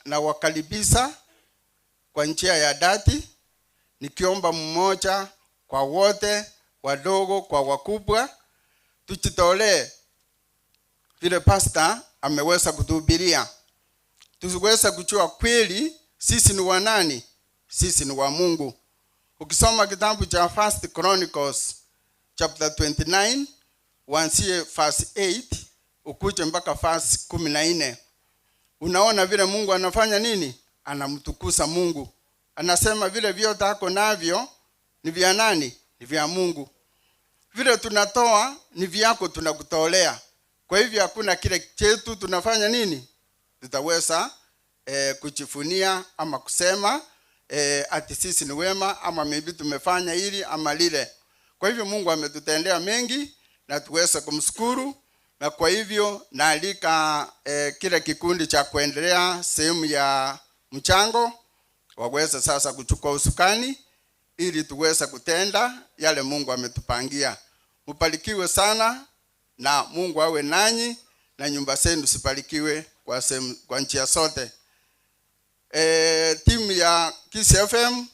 S14: na wakaribisha kwa njia ya dhati, nikiomba mmoja kwa wote, wadogo kwa wakubwa, tujitolee vile pastor ameweza kutuhubiria. Tuweza kujua kweli sisi ni wa nani? Sisi ni wa Mungu. Ukisoma kitabu cha First Chronicles chapter 29 uanzie verse 8 ukuje mpaka verse 14, unaona vile Mungu anafanya nini? Anamtukuza Mungu. Anasema vile vyote hako navyo ni vya nani? Ni vya Mungu. vile tunatoa ni vyako tunakutolea. Kwa hivyo hakuna kile chetu tunafanya nini tutaweza kujifunia ama kusema ati sisi ni wema ama maybe tumefanya hili ama lile. Kwa hivyo Mungu ametutendea mengi na tuweze kumshukuru, na kwa hivyo naalika kile kikundi cha kuendelea sehemu ya mchango waweze sasa kuchukua usukani ili tuweze kutenda yale Mungu ametupangia. Mubarikiwe sana na Mungu awe nanyi na nyumba zenu sibarikiwe kwa njia zote. Timu ya Kiss FM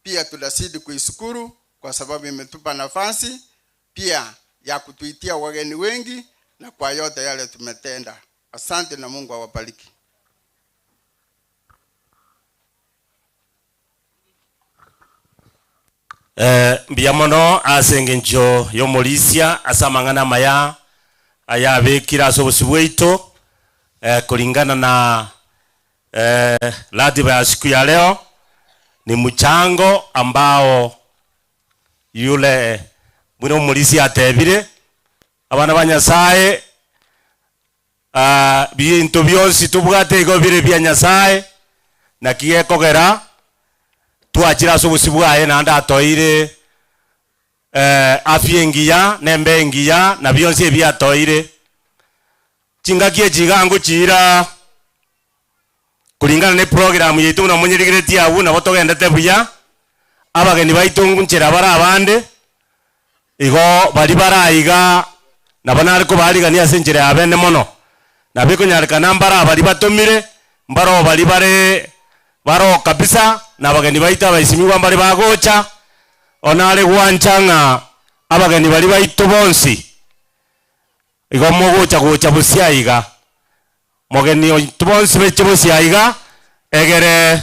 S14: pia tunazidi kuishukuru kwa sababu imetupa nafasi pia ya kutuitia wageni wengi na kwa yote yale tumetenda. Asante na Mungu awabariki.
S15: Mbiamono asengenjo yomolisia asamangana maya ayabekira asobosibweito kulingana na ratiba ya siku ya leo. Ni mchango ambao yule mwino mulisi atebire abana banyasaye bintu byonsi tubwate igobire bya nyasaye na kigekogera twachira sobusibwaye na ndatoire afyengiya nembengiya na byonsi byatoire chingakie chigangu chira kulingana ne program yetu na munyirigireti awu na botogendete buya abageni baitungu nchera bara abande igo bari baraiga na banari ko bari gania senjera abene mono na biko nyarika nambara bari batomire mbaro bari bare baro kabisa na abageni baita baisimiwa bari bagocha onale gwanchanga abageni bari baito bonsi igo mogocha gocha busiaiga mogeni tubonsi beche busiaiga egere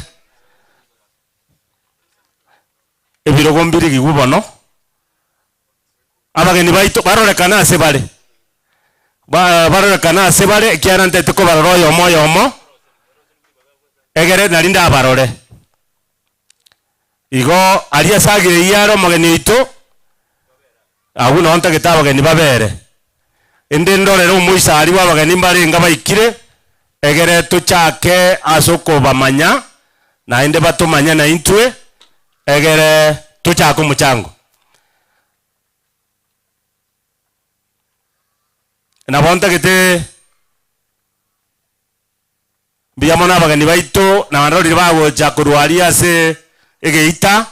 S15: ebirogo mbiri gigubono abageni baito barorekana ase bare barorekana ase bare kiara ntete ko baroro yomo egere narinda abarore igo aria sagire yaro mageni ito agu no ntageta abageni babere ende ndorero umuisa ari wabageni mbare nga baikire egere tuchake asoko bamanya na ende batumanya na intwe egere tuchako muchango na bonta kete biyamona abageni baito na barori babo chakurwaria se egeita.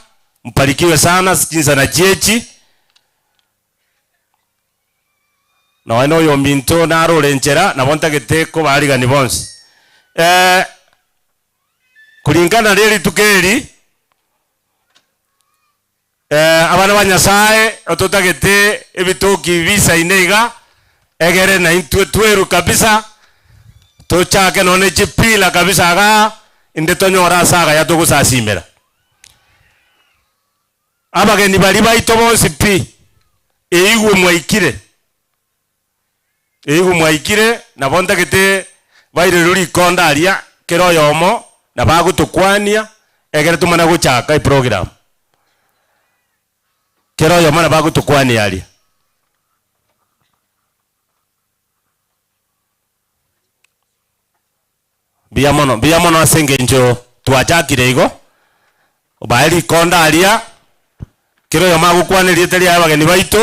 S15: Mparikiwe sana sikinza na jechi na wano yo minto na rolenchera na bonta kete ko barigani bonsi kulingana leli tukeli abana banyasaye ototagete ebitoki visa inega egere na intwe tweru kabisa tochake none chipila kabisa aga inde tonyora saga ya tugusasimera abageni bari baito bonsi pi eigwe mwaikire na bonta kete baire ruri konda aria kero yomo na bagutukwania egere tumana guchaka i program kero yomo na bagutukwania aria biamono asengenjo twachakire igo bairi konda aria kero yomo agukwaniriye teri abageni baito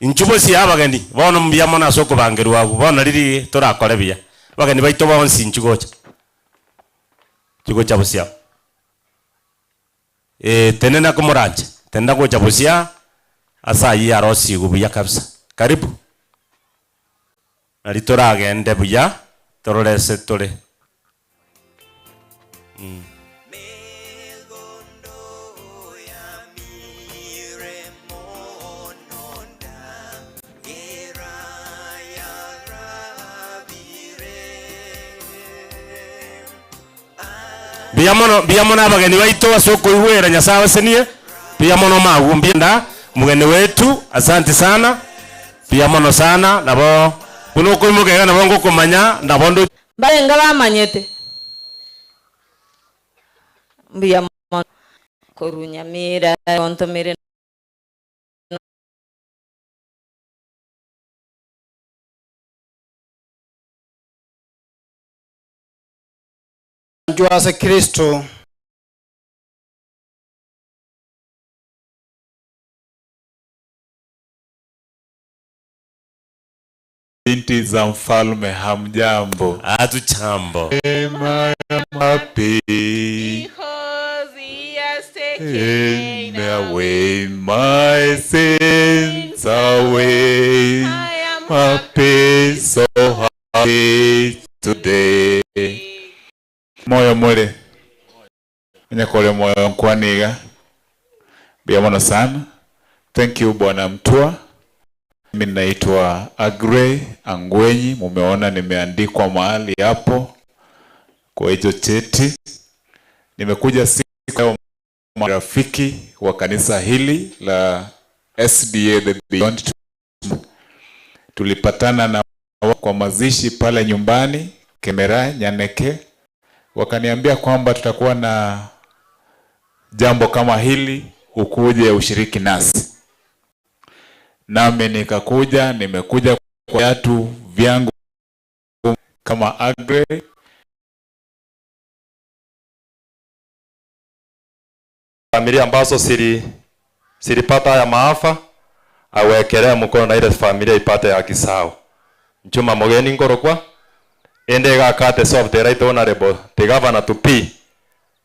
S15: inchubo si abageni bono mbiamono asoko bangeru agu bono riri torakore bia bageni baito bonsi nchugocha chugocha busia tenena kumuranje tenda gocha busia asa yi arosi gubuya kabisa karibu nari toragende buya tororese tore biamono abageni baito asoko iwera nyasawe senie biamono magumbi nda mugeni wetu asante sana biamono sana nabo kuno kumuke kana bango kumanya ndabondo
S1: Barenga bamanyete. Mbiya korunyamira ontomere
S18: Njwase Kristo
S19: Binti za mfalme hamjambo.
S15: Hatuchambo.
S19: Ema ya mapenzi. And away my sins away. My pain so happy today. Moyo mole. Nyakole moyo nkwaniga. Biamono sana. Thank you Bwana Mtua. Mimi naitwa Agrey Angwenyi, mumeona nimeandikwa mahali hapo kwa hicho cheti. Nimekuja siku ya marafiki wa kanisa hili la SDA The Beyond. Tulipatana na kwa mazishi pale nyumbani Kemera Nyaneke, wakaniambia kwamba tutakuwa na jambo kama hili, ukuje ushiriki nasi. Nami nikakuja, nimekuja kwa viatu vyangu kama Agrey.
S20: Familia ambazo silipata ya maafa, awekelea mkono na ile familia ipate haki sawa. Mchuma Mogeni Ngorokwa, ende gakate of the right honorable, the governor to P.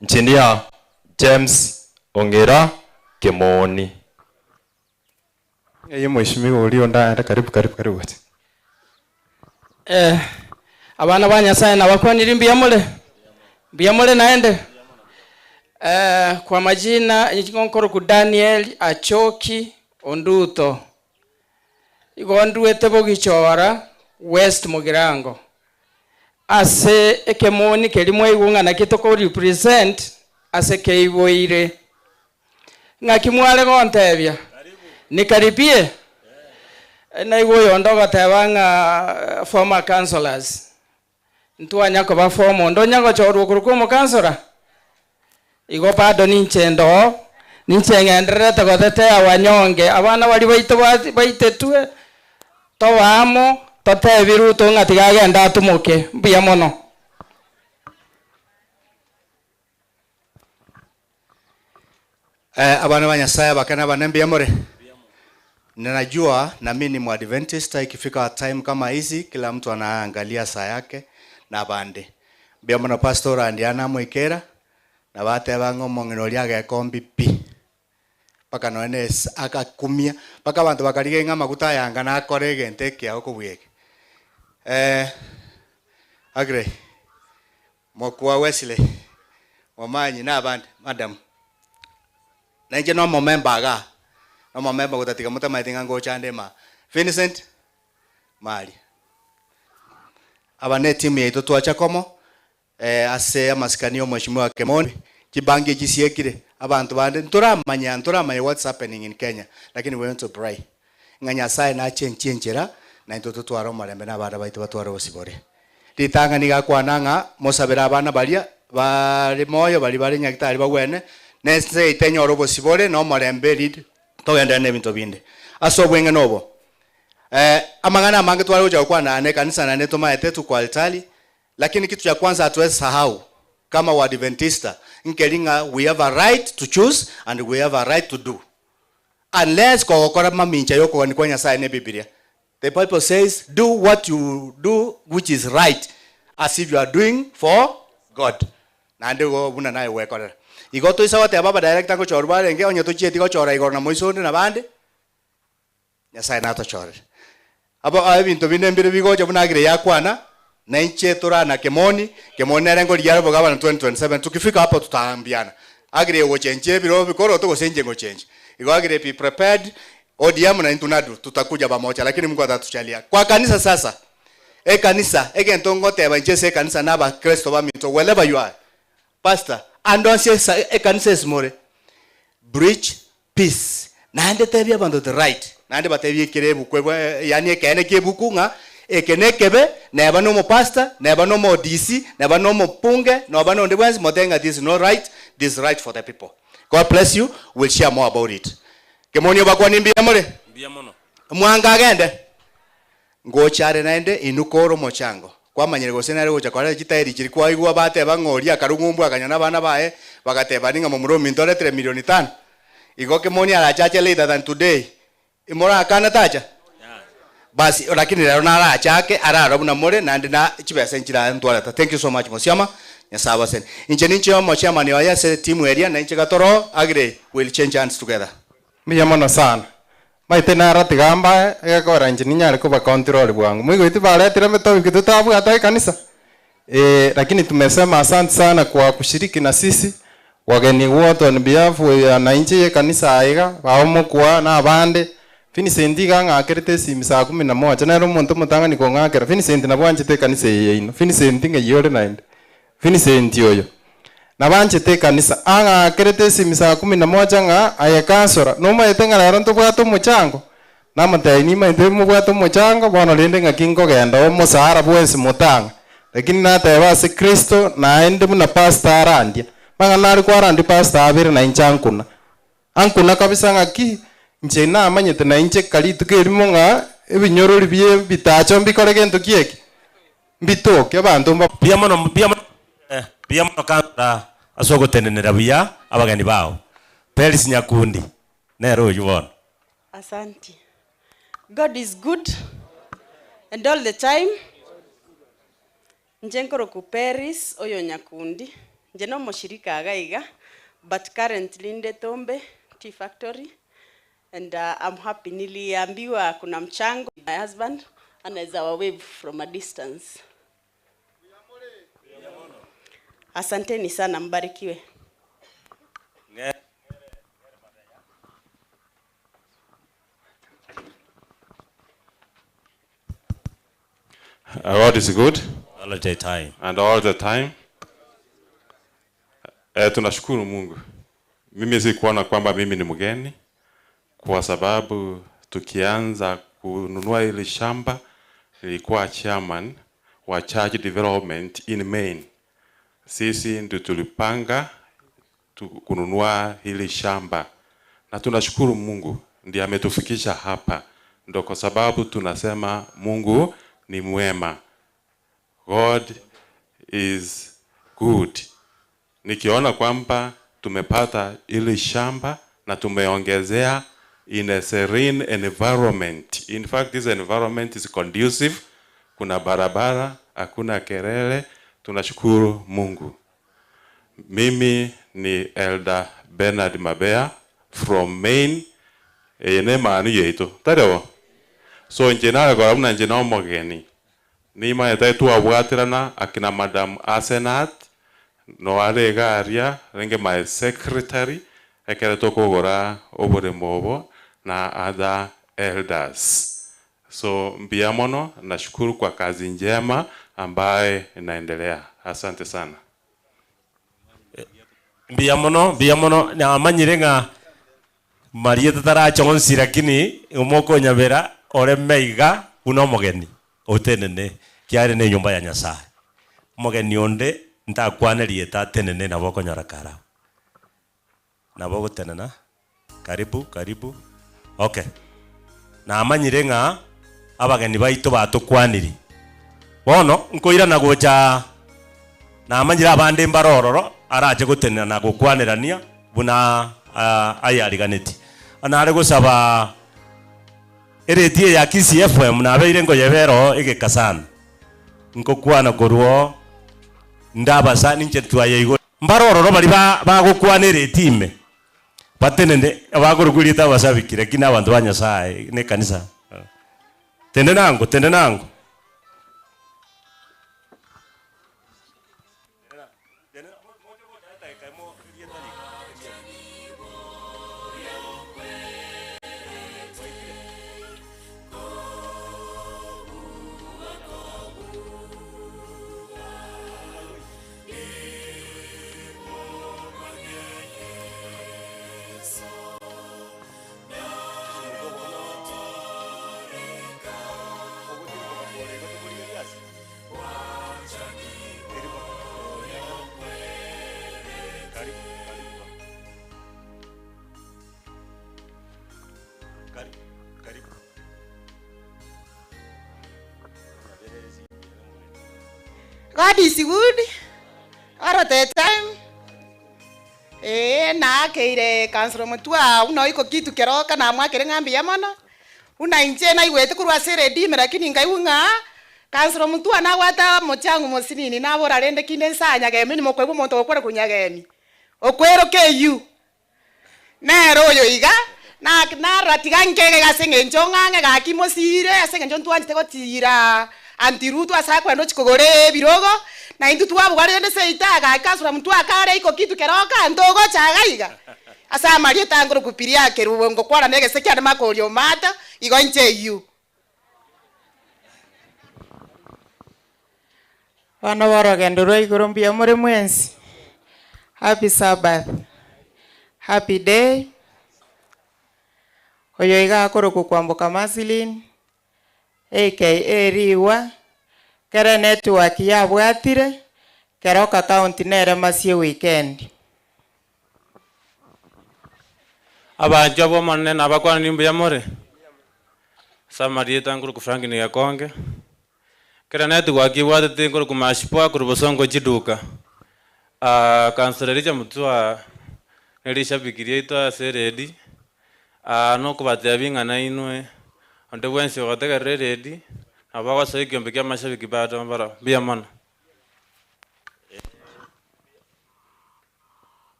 S20: Engineer James Ongera Kemoni.
S18: Yeye mheshimiwa ulio ndani, karibu.
S21: Abana ba Nyasaye nabakwanira mbiyamole naende. Kwa majina nyinkoro ku Daniel Achoki Onduto. Igondwete bogichora West Mugirango. Ase ekemoni kelimwe igunga na kitoko represent ase keiboire. Ngakimwale gontebya. Nikaribie. Na igoyo ndoga tebanga former councillors. Ntuanya ko ba former ndonya go chorwo kuruko councillor. Igo bado ninchendo nincengendere tagotete abanyonge abana bali baitetwe tobamo totebiru tungatigagenda atumuke mbuya mono.
S18: Abana ba Nyasaye bakana banembia more. Ninajua na mimi ni Mwadventist, ikifika time kama hizi kila mtu anaangalia saa yake na bande. Bia mono pastor andiana mwikera na bate bango mongino lyage kombi pi. Paka noene akakumia paka bantu bakarige nga maguta yanga na korege nteke ya okubweke. Agrey mokwa Wesley wamanyi na bande madam. Nanje no member ga. No member gutatika mutama itinga ngo chande ma. Vincent Mali. Abane timu yetu twacha komo ase amasikani omweshimwa Kemoni kibange gisiekire abantu bande nturamanya what's happening in Kenya, lakini we want to pray nganya sai na chenchera na into twaro marembe na bada baitu batwaro osibore litanga niga kwananga mosabera abana balia bali moyo bali nyakitari bagwene nese itenyo robo sibore no marembe lead togenda ne bintu binde aso bwenge nobo amangana mange twaro uja kwa na kanisa na neto maete tu kwa altari. Lakini kitu cha kwanza hatuwezi sahau kama Waadventista nkelinga we have a right to choose and we have a right to do. Unless kwa okora mamincha yoko ni kwa Nyasaye ne Biblia. The Bible says do what you do which is right as if you are doing for God. Na ndego buna naye wekora. Igoto isawa te baba director ko chorbare nge onyo to chieti ko chora igorna moisonde na bande. Nyasaye na to chora. Abo abinto binembere bigoje buna agire yakwana. Na nche tora na Kemoni erengo liaro gavana 2027 tukifika hapo tutaambiana Agrey wochenje biro bikoro to gosenje ngochenje igo Agrey be prepared ODM na intunadu tutakuja pamoja, lakini Mungu atatuchalia kwa kanisa sasa. Kanisa egentongo teba nchese kanisa naba Kristo ba mito wherever you are pastor andonse kanisa smore bridge peace na ande tebia bando the right na ande batebia kirebu kwa yani ekene kebukunga ekenekebe neba no pastor neba no DC neba no punge neba no ndebwanzi motenga this is not right, this is right for the people. God bless you. We'll share more about it. Kemonyo bakwa nimbia more
S15: mbia mono
S18: mwanga agende ngochare naende inukoro mochango kwamanyire gosenare gocha kwara chitairi chiri kwa igwa bate bang'oria karungumbu akanyana bana bae bagateba ninga mumuromi ndore 3 milioni 5 igo Kemoni arachache later than today imora akana tacha basi lakini lero narachake araro buna more nandi na chibesa nchira ntwara. Thank you so much Mosiama nyasaba sen inche ninche Mosiama ni waya se team area na inche gatoro agre will change hands together
S6: mbia mono sana maite nara tigamba egakora inche ninyare kuba control bwangu mwigwiti baletire metoki tutabu hata kanisa lakini tumesema asante sana kwa kushiriki na sisi wageni wote on behalf ya wananchi ya kanisa aiga baomo kwa na abande Vincent ng'akerete simu saa 11 na ro muntu mutanga niko ng'akera Vincent na bwanjete kanisa yeino Vincent ngeyore nainde Vincent yoyo na banjete kanisa ng'akerete simu saa 11 ng'a ayekansora no maite ng'ara nto bwato muchango na mataini maite mu bwato muchango bono lende ng'akingo genda o musara bwese mutanga lakini nata base Kristo na ende muna pastor arandia mang'ana kwa arandi pastor abere na inchankuna ankuna kabisa ng'aki nche na amanyete na inche kali tukerimo ng'a ebinyorori bie bitacho mbikore gento kieki mbitoke abantu
S15: bia mono kanda asogo tenenera bia abagani bao Peris Nyakundi nero yubona.
S22: Asante. God is good and all the time. Njenkoro ku Peris oyo Nyakundi njeno moshirika agaiga but currently Ndetombe Tea Factory. And I'm happy niliambiwa kuna mchango my husband anaweza wave from a distance. Asanteni sana mbarikiwe.
S23: God is good
S15: all the time.
S23: And all the time. Tunashukuru Mungu. Mimi sikuona kwamba mimi ni mgeni kwa sababu tukianza kununua ile shamba nilikuwa chairman wa church development in Maine. Sisi ndio tulipanga kununua ile shamba na tunashukuru Mungu ndiye ametufikisha hapa. Ndio kwa sababu tunasema Mungu ni mwema. God is good. Nikiona kwamba tumepata ile shamba na tumeongezea in a serene environment. In fact, this environment is conducive. Kuna barabara, hakuna kelele. Tunashukuru Mungu. Mimi ni Elder Bernard Mabea from Maine. Ene maanu yeito. Tarewo. So njena kwa mna njena omogeni. Nima yetu abwatirana akina Madam Asenat no alega aria renge my secretary ekere tokogora obore mobo na other elders. So mbiamono nashukuru kwa kazi njema ambaye inaendelea. Asante sana.
S15: Mbiamono na amanyirenga Maria tatara chonsi lakini umoko nyabera ore meiga uno mogeni otenene kiare ne nyumba ya Nyasaye. Mogeni onde ntakwanerie tatenene na boko nyorakara. Na boko tenena. Karibu. Okay. Na amanyirenga abageni baitu batukwaniri. Bono nkoira na gocha na amanyira abande mbarororo araje gutenena na gukwanirania buna ayariganeti. Anare gusaba eretie ya KCFM na abeire ngo yebero igekasana. Nkokwana goruo ndabasa ninche twaye igo. Mbarororo bali bagukwanire time. Batenende abagurugurita basabikire kina abantu banyasaye ne kanisa. Tende nango.
S7: God is good all the time. Na keire kansoro mutua uno iko kitu keroka na mwakere ngambi ya mono. Una inje na iwete kurwa sere di lakini ngaiunga kansoro mutua na wata mochangu mosinini na bora rende kinde sanya gemi ni mokwe bumonto okora kunyagemi. Okwero ke you. Na royo iga na ratiga ngege gasenge njongange ga kimosire asenge njontu anjite gotira antirutu asakwa ndo chikogore birogo na intu tuwa bugare se itaga kasura mtu akare iko kitu keroka ndogo chagaiga asa marie tangoro kupiria keruongo kwara nege se kyana makorio mata igo nche you wana waro gendoro igorombia muri mwensi. Happy Sabbath, happy day. Oyo iga koroku kwamboka Maslin aka Riwa kere network ya bwatire keroka county nere masie weekend.
S8: Abantu abo manne nabakwana nimba ya more samarieta nguru ku Frank ni yakonge kere network ibwatite nguru ku mashipwa ku Bosongo chiduka kansoreri mutwa nelisha bikiria ito seredi no kubatea bingana inwe onde bwensi gotega ready abaga so ikiombe kya mashabiki bado mbara bia mana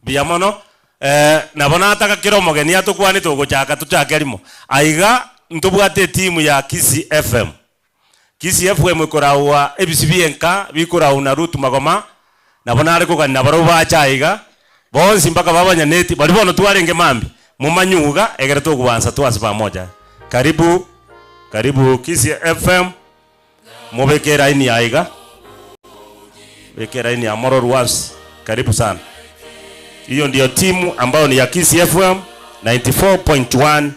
S15: bia mono nabona ataka kiromo geni atukwani tuguchaka tuchakerimo aiga ntubwate timu ya Kisi FM. Kisi FM ikorawa ebisibienka bikorawa na Ruth Magoma nabona ari kuganira baro bachaiga bonsi mpaka babanya neti bali bono twarenge mambi mumanyuga egere tukubanza twasi pamoja. Karibu Kisi FM mubekera ini aiga bekera ini Amoro Ruas, karibu sana. Hiyo ndio timu ambayo ni ya Kisi FM 94.1.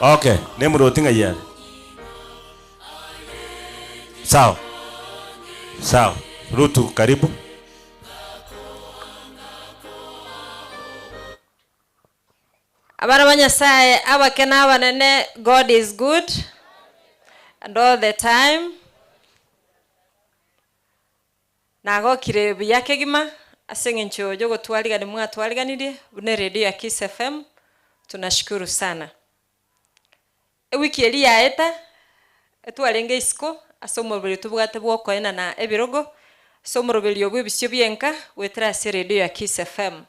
S15: Okay, nemu rotinga yale. Sawa. Rutu karibu.
S1: Abana banyasaye abakena abanene, God is good and all the time. Nago kirebi yake gima asenge nchojo gotwaliga ni mwa twaliganire bune radio ya Kiss FM. Tunashukuru sana. Wiki eli yaeta etwalenge isiko asomobeli tubwate bwoko ena na ebirogo somorobeli obwe bisyo byenka wetra radio ya Kiss FM.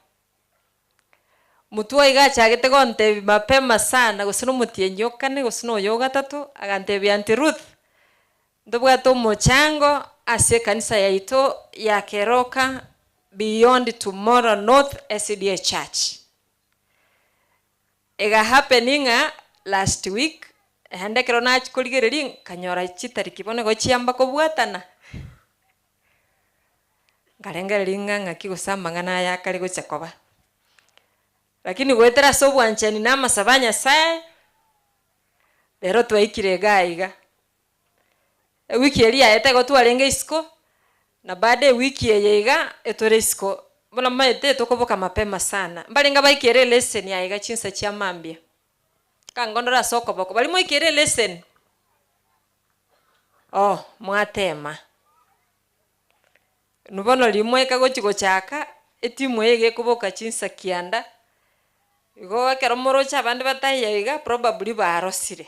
S1: Mutua iga chagete gonte mapema sana gosino mutienyoka gosino yoga tatu agante byanti Ruth ndobwato mochango asie kanisa yaito ya Keroka Beyond Tomorrow North SDA Church. Ega happeninga last week hande kerona kuligereri kanyora chitari kibone go chiamba ko bwatana ngarengeringa ngakigusamba ngana ya kali gochakoba lakini gwetera sobwanchani na masabanya sae lero twaikire gaiga wiki elia etego twarenge isko na baada wiki yeyega etore isko bona maete tokoboka mapema sana mbalenga baikere lesson yaiga chinsa chia mambia kangondora soko boko bali moikere lesson mwatema nubono limwe kagochigo chaka etimu yege kuboka chinsa kianda igo kero morocha abandi batayiga probably barosire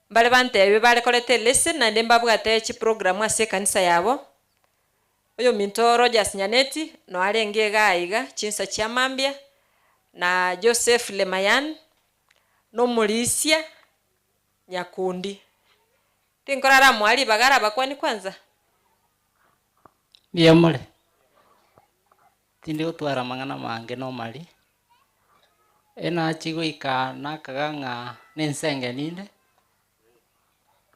S1: bale bantebe bale kolete lesson na ndemba bwate chi program ase kanisa yabo oyo minto Rogers Nyaneti no alenge gaiga chinsa chia mambia na Joseph Lemayan no Mulisia Nyakundi tinkorara mwali bagara bakwani kwanza
S9: Biamole tindi utwara mangana mange no mali ena chigo ikana kaganga nensenge ninde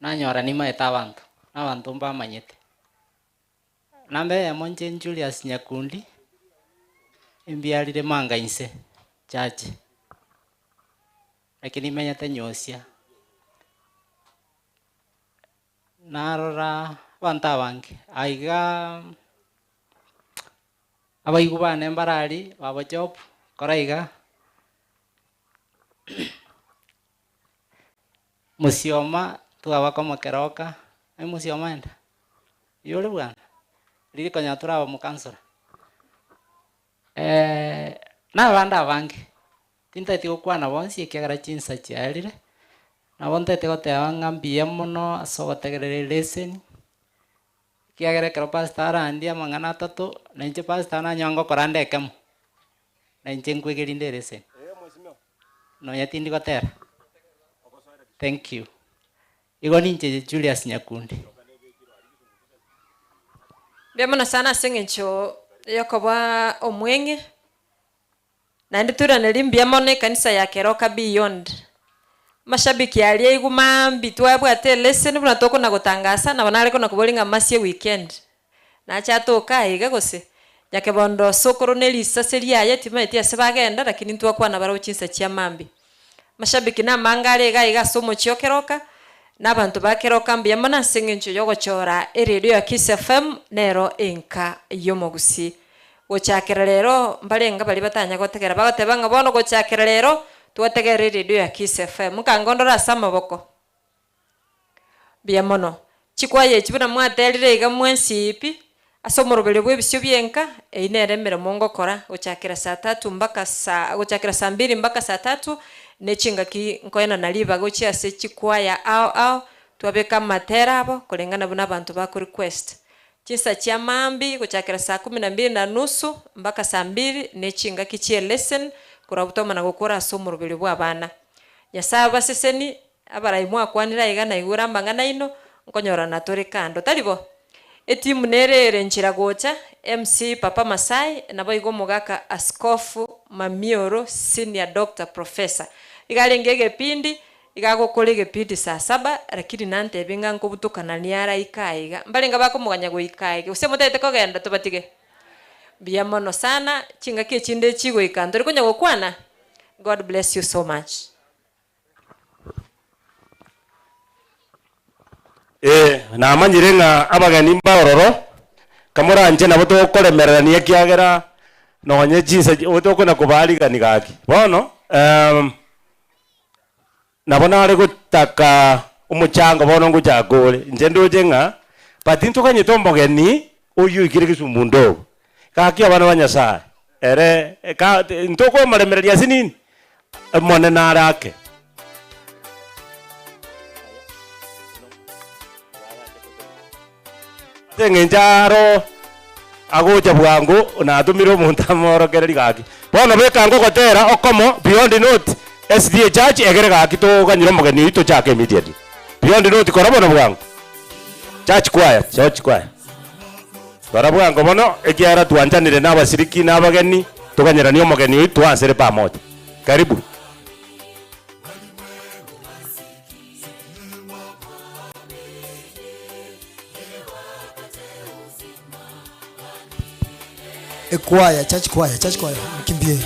S9: nanyora nima etabantu nabantu mbamanyete nambe ya Monje Julius Nyakundi imbialire manga inse chache lakini menyete nyosia narora banta bange aiga abaigubane mbarari baba job koraiga Musioma twabako mukeroka ai musioma enda yule bwana lili konya turaba mukansora na banda bange tintati gukwana bonsi ikiagara chinsa chiarire na bontete goteba ng'ambia muno asogotegerera lesson kiagere kero pastor andi amang'ana atatu na inche pastor na nyongo korande ekemo na inche nkwegeri lesson no yatindi gotera. Thank you. Igo ninche Julius Nyakundi.
S1: Biamona sana sengencho yakoba omwenge. Na nditura nelimbia mone kanisa ya Keroka Beyond. Mashabiki alie iguma bitwabwa te lesson buna toko na gutangasa na banale kona kubolinga masie weekend. Na chato kai gagose. Yakebondo sokoro nelisa seria ya timaiti asebagenda lakini ntwa na baro chinsa chia mambi. Mashabiki na mangale ga somo chiokeroka n'abantu bakeroka mbiyamana sengencho yogochora eredio ya Kiss FM nero enka yomogusi gochakera rero mbalenga bali batanya gotegera bagotebanga bono gochakera rero tuwategera eredio ya Kiss FM mukangondora samaboko biyamono chikwaye chibuna mwaterire iga mwensipi asomorobele bwebisyo byenka eineremere mongo kora gochakera saa 3 mpaka saa gochakera saa 2 mpaka saa 3 nechinga ki nkoena naliba gochia se chikwaya au twabeka matera abo kulingana buna bantu ba request chisa cha mambi gochakira saa 12:30 mpaka saa 2 nechinga kichie lesson kurabutoma na gukora somo rubili bwa bana nyasaba seseni abaraimu akwanira igana igura mbangana ino nkonyora na tore kando talibo etimu nerere nchira gocha MC Papa Masai nabo igo mugaka askofu Mamioro senior doctor professor igalengege pindi igagokolege pindi saa 7 lakini nante binga nkobutukana niara ikaiga mbalenga bako muganya go ikaiga usemutete kogenda tubatige biamono sana chinga kie chinde chigo ikando rikonya gokwana. God bless you so much.
S15: Na amanyirenga abagani mbaororo kamura anje nabo tokoremerera ni ekiagera nonye jinse otokona kubaligani gaki bono nabona ari gutaka umuchango bono nguchagore nje ndojenga but intukanye tombogeni uyu ikire kisumundo kaki abana banyasa ere ka ntoko maremereria sinini mone narake tengenjaro agoja bwangu na atumiro muntamoro kereri gaki bono bekango gotera okomo beyond note SDA church egere gaki to ganyiro mogeni ito chake immediately beyond note korabo bwangu church choir korabo bwangu bono ekiara tuanjanire n'abasiriki n'abageni tuganyira niyo mogeni ito ansere pamoja karibu.
S4: Choir, church choir, mkimbie.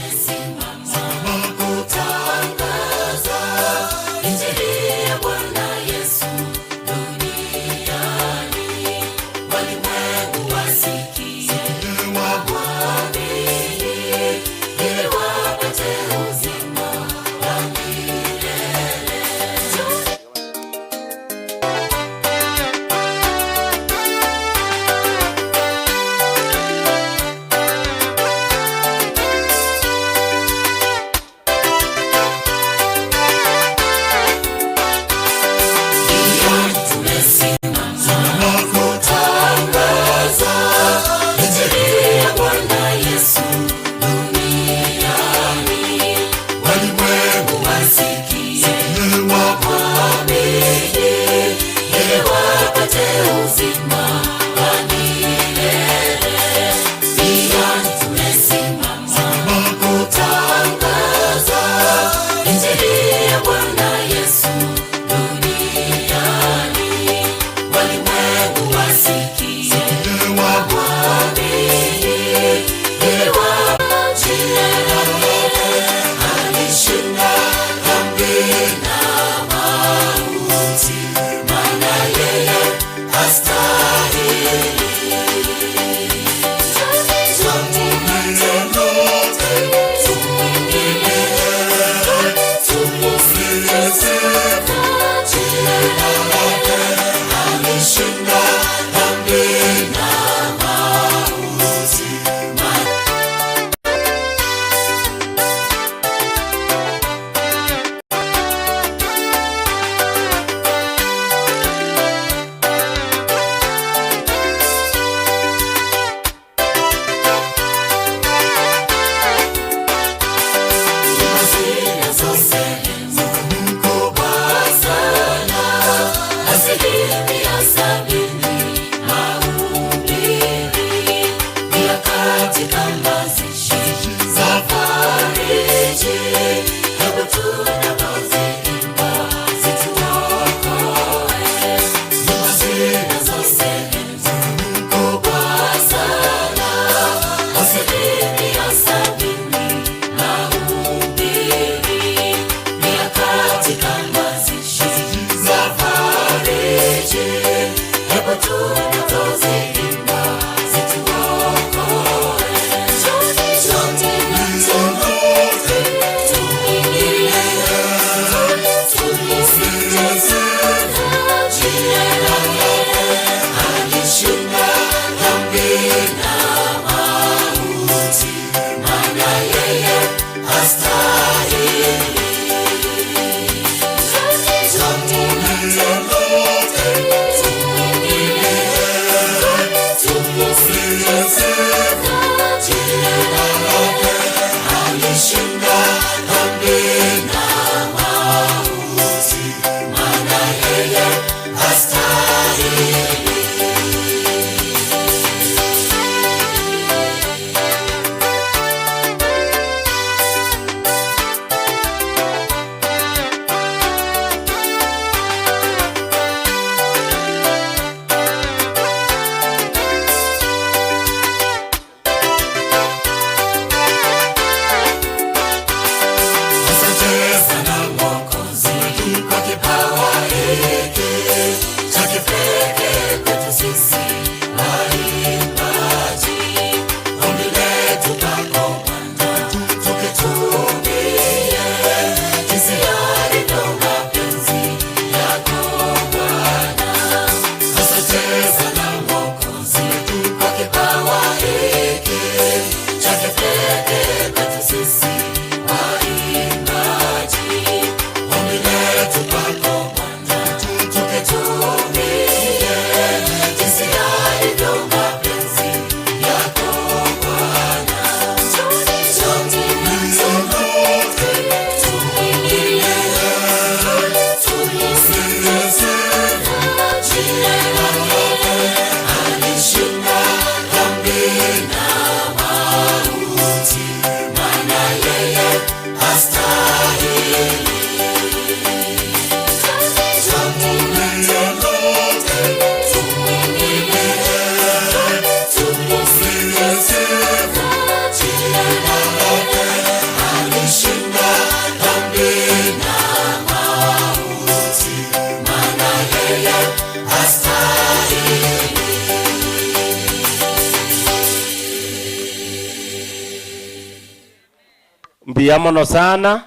S15: buya mono sana.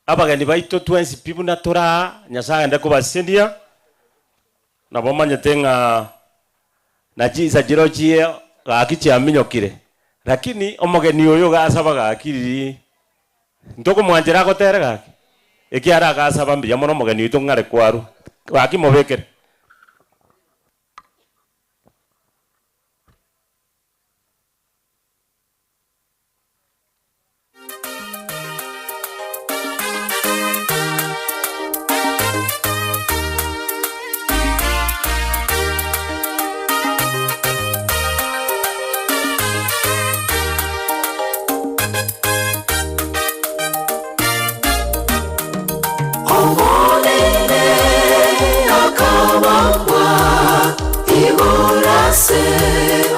S15: Abageni baitu twensi pibu na tora Nyasaye ende kubasendia na bomanyete na chiza jirochie gakichi aminyokire lakini omogeni oyo gasaba gakiri ntoko mwanjira gotere gaki ekiara gasaba mbiya mono omogeni itu ngare kwaru gakimobekere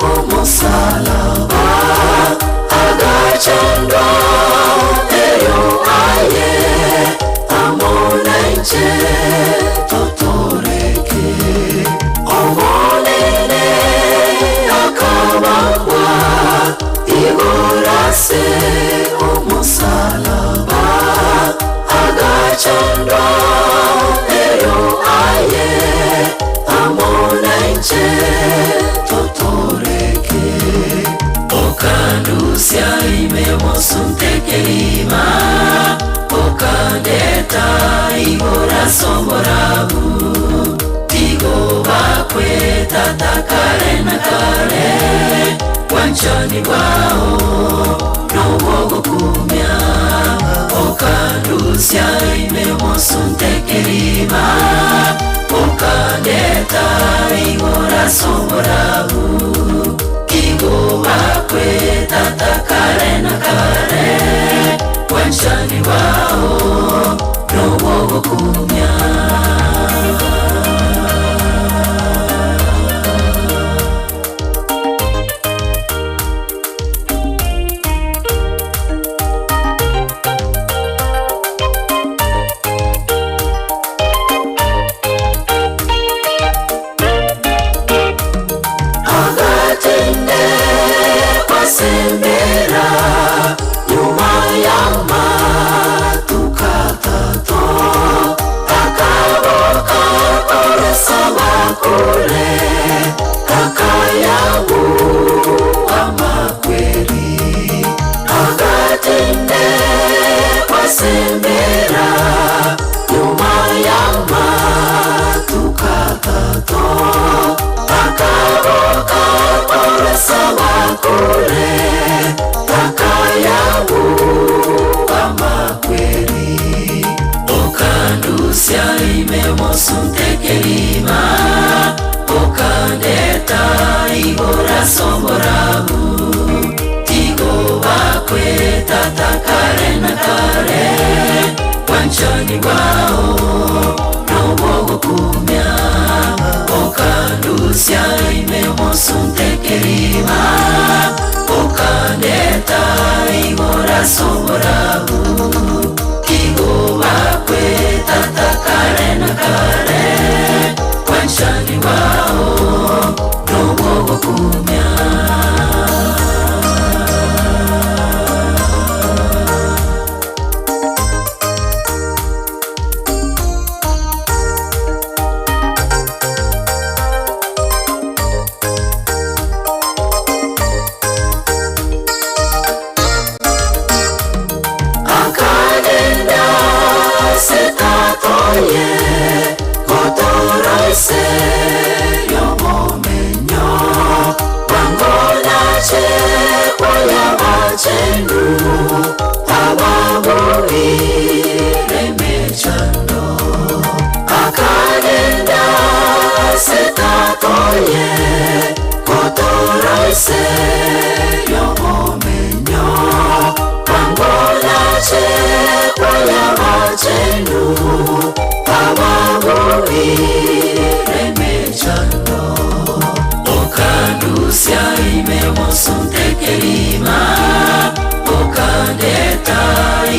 S3: Umusalaba agachandwa eyo aye amonenche totoreke omonene akabangwa igurase umusalaba agachandwa eyo aye amonenche Okandusia imemosuntekelima Okandeta igora somborabu Tigo bakwe tatakare na kare Wanchani wao Nowogo kumya Okandusia imemosuntekelima Okandeta igora somborabu Tigo bakwe tatakare na kare Wanchani wao Nowogo kumya Sembera nyuma ya matukatato Takaboka koresa bakule Takayabu amakweri Agatinde kwa sembera nyuma ya matukatato Takaboka koresa bakule Takayabu amakweri Okandusia imemosuntekelima Okandeta igora somborabu Tigo bakwe tatakare na kare Wanchani wao Nowogo kumya Okandusia imemosuntekelima Okandeta igora somborabu Tigo bakwe tatakare na kare Wanchani wao Nowogo kumya Kotoroise yomomenyo Wangonache kwaya machendu Ababuire mechando Akagenda setatoye Kotoroise yomomenyo Wangonache kwaya machendu Ababuire mechando Okandusia imemosuntekelima Okandeta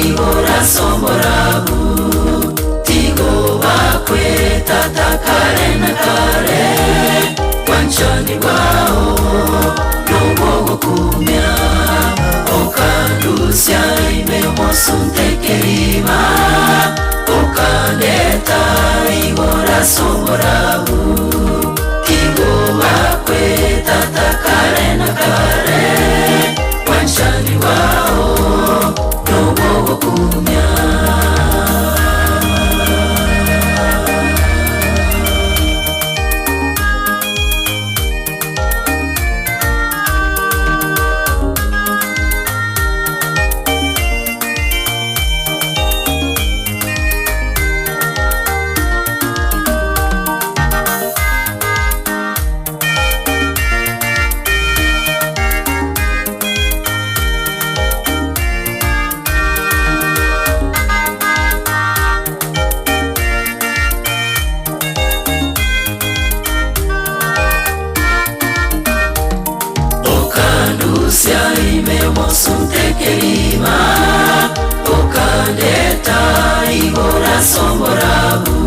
S3: igora somborabu Tigo bakwe tatakare na kare Wanchani wao Nowogo siai memosunte kerima okandeta igora somorabu kigo wakwe tatakare na kare wanshani wao nobo kumya siai memosunte kerima okandeta igora somborabu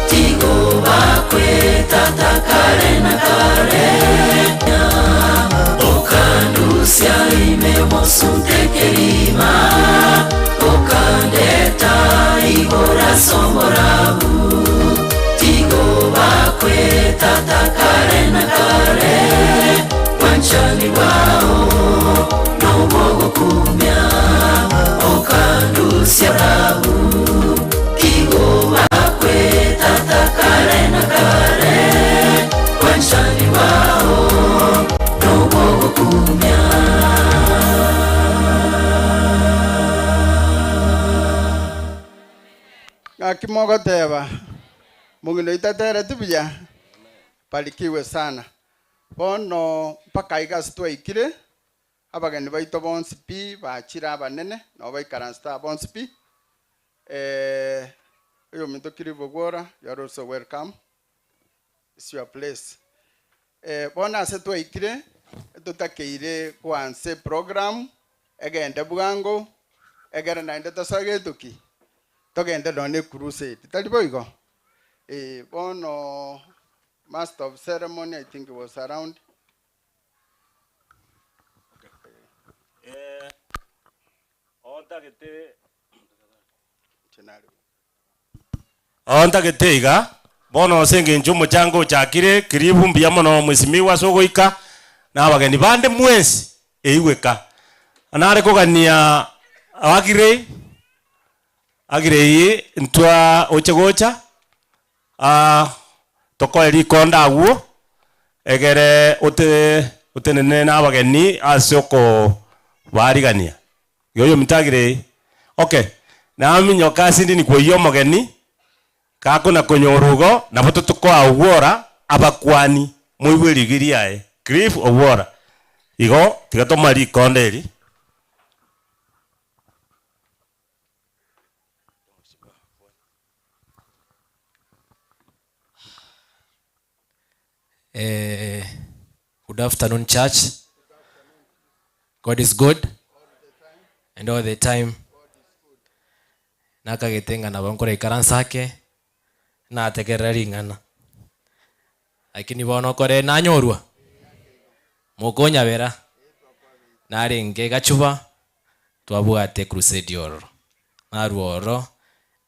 S3: tigo bakwe tatakare na kare okandu siai memosunte kerima okandeta igora somborabu tigo bakwe tatakare na kare wanchani wao nobogo kumya okandu siarabu kigo wakwe tatakare na kare wanchani wao nobogo kumya
S14: ngakimogo teba mungino itatere tibya palikiwe sana bono mpaka igasi twaikire abageni baito bonsi pi bachira abanene no baikaransta bonsi pi uyo minto kiri bogora you are also welcome, it's your place. Bona ase twaikire tutakeire kwanse program egende bwango egere nainde tosagetuki togende none crusade taliboigo bono master of ceremony, I think it was around.
S15: Ontagete bono senge njumo chango chakire kiribu mbia mono mwesimiwa sogoika na abageni bande mwesi eiweka anare kogania agire ntwa ochegocha tokoeri konda aguo egere utenene na abageni asoko barigania yoyo mitagire okay na minyo kasi ndi ni kwoyo mogeni kako na konyorugo na boto tuko awora abakwani muibwerigiria Cliff Owora igo tigato mari konderi
S5: Good afternoon, church. God is good and all the time. Nakagetenga na bankora ikaransake na ategereri ngana. Lakini bono kore nanyorwa. Mukonya bera. Narenge gachuba twabwate crusade oro. Naruoro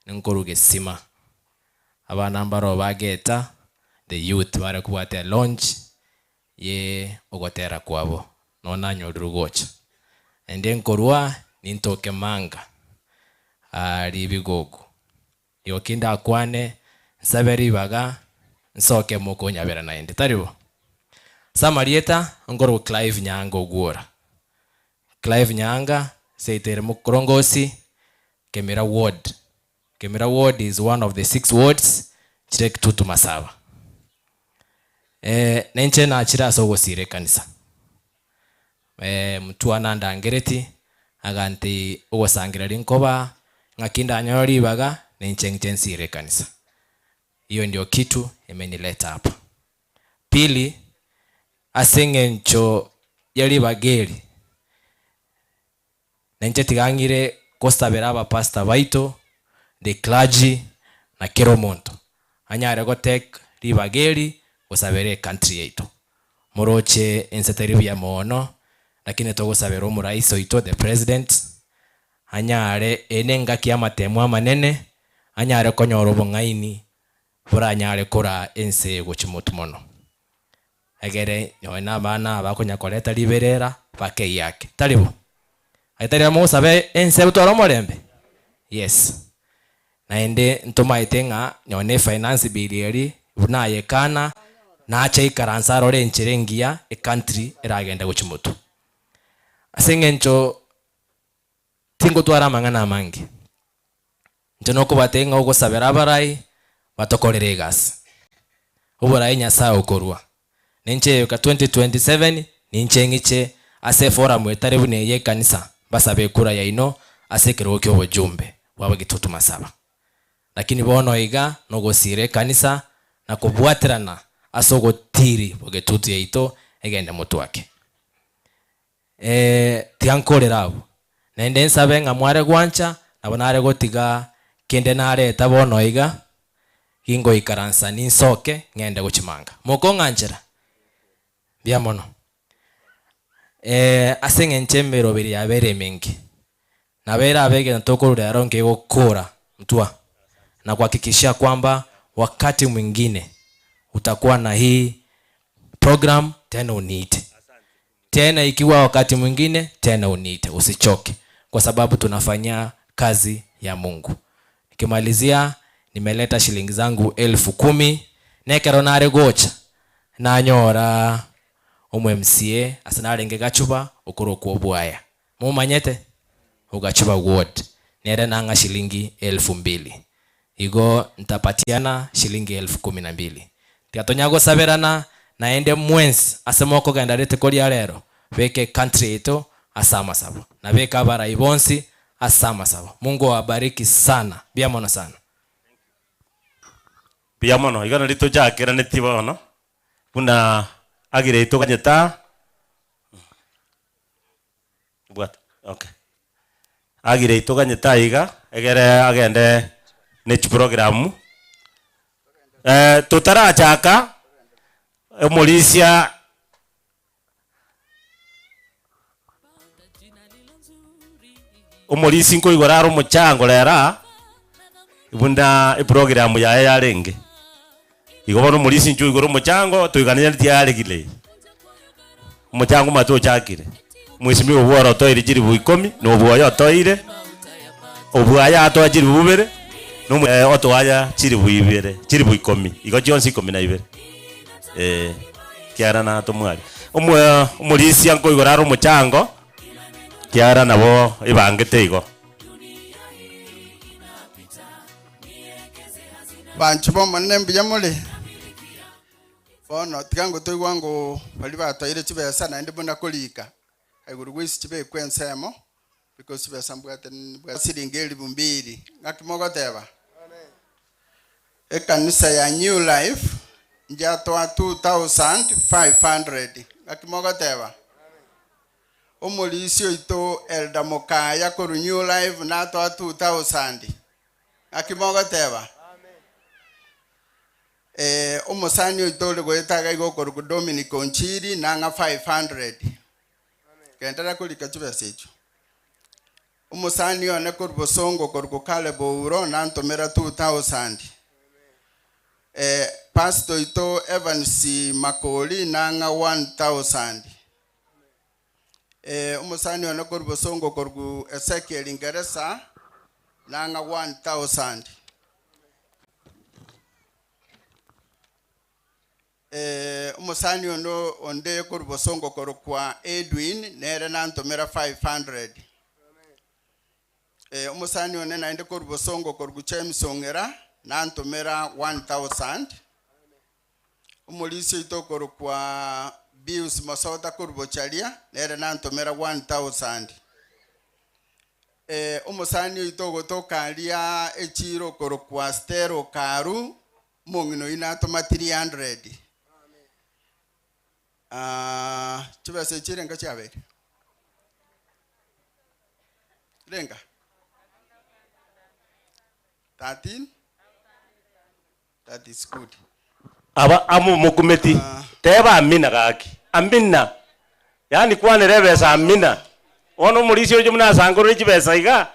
S5: nkoruge sima. Abana mbaro bageta the youth bare kubate launch ye ogotera kwabo nona nyorugocha ende nkorwa nintoke manga ari bigogo yokinda kwane saberi baga nsoke mukonya bera naende taribo samarieta ngoro Clive Nyanga ogwora Clive Nyanga seitere mukorongosi Kemera ward. Kemera ward is one of the 6 wards chirek tutu masaba nenche na chira sogo sire kanisa mtu ananda ngereti aganti ogosangira rinkoba ngakinda anyori baga nenche nsire kanisa. Hiyo ndio kitu imenileta hapa. Pili, asengencho yali bageri nenche tigangire kostabera aba pastor baito the clergy na Keromonto anyare gotek ribageri gusabere country yetu moroche enseteribia mono lakini togusabera omurais oito the president anyare enenga kia matemwa manene anyare konyoro bongaini bura anyare kora ense gochimutu mono agere nyona bana bakonyakoleta liberera bake yake talibu aitari musabe ense butoro morembe yes naende ntumaitenga nyone finance bill buna yekana na acha ikaransa rore nchirengia e country iragenda guchimutu asengencho tingo twara mangana mangi ntono ko batenga ugo sabera barai batokorere gas uborai nyasa ukorwa nenche ka 2027 ninche ngiche ase forum etare bune ye kanisa basabe kura ya ino ase kiroke obujumbe waba gitutu masaba lakini bono iga no gosire kanisa na kubwatirana asogo tiri bogetutu yaito egende mutu wake tiankorera abo nende nsabe nga mware gwancha nabonare gotiga kende nare tabono iga hingo ikaransa ninsoke ngende guchimanga moko nganjera bia mono asenge nchembero biri yabere mengi nabera abege ntokorura yaronke gukura mtua na kuhakikishia kwamba wakati mwingine utakuwa na hii program tena uniite tena, ikiwa wakati mwingine tena uniite, usichoke, kwa sababu tunafanya kazi ya Mungu. Nikimalizia, nimeleta shilingi zangu 10,000 nekero nare gocha na nyora umwe MCA asanarenge gachuba ukuru kuobwaya mumanyete ugachuba ward nere nanga shilingi 2,000 igo ntapatiana shilingi 12,000 tiatonyago saberana naende mwensi asemoko genda rete kori rero beke country ito asama sabo na beka bara ibonsi asama sabo. Mungu awabariki sana biamono sana
S15: biamono igana rito jakera netibono buna agire ito kanyeta bwat okay agire ito kanyeta iga egere agende next program tutara chaka emolisia omolisi nko igoraro muchango lera ibunda program ya yarenge igobono molisi ncho igoro muchango tuiganira tiare kile muchango mato chakire mwisimi obworo toire jiri bu 10 no bwoyo toire obwaya ato jiri bubere no oto aya jiri bu 2 jiri bu 10 igo jonsi 12 kiara na to mwali omolisi anko igoraro muchango kiara nabo ibangete igo
S14: banchibo manembi yamule bono tigango toigwango bali batoire chibesa na ndi bunda kolika aiguru gwisi chibe kwensemo because chibesa mbwate siringeli 2,000 ngakimogo teba ekanisa ya New Life njatoa 2,500 ngakimogo teba omolisio ito Elda Mokaya koru New Life natoa 2,000 ngakimogo teba umusani itole goetaga igokoro ku Dominic Onchiri nanga 500 kendera kulika chibesa icho umusani one koru Bosongo koru ku Kalebo uro nantomera 2,000 pastor ito Evans Makoli nanga 1,000 umusani one koru Bosongo koru ku Ezekiel Ingeresa nanga 1,000 umusani ono onde koru Bosongo koru kwa Edwin nere nantomera 500 umusani one naende koru Bosongo koru ku James Ongera nantomera 1,000 umulisi ito koru kwa Bius Masota koru Bochalia nere nantomera 1,000 umusani ito gotoka alia echiro koru kwa Stero Karu mongino inatoma 300 chibese chirenga chabere renga 13 that is good
S15: aba amu mukumeti teba amina gaki amina yani kwane rebesa amina ono mulisi ojo muna sangoro chibesa iga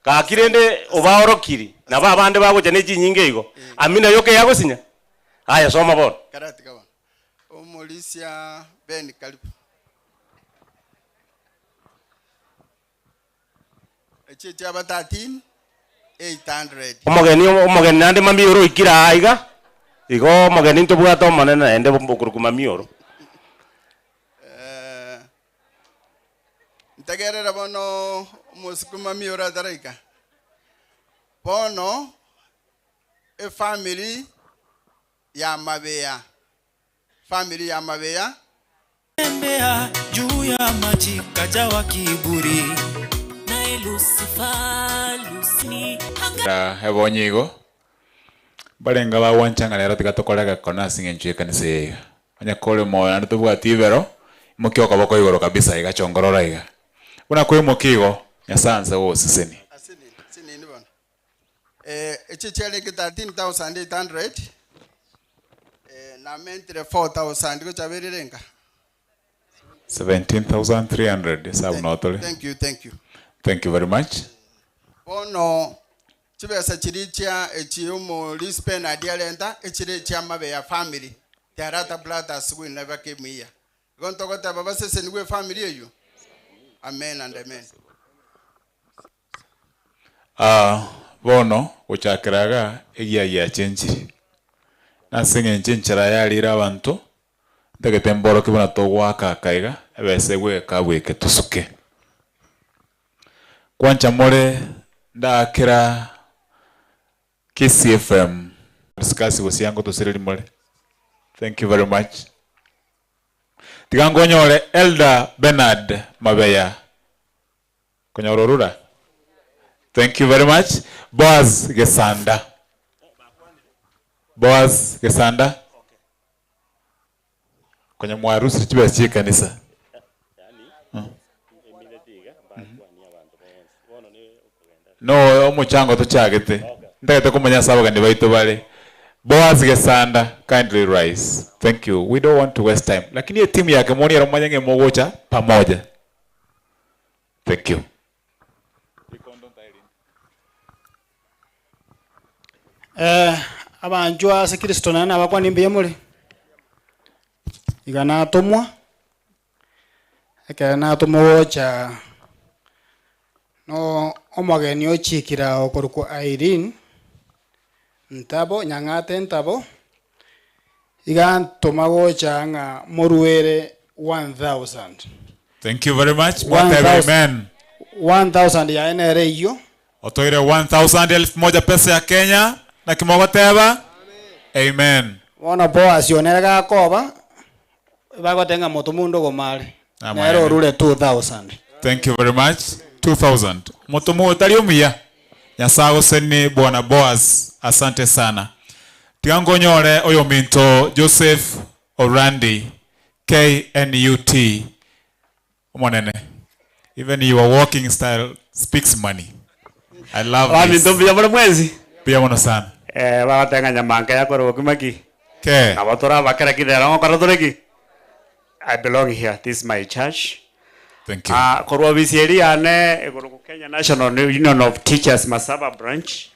S15: kakirende obaorokiri na babande bagocha ne chinyinge igo amina yoke yagosinya haya soma bono
S14: Karati kawa. Omolisia Ben karibu. Echeche aba 13,800.
S15: omogeni nande mamioro ikira aiga igo omogeni ntobwata omonene ende bokuruku mamioro
S14: Ntegerera bono musukuma miora taraika. Bono family ya Mabea. Family ya Mabea.
S3: Tembea juu ya maji kajawa kiburi. Na Lucifer
S19: ebonyigo barenga bawanchanga lero tigatokorega kona singenchwe kanisa yiga anya kole moyo ndo tubwati ibero mukio kaboko igoro kabisa iga chongorora iga buna kwe mukigo nyasanze wose seni
S14: Sini bono. Echichele ke 13,800. Na mentre 4,000 ko chaberirenga.
S19: 17,300 sabu notole.
S14: Thank you.
S19: Thank you very much.
S14: Bono chibesa chiricha echiumo lispe na dialenta echiricha Mabea family. Tiarata brothers will never came here. Gonto gota baba sese niwe family you. Amen and amen.
S19: Bono uchakiraga egia ya chenjiri. Na singe chenchira ya lira abantu. Ndagete mboro kibona togwaka kaiga ebese gwe kabweke tusuke. Kwancha more ndakira KCFM discuss wasiyango tosirili more. Thank you very much. Tigangonyole Elder Bernard Mabeya Konyororura. Thank you very much. Boaz Gesanda. Kwenye mwarusi chibe chie kanisa. No, omuchango tuchagete. Ndagete kumanya sabaga ni baito bale. Boaz Gesanda, kindly rise. Thank you. We don't want to waste time. Lakini hiyo timu yake mwoni ya mwanyange mwogocha pamoja. Thank you.
S11: Abanjwa se Kristo nana abakwa nimbiye muri. Igana atomwa. Ekana atomocha no omageni ochikira okoruko Irene ntabo nyangate ntabo igan tomagocha nga moruere 1,000.
S19: Thank you very much. Amen.
S11: 1,000 ya NRA hiyo.
S19: Otoire 1,000 elfu moja pesa ya Kenya na kimogoteba. Amen.
S11: Wana Boaz yoneraga koba bagotenga motumundo gomali. Nero rule 2,000.
S19: Thank you very much. 2,000. Motomu otaliomia. Nyasago seni Bwana Boaz. Asante sana. Tigangonyole oyo minto Joseph Orandi KNUT. Omonene. Even your walking style speaks money. I love this.
S12: Minto bia mwana mwezi.
S19: Bia mwana sana.
S12: Bagotenga nyamanga yako rokumaki.
S19: Ke.
S12: Abatora bakara kidera ngokaratoreki. I belong here. This is my church.
S19: Thank you.
S12: Korwa bisieri ane Kenya National Union of Teachers Masaba branch.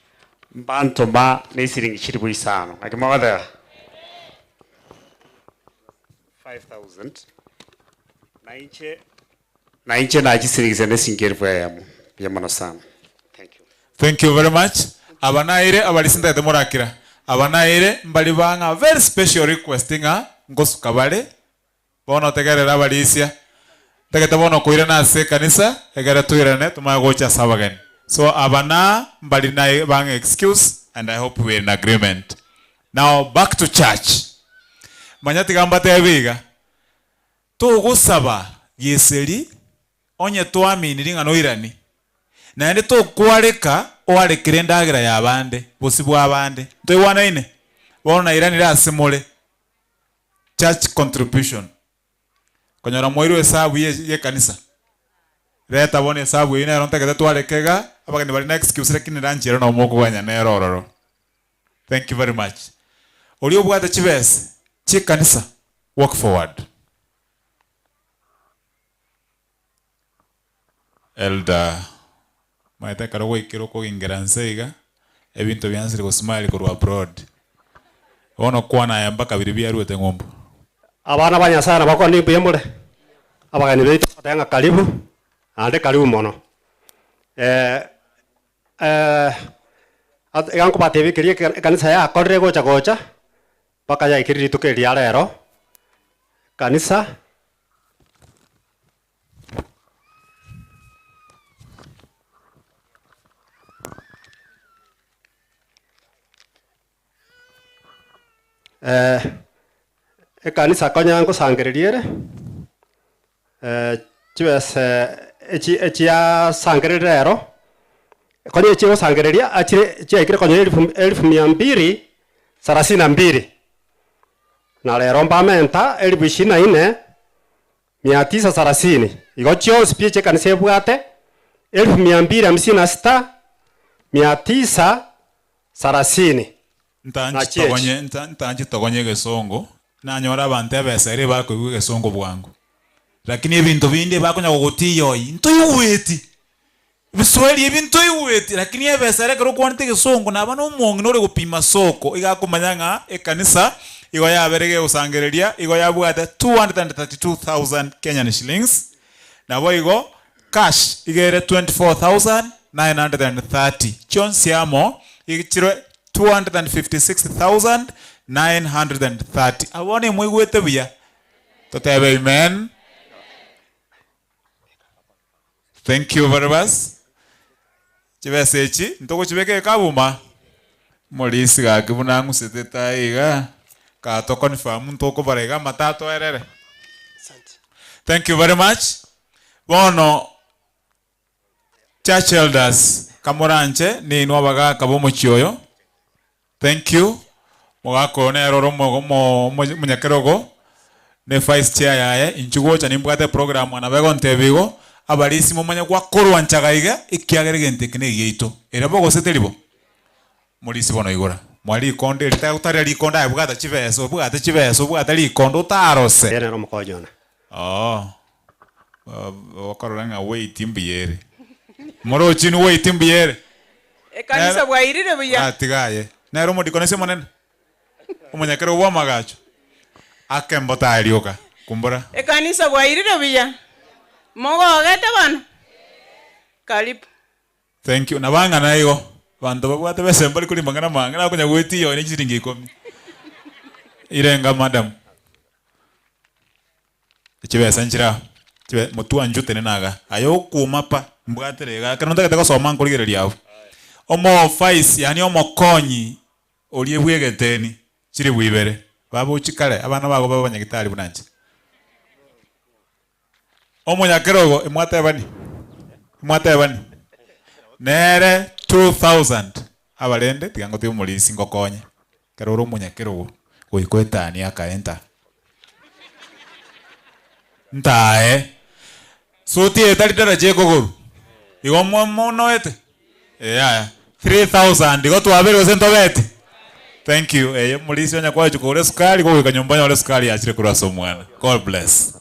S12: Mbanto ba nesiringi chiribu isano. Akimawada 5,000. Nainche na chisiringi zene singeri kwa yamu. Biyamano sana.
S19: Thank you very much. Abanaire abalisinda temorakira. Abanaire mbali banga very special requesting ngosu kabale. Bono tegerera abalisia. Tegeta bono kuira na se kanisa egera tuirane tumagocha sabagani. So abana mbali na bang excuse and I hope we're in agreement. Now back to church. Manyati gamba tebiga. Tugusaba yeseri onye twamini ngano irani. Na ende tukwareka owarekire ndagira ya bande busibwa abande. Toywana ine. Bona irani ra simole. Church contribution. Konyora mwiru hesabu ye kanisa. Leta bone hesabu ine ronta kete twarekega abagani bali na excuse rekini ranjero no moko wanya na erororo. Thank you very much. Olio bwata chibese chi kanisa walk forward. Elder maite karogo ikiro ko ingeranzeiga ebintu byansire go smile ko abroad ono kwana yamba kabiri byaruete ngombo
S13: abana banyasana bako ni biyemure abagani beito batenga karibu ande karibu mono yanko batebi kirie kanisa ya akorre gocha baka ya ikiri tukeri arero kanisa ekanisa konyango sangereriere chibese echi ya sangererero konye echi sangereria achire chiaikire konye 1232 na lero mbamenta 24,930 igo chionsi pia chekanisa ebwate 1256,930
S19: ntanji togonye gesongo nanyora abantu ebesere bakoigwa gesongo bwangu lakini ebintu bindi bakonya gugutiyoi ntoiweti biswali ebintu iweti lakini ebesere kero kwante gesongo naba no mongi nore gupima soko igakumanyanga ekanisa igo yaberege usangereria igo yabwata 232,000 Kenyan shillings nabo igo cash igere 24,930 chonsiamo igichiro 256,930 awone mwigwete buya totebe amen. Thank you very much. Chibesechi ntoko chibeke kabuma molisi ga kibunangu seteta iga ka to confirm ntoko barega matato erere. Thank you very much. Bono church elders kamoranche ni nwabaga kabomo chioyo. Thank you. Mogako ne roro munyakerogo ne vice chair yaye inchugo cha nimbwate program anabego ntebigo abalisi mumanya kwa korwa nchagaiga ikiagerege ntekine yeito erabo goseteribo mulisi bono igora mwali konde lita utari ali konda ebugata chiveso bugata li kondo tarose
S13: ere no mukojona
S19: wakaranga wait imbiyere moro chinu wait imbiyere
S1: ekanisa bwairire buya
S19: atigaye nero modikonese monene umunyakero wa magacho akembota alioka kumbura
S1: ekanisa bwairire buya mogo agete bano karibu.
S19: Thank you nabanga naigo bantu babwate besembali kuli mangana mangana kunya gweti yo ne chiringi 10 irenga madam chibesa nchira chibe mutu anjute nenaga ayo kumapa mbwaterega kana ndagete gosoma nkurigereria aho omo vice yani omo konyi olie bwegeteni chiri bwibere babo chikale abana bago babanyagitari bunanje omunyakerogo imwate bani nere 2,000 abalende tigango tio mulisi ngokonye keroro munyakerogo goikwetani akaenta ntae suti etali daraje kogoro igo monoete ya 3,000 igo twabere sentobete. Thank you mulisi onya kwa chukore sukari go kanyumbanya ole sukari achire kuraso mwana. God bless.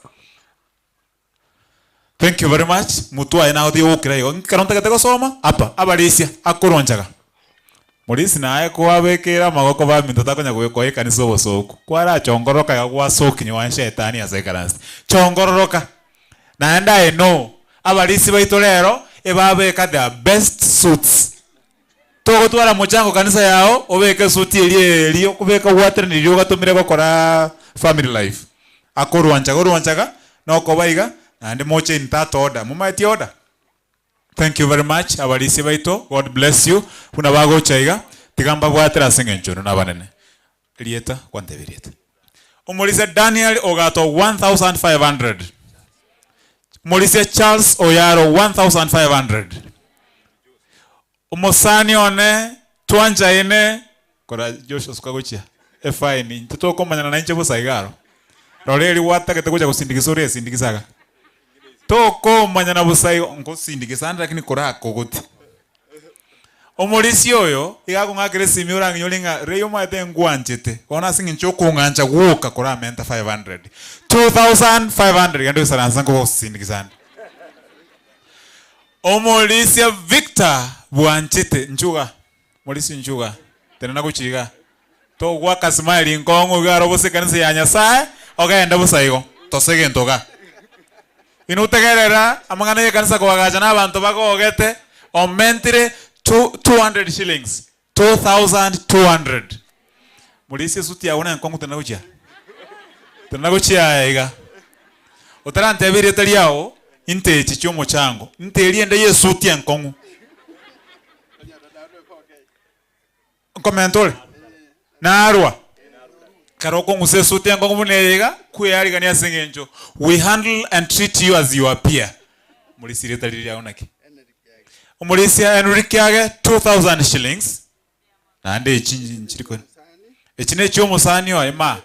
S19: Thank you very much. Mutua ina odi ukira yo. Karonta gatego soma apa abalisia akoronjaga. Mulisi nae ko abekera magoko ba minto takonya ko ekanisa obosoko. Kwara chongoroka ya kwa soki ni wa shetani asekaransi. Chongoroka. Naenda eno abalisi baitolero ebabeka the best suits. Togo twara mochango kanisa yao obeke suti elio kubeka water ni ryo gatumire gukora family life. Akoruanchaga no kobaiga and moche in that order. Mumaiti order. Thank you very much. Abalisi baito. God bless you. Kuna bago chaiga. Tigamba bwatera sengenchono nabanene. Lieta kwante birieta. Umulise Daniel Ogato 1,500. Mulise Charles Oyaro 1,500. Umosani one twanja ine kora Joshua sukagochia. Fine. Tutoko manyana na inche busaigaro. Roleli wata kete kuja kusindikisori sindikisaga. Toko manyana busai ngo sindikisanda lakini kora kogote. Omulisi oyo igago ngakire simiura nyolinga reyo mate ngwanchete. Ona singi nchoko ngancha guoka kora menta 500. 2,500 ngando saransa ngo sindikisanda. Omulisia Victor Bwanchite nchuga. Mulisi nchuga. Tena kuchiga. To gwaka smile nkongo garo bose kanisa ya Nyasaye ogenda busayigo. Tosege ntoga. Inutegerera amangana ye kanisa kwagaja n'abantu bagogete omentire 200 shillings. 2200. Mulisi suti yaona nkongo tena kuchia. Tena kuchia ega. Utarante biri taliao inte chichomo chango. Inte eliende ye suti nkongo. Komentole. Narwa. Karoko nguse suti nkongo munega kuyari gania sengenjo. We handle and treat you as your peer. Mulisi retali yaona ki. Mulisi Enrique age 2000 shillings. Nande ichinji nchiriko. Echine chomo sanyo ema.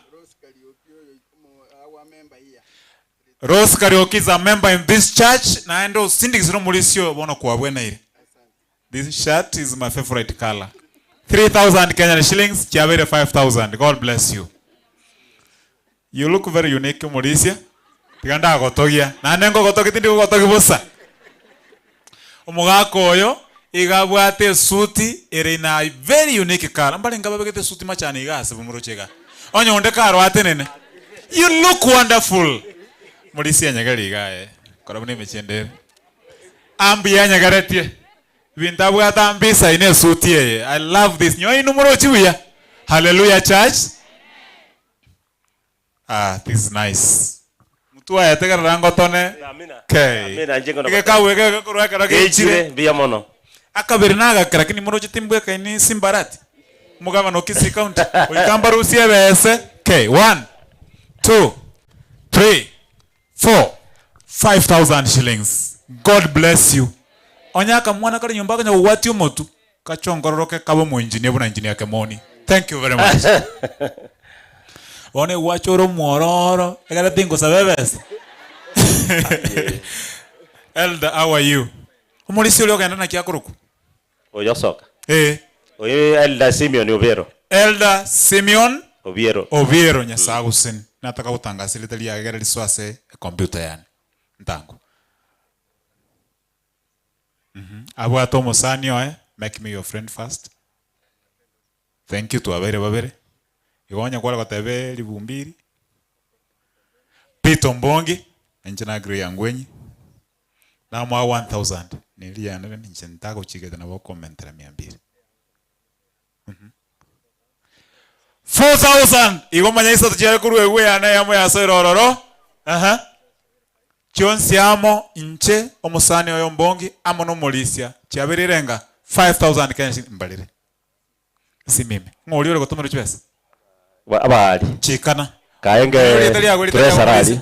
S19: Rose Karaoke is a member in this church. Na endo sindikisiro mulisio bono kwa bwena ile. This shirt is my favorite color. 3,000 Kenyan shillings. Chiavere 5,000. God bless you. You look very unique, Mauricia. Tiganda gotogia. Na nengo gotogi tindi gotogi bosa. Omugako oyo igabwate suti ere na very unique color. Mbale ngababegete suti machani igase bumurochega. Onyo onde karo atenene. You look wonderful. Mauricia nyagali gae. Korabuni mechendere. Ambi ya nyagaretie. Vintabwata ambisa ine suti ye. I love this. Nyo inumurochi uya. Hallelujah church. This is nice. Mutua ya tega rango tone. Okay.
S15: Amina njengo
S19: Ike kawe ke kurwa kara ke chire.
S15: Bia mono.
S19: Akabirinaga kara kini murochi timbwe ka ni Simbarati. Mugaba no Kisi County. Oyikamba rusie bese. Okay, 1 2 3 4 5,000 shillings. God bless you. Onyaka mwana kali nyumba kanya wati umotu. Kachongororoke kabo mu engineer buna engineer Kemoni. Thank you very much. One wachoro mororo. Egara tingo sabebes. Elder, how are you? Umulisi ulio kaenda na kiakuruku.
S15: Oyosoka.
S19: Oye
S15: Elder Simeon Obiero.
S19: Elder Simeon
S15: Obiero.
S19: Obiero nyasagusin. Nataka kutangasili tali ya egara liswase computer yani. Ntango. Abu atomo sanyo make me your friend first. Thank you to abere babere. Igonya kwala katebe libumbiri. Pito Mbongi enjina agri yangwenyi. Na mwa 1000 nilia nene nchentaka uchigeta na wako commentera 200. 4,000 igomanya isa tuchire kuruwe gwe ana yamo ya soirororo. Chionsi amo inche omusani oyo Mbongi amo no Molisia chiabirirenga 5,000 Kenya mbalire. Si mimi. Ngoli ole gotomero chibesa.
S15: Abali.
S19: Chikana.
S15: Kaenge. Tresarali.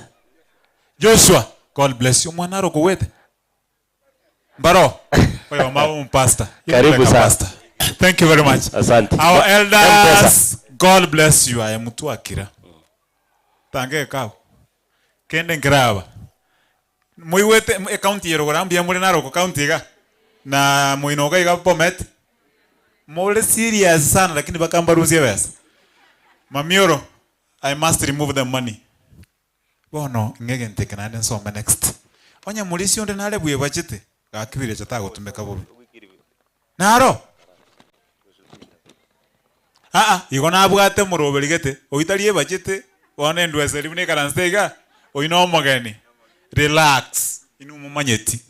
S19: Joshua, God bless you. Mwana roko wete. Mbaro. Oyo mama pastor.
S15: Karibu sana.
S19: Thank you very much.
S15: Asante.
S19: Our elders, God bless you. I am mtu akira. Tange kao. Kende ngraba. Muiwete county yero gorambia muri naroko county ga. Na muinoga iga Bomet. Mole serious sana lakini bakambaruzie besa. Mamioro, I must remove the money. Bono ngege ntekana den so next. Onya mulisi onde nale buye bachite. Gakibire chatago tumeka bobi. Naro. Igona abwate muroberigete. Oitaliye bachite. One ndwese limne karanstega. Oino mogeni. Relax. Inu mumanyeti.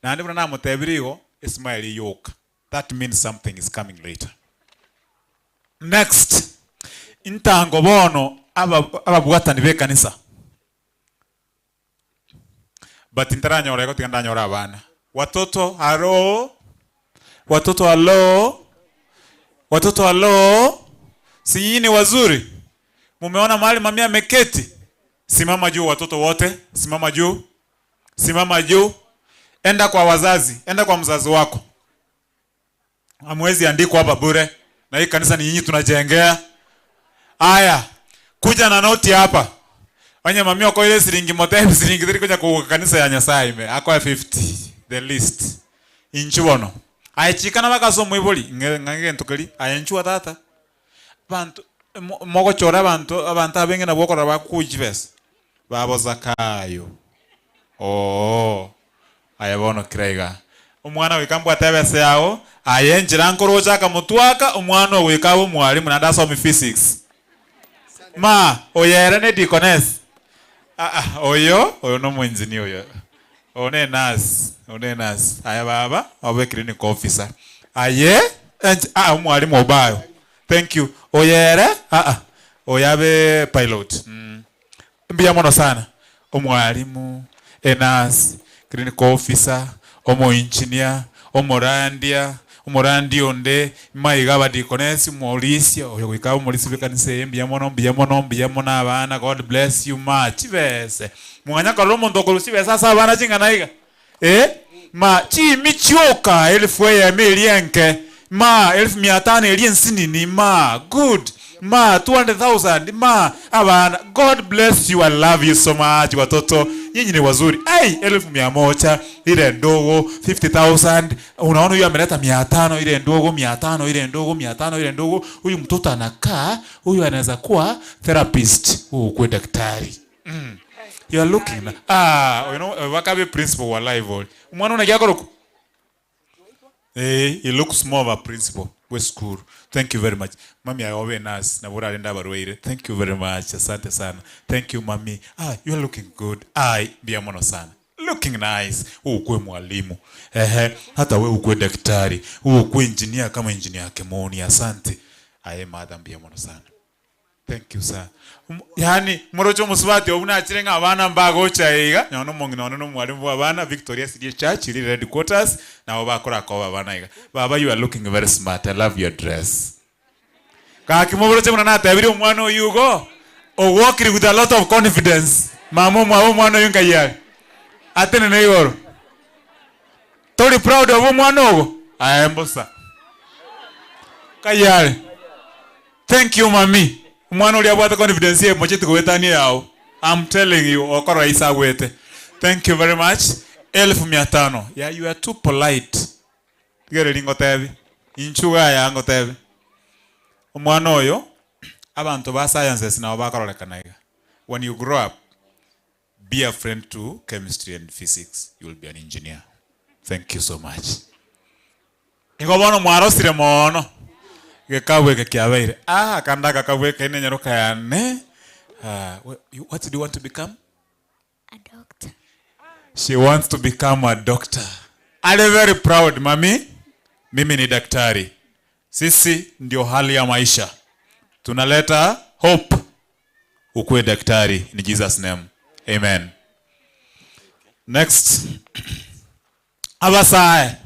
S19: Na ndi bana mutebirigo Ismail yoka. That means something is coming later. Next. Intango bono ababwatani be kanisa. But intaranya orego tigandanya ora abana. Watoto halo. Watoto halo. Watoto halo. Si ni wazuri. Mumeona mahali mamia meketi. Simama juu watoto wote. Simama juu. Simama juu. Enda kwa wazazi. Enda kwa mzazi wako. Hamwezi andikwa hapa bure. Na hii kanisa ni nyinyi tunajengea. Aya. Kuja na noti hapa. Wanya mami wako ile siringi motebi siringi dhiri kuja kwa kanisa ya Nyasaye ime. Ako ya 50. The list. Inchuono. Aya chikana waka so mwiboli. Ngange ntukeli. Aya inchua tata. Bantu. Moko chora abantu abenge na boko raba kujibes. Babo Zakayo. Oh. ayabono kiraiga umwana wikambwa tebese yao ayenjira nkorocha kamutwaka umwana wikabo mwalimu na ndasoma physics ma oyere ne dikones oyo no mwenjini oyo one nas aya baba obe clinic officer aye mwalimu obayo thank you oyere oyabe pilot mbia mono sana omwalimu enas clinic officer omo engineer omorandi onde maiga badikonesi molisia oyo wikabo molisi bekanise mbia mono abana God bless you much bese mwanya kalomo ndokolusi besa sasa abana chinganaiga ma chi michoka elfu ya milienke ma 1500 eliensinini ma good ma 200,000 ma abana God bless you I love you so much watoto nyinyi ni wazuri 1,100 ile ndogo 50,000 unaona huyu ameleta 500 ile ndogo 500 ile ndogo 500 ile ndogo huyu mtoto anakaa huyu anaweza kuwa therapist kwa daktari you are looking you know wakabe principal wa live mwana unakia koro he looks more of a principal with school. Thank you very much. Mami aobe nas na bora alenda barweire. Thank you very much. Asante sana. Thank you mami. You are looking good. Bia mono sana. Looking nice. Ukwe mwalimu. Hata we ukwe daktari. Ukwe engineer kama engineer Kemoni. Asante. Madam bia mono sana. Thank you sir. Yani morocho musubati obuna achirenga abana mbago chaiga nyono no mwalimu abana Victoria City Church ili red quarters na obakora ko abana iga baba you are looking very smart I love your dress ka kimoboroche muna na tabiri omwana oyugo o walking with a lot of confidence mama mwana yunga yali atene ne yoro tori proud of omwana ogo ayembosa kayali thank you mami mwana uli abwata confidence ye mochete kuwetani yao I'm telling you okora isa wete thank you very much 1,500 yeah you are too polite gere lingo tebi inchuga ya ngo tebi omwana oyo abantu ba sciences na bakarolekanaga when you grow up be a friend to chemistry and physics you will be an engineer thank you so much ingobono mwaro sire mono gekabwe kekiabeire kanda kakabwe kene nyaruka yane what do you want to become
S10: a doctor
S19: she wants to become a doctor I'm very proud mami mimi ni daktari sisi ndio hali ya maisha tunaleta hope ukue daktari in Jesus name amen next abasae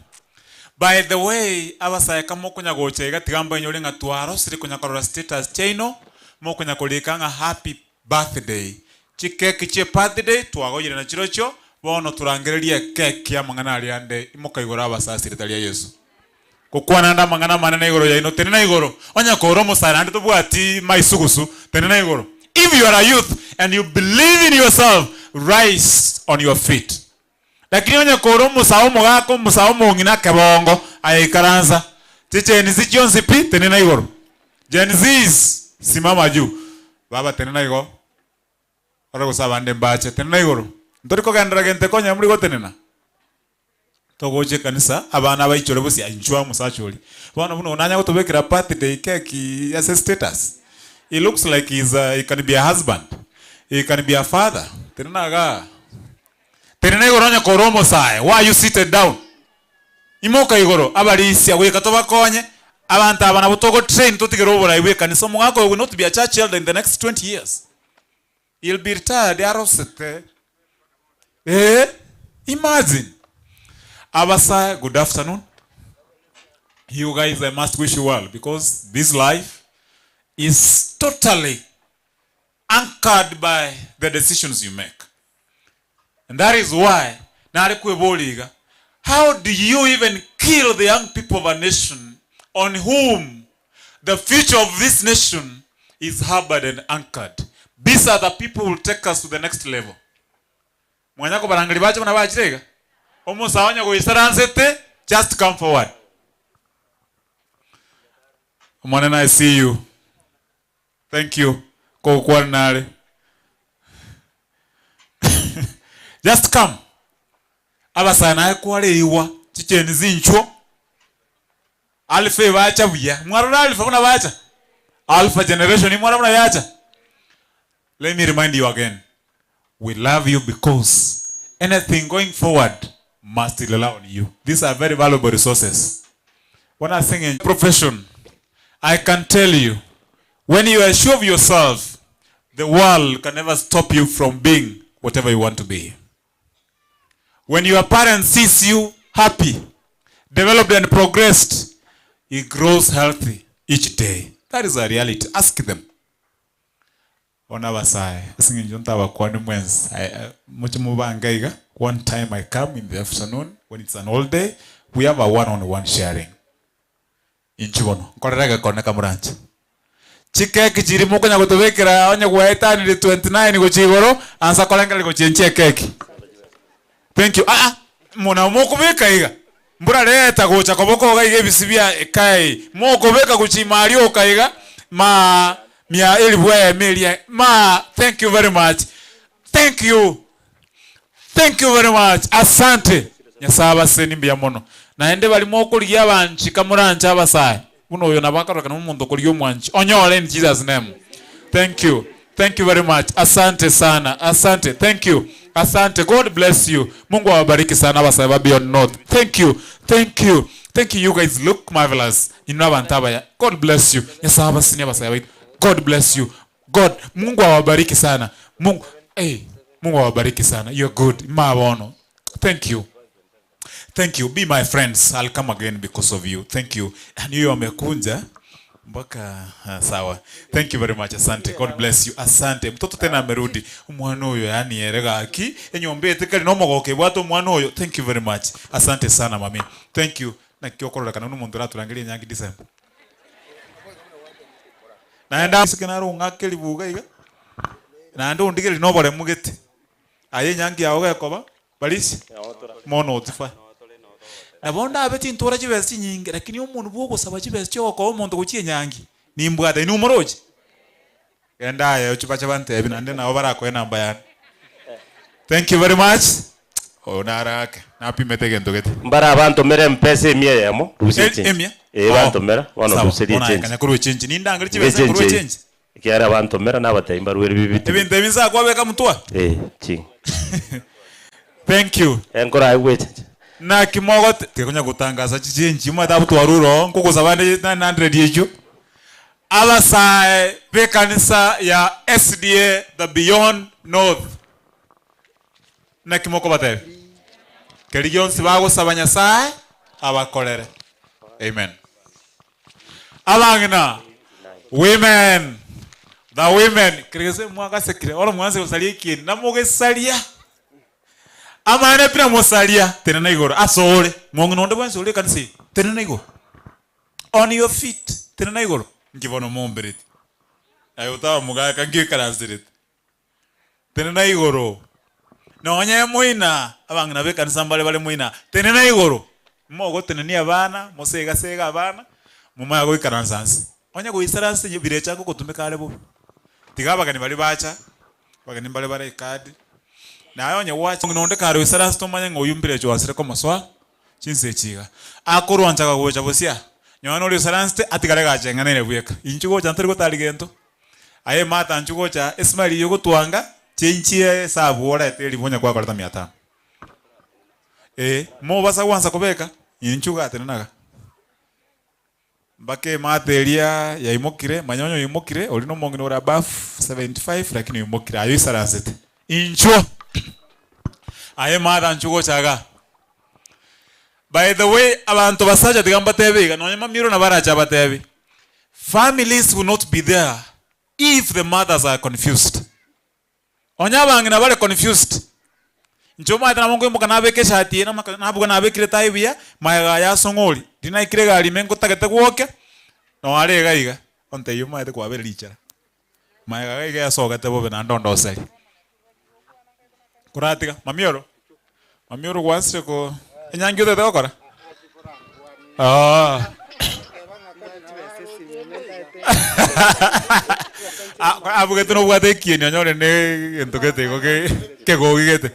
S19: by the way abasae kamo kunya gochega tigamba nyole nga twaro siri kunya korora status chaino mo kunya kolikanga happy birthday chikeki che birthday twagojire na chirocho bono turangererie keki ya mangana aliande imokaigora abasasi ritalia Yesu kukwana nda mangana manene igoro ya ino tenena igoro onya koro musara ndi tubwati maisugusu tenena igoro if you are a youth and you believe in yourself rise on your feet lakini onya koro musao mogako musao mongina kebongo ayikaranza ticheni zichonzi pi tenena igoro Gen Z's simama juu baba tenena igoro ora gusaba nde mbache tenena igoro ndoriko gandra gente konya muri gotenena togoje kanisa abana baichore busi anjwa musacholi bana buno nanya gutobekera birthday cake as a status it looks like he can be a husband he can be a father tenena igoronya koromo sae why you seated down imoka igoro abalisia we katoba konye abantu abana butogo train tutigero bora iwe kanisa mugako will not be a church elder in the next 20 years he'll be retired arosete imagine Abasa, good afternoon. You guys, I must wish you well because this life is totally anchored by the decisions you make. And that is why, how do you even kill the young people of a nation on whom the future of this nation is harbored and anchored? These are the people who will take us to the next level. Mwanyako barangali bacho na bachirega. Almost awanya go isaransete, just come forward. Mwanena, I see you. Thank you. Ko kwanale. Just come. abasana kwale iwa chicheni zincho alfa bacha buya mwarora alfa buna bacha alpha generation ni mwarora yacha. Let me remind you again, we love you because anything going forward must rely on you. These are very valuable resources. When I sing in profession, I can tell you, when you are sure of yourself, the world can never stop you from being whatever you want to be. When your parent sees you happy, developed and progressed, he grows healthy each day. That is a reality. Ask them. Ona basai singinjonta bakwani mwenzi muchimubangaiga. One time I come in the afternoon when it's an all day, we have a one-on-one sharing in Chibono koreraga koneka muranchi chike kichiri muko nya gutubikira onye gwaita ni 29 go chigoro ansa kolenga go chenche keki. Thank you. Muna mukubika iga mbura leta gocha koboko ga ige bisibia kai mukubika kuchimali okaiga ma mia elibwe melia ma. Thank you very much. Thank you very much. Asante nyasaba seni mbya mono naende bali mokuliya abanchi kamurancha abasai buno oyo nabakaroka n'omuntu kuliyo mwanchi onyole in Jesus name. Thank you very much. Asante sana. Asante. Thank you. Asante. God bless you. Mungu awabariki sana abasai ba Beyond North. Thank you. You guys look marvelous. Inabantaba. God bless you. Nyasaba seni abasai. God bless you. Mungu awabariki sana. Mungu awabariki sana. You're good. Mabono. Thank you. Be my friends. I'll come again because of you. Thank you. And you amekunja mpaka sawa. Thank you very much. Asante. God bless you. Asante. Mtoto tena amerudi. Umwana huyo yani yerega aki enyombe tekali no mogoke bwato umwana huyo. Thank you very much. Asante sana mami. Thank you. Na kyokorola kana n'umuntu raturangirie nyangi December. Naenda sikenaro ngakeli buga iga. Na ndo ndigeli no bole mugete. Aye nyangi yaoga yakoba. Balisi. Mono otifa. Nabonda abeti ntora chibesi nyingi lakini umuntu bwo saba chibesi cyo ko umuntu guchiye nyangi nimbwada ni umoroje enda ya uchipacha bante ebinande nawo barako enamba yana. Thank you very much. Onaraka napimete gento gete
S15: mbara abantu mere mpese emye yamo rusije
S19: emye
S15: abantu mera wano rusije change
S19: kanya kuru change nindangali chibesi kuru change
S15: kiara abantu mera nabatayimba ruweri bibiti
S19: ebintu ebiza kwabeka mutwa
S15: chi.
S19: Thank you.
S15: Enkora wait
S19: na kimogo tekonya gutangaza chichenji madabu twaruro nkukuza bande 900 yejo abasai be kanisa ya SDA the Beyond North na kimoko batebe keligonsi bago sabanya sai abakolere. Amen. Abangina women the women kirese mwaka sekire oro mwanze usalie kini namuge salia amane pina mosalia tenena igoro asole mongno onde bwanse ole kanisi tenena igoro on your feet tenena igoro ngibono mombereti ayo tawa mugaka ngikaransiret tenena igoro nonye muina abangina be kanisa bale muina tenena igoro mogo tenenia abana mosega abana mumaya go ikaransansi onye go isaransi birecha ko kutumika ale bo tigabagani bali bacha bagani bale kadi na ayo nye wacha ngonde karo isara stomanya ngoyumbire cyo wasire ko maswa chinse chiga akuru anchaka gocha bosia nyono ri saranste atigare gacha ngane buyeka inchugo chantari ko tali gento aye mata anchugo cha Ismaili yogo twanga chenchie sabu ora eteli bonya kwa 500 mo basa wansa kobeka inchuga atenaga mbake materia ya imokire manyonyo imokire olino mongino ora buff 75 lakini imokire ayo isaranste inchuo aye mada nchugo chaga. By the way, abantu basaja digamba tebe nonyema miro na baracha batebe. Families will not be there if the mothers are confused. Onyabangi na bale confused. Njoma ita na mungu mbuka nabeke shati na nabuka nabekire taibia mayaga ya songoli. Dina ikire gali mengo tagete kuoke. No ale gaiga. Onte yuma ite kwa bele lichara. Mayaga gaiga ya soga te bobe na ndondo seli. Kuratika mamioro wasire ko enyangi de okora abuge tuno bwate kieni onyore ne entokete ko ke go gigete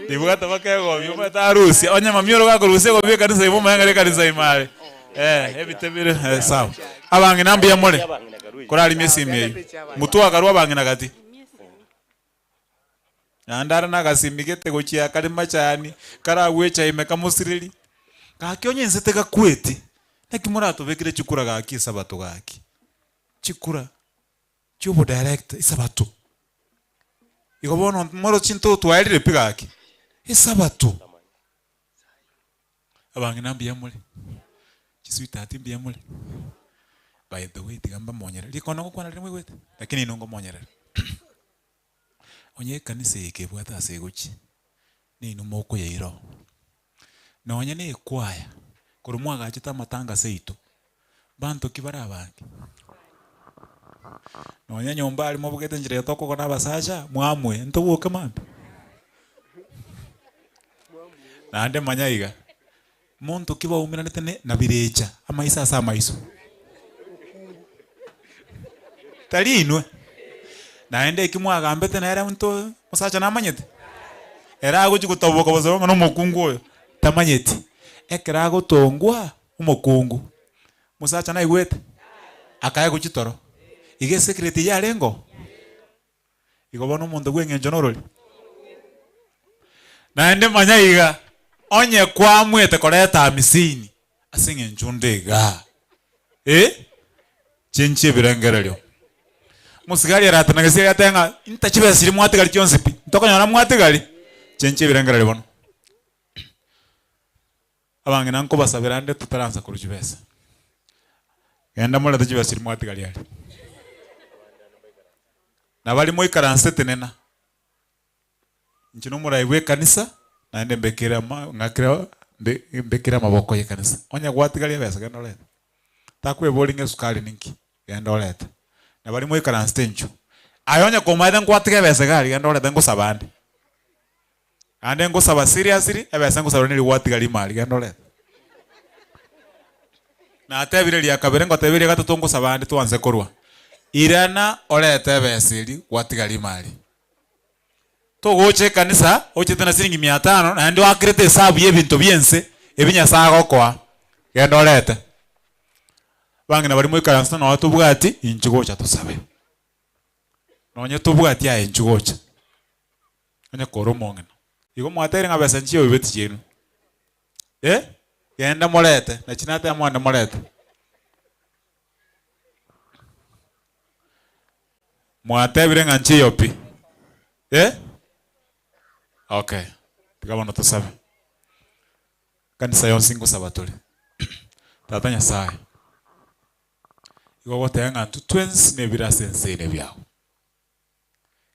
S19: Dibuka tabaka go yuma tarusi. Onya mamioro ga kurusi go bika kanisa ibo mangare kanisa imare. Ebitebire sawa. Abange nambi ya mole. Korali mesimi. Mutu akarwa bange nagati. Andara nagasimigete gochia kali machani. Kara wecha imeka musirili. Kakionye nsete gakweti. Nekimurato bekire chikura gaki sabato gaki. Chikura. Chubo direct isabato. Ikobono moro chinto twairire pigaki. Isabato. Abange nambi ya mole. Chiswita atimbi ya mole. By the way, tigamba monyera. Likono ko kwana rimwe gwete. Lakini inongo monyera. Onye kanisa yake bwata asegochi. Ni inumoko ya iro. Na onye ne kwaya. Kurumwaga achita matanga seito. Bantu kibara abange. Na onye nyomba ali mobugete njire toko kona basasha mwamwe ntobuke mambe. Na ande manyaiga. Muntu kiba umiranite ne nabirecha amaisa asa amaiso. Tali inwe. Naende kimwaga ambete na era muntu musacha namanyete. Era aguchi kutoboka bozonga no mukungu oyo. Tamanyete. Ekera gutongwa umukungu. Musacha na igwete. Akaye kuchitoro. Ige secret ya lengo. Igobona umuntu gwengenjo noroli. Naende manyaiga. Onye kwa mwete koreta amisini. Asinge njundega. Chenche birengerelyo. Musigari aratanagasi yatenga intachibe siri mwategali kyonsipi. Ntokonyana mwategali. Chenche birengerelyo bono. Abange nanko basabirande tutaranza kurujibesa. Genda mole tachibe siri mwategali yali. Nabali moi karansete nena. Nchino muraiwe kanisa naende mbekira ngakira mbekira maboko ye kanisa. Onya gwatigali yabesa genda oleta. Takwe bolinge sukali ninki genda oleta. Nabali moi karansete nchu. Ayonya komaida ngwatike yabesa gali genda oleta ngusabande. Ande ngusaba seriously yabesa ngusaba nili gwatigali mali genda oleta. Na atebire lya kabere ngotebire gatatu ngusabande tuanze korwa. Irana oleta yabesiri gwatigali mali. Togoche kanisa ochete na siringi 500 na ndio akrete hesabu y'ebintu byense ebinya sago kwa genda olete bangi na bali mu karansa no atubwati inchigocha tusabe nonye tubwati ya inchigocha anya koromongena igo mwatere ngabesa nchiyo bibeti chenu genda molete na chinata ya mwana molete mwatebire nganchiyo pi Okay. Tukabona tusabe. Kanisa yonse ngusaba tuli. Tatanya sae. Igo gotenga tutwens ne birasense ne byao.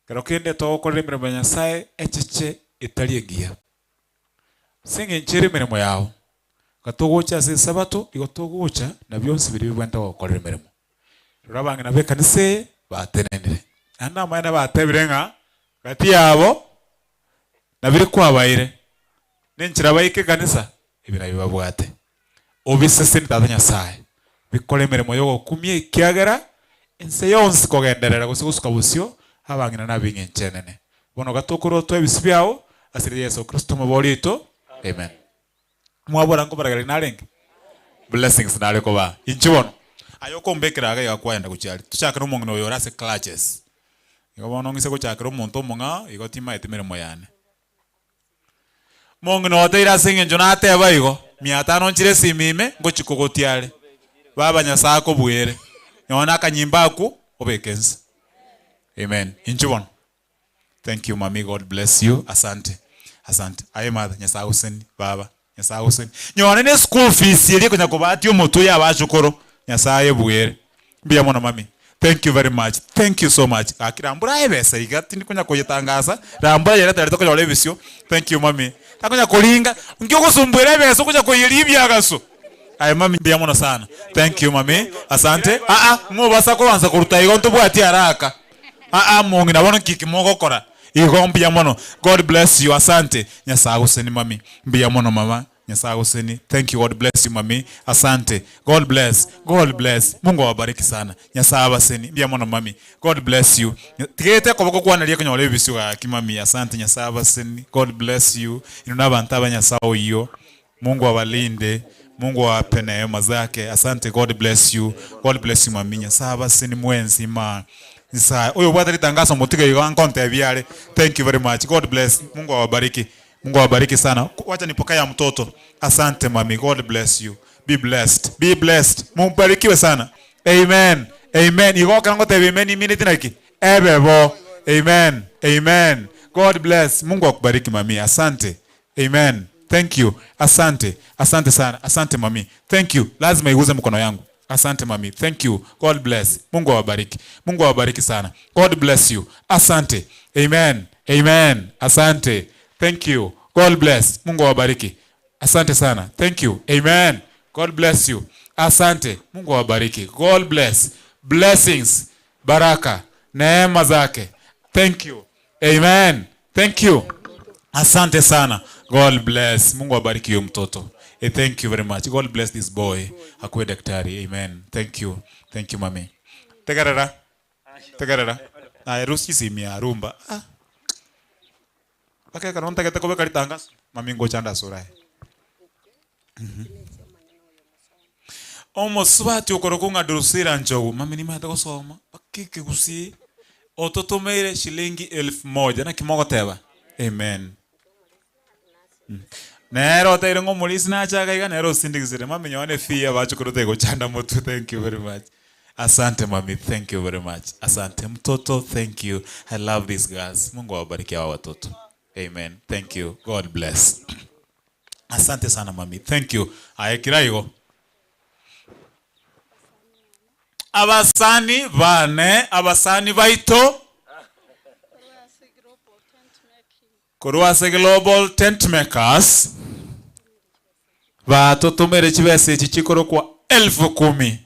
S19: Kero kende to okore mirimo ya sae echeche etaliengia. Singe nchiri mirimo yao. Katogocha se sabato igo togocha na byonse biri bwenda okore mirimo. Rurabange na bekanise batenenere. Anda maana batebirenga kati yabo nabiri kwabaire nenchira bayike kanisa ibira bibabwate obisese ntatanya sae bikole mirimo yo kumye ikiagera ense yonse kogenderera gusigusuka busyo habangina nabinge nchenene bono gatokoro to ebisibyao asiri Yesu Kristo mubolito amen mwabora ngo baragari narenge blessings nale ko ba inchibono ayoko mbekera aga yakwenda kuchali tuchakira umuntu no yorase clutches igobono ngise kuchakira umuntu umunga igotima etimere moyane Mongo no teira singe njona ateba igo 500 nchire simime ngochikogotiale baba nyasako bwere yona kanyimba ku obekense amen inchibon thank you mami God bless you asante aye mother nyasako sen baba nyasako sen nyona ne school fees yeli kunya kubati omoto ya bashukoro nyasaye bwere biya mona mami thank you very much thank you so much akirambura ebesa igati ndikunya koyetangasa rambura yera tare tokonya olebisyo thank you mami takonya kolinga ngyo kusumbwera ebesa kunya koyelibya gaso aye mami biya mona sana thank you mami asante mubasa ko wanza kuruta igonto bwati haraka mongi nabona kiki mogokora igombi ya mono God bless you asante nyasago seni mami biya mono mama Nyasaye useni. Thank you. God bless you mami. Asante. God bless. God bless. Mungu awabariki sana. Nyasaye abaseni. Mbia mwana mami. God bless you. Tigete koboko kwa nalia kwenye wale bisu ga kimami. Asante Nyasaye abaseni. God bless you. Inuna bantaba Nyasaye iyo. Mungu awalinde. Mungu awape neema zake. Asante. God bless you. God bless you mami. Nyasaye abaseni mwenzi ma. Nyasaye. Oyo bwata litangazo motiga yiga nkonte biale. Thank you very much. God bless. Mungu awabariki. Mungu awabariki sana. Wacha nipokea mtoto. Asante mami. God bless you. Be blessed. Be blessed. Mubarikiwe sana. Amen. Amen. Igoka ngote amen minute naki. Ebebo. Amen. Amen. God bless. Mungu akubariki mami. Asante. Amen. Thank you. Asante. Asante sana. Asante mami. Thank you. Lazima iguze mkono yangu. Asante mami. Thank you. God bless. Mungu awabariki. Mungu awabariki sana. God bless you. Asante. Amen. Amen. Asante. Thank you. God bless. Mungu awabariki. Asante sana. Thank you. Amen. God bless you. Asante. Mungu awabariki. God bless. Blessings. Baraka. Neema zake. Thank you. Amen. Thank you. Asante sana. God bless. Mungu awabariki huyo mtoto. Thank you very much. God bless this boy. Akuwe daktari. Amen. Thank you. Thank you mami. Tegarara. Tegarara. Na rusi simia rumba. Pakai karonta kita kobe kali tangas, mami ngochanda surai. Omo swati ukorokunga durusira njogu, mami ni mata kusoma. Pakike kusi, ototo meire shilingi 1,000 na kimogo teba. Amen. Nero tairo ngomulisi na chaka iga nero sindikizire, mami nyone fia bacho kurote gochanda motu. Thank you very much. Asante mami, thank you very much. Asante mtoto, thank you. I love these guys. Mungu awabariki hawa watoto. Amen. Thank you. God bless. Asante sana mami. Thank you. Ayekiraigo. Abasani bane, abasani baito. Kuruwase Global Tent Makers. Batoto mere chibese chichikoro kwa 10,000.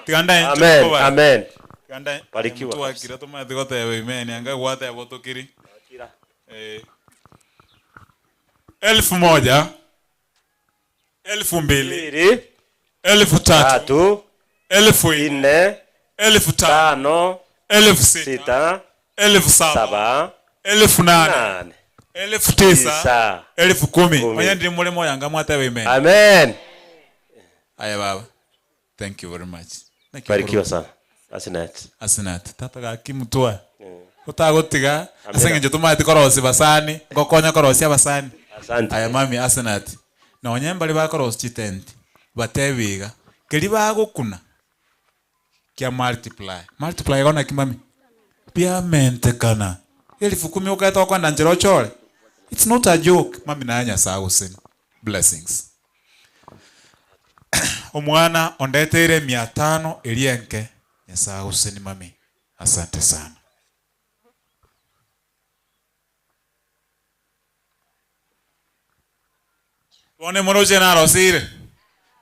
S19: Tiganda
S15: Amen. Amen.
S19: Tiganda.
S15: Barikiwa.
S19: Mtu akira tuma digote amen. Anga wata ya botokiri. 1,000, 2,000, 3,000, 4,000, 5,000, 6,000, 7,000, 8,000, 9,000, 10,000. Mwenye ndi mulemo yanga mwata we amen.
S15: Amen.
S19: Aya baba. Thank you very much.
S15: Barikiwa sana. Asinat.
S19: Asinat. Tata ga kimutwa. Utagotiga asenge njotuma tikorosi basani ngokonya korosi abasani.
S15: Asante.
S19: Aya mami Asenat. Na onyembali bakorosi chitenti batebiga keri bagukuna kya multiply gona kimami pia mente kana 10,000 ukata kwanda njero chole. It's not a joke mami na anya sausen. Blessings. Omwana ondetere 500 elienke nyasausen mami. Asante sana. One moroje na rosire.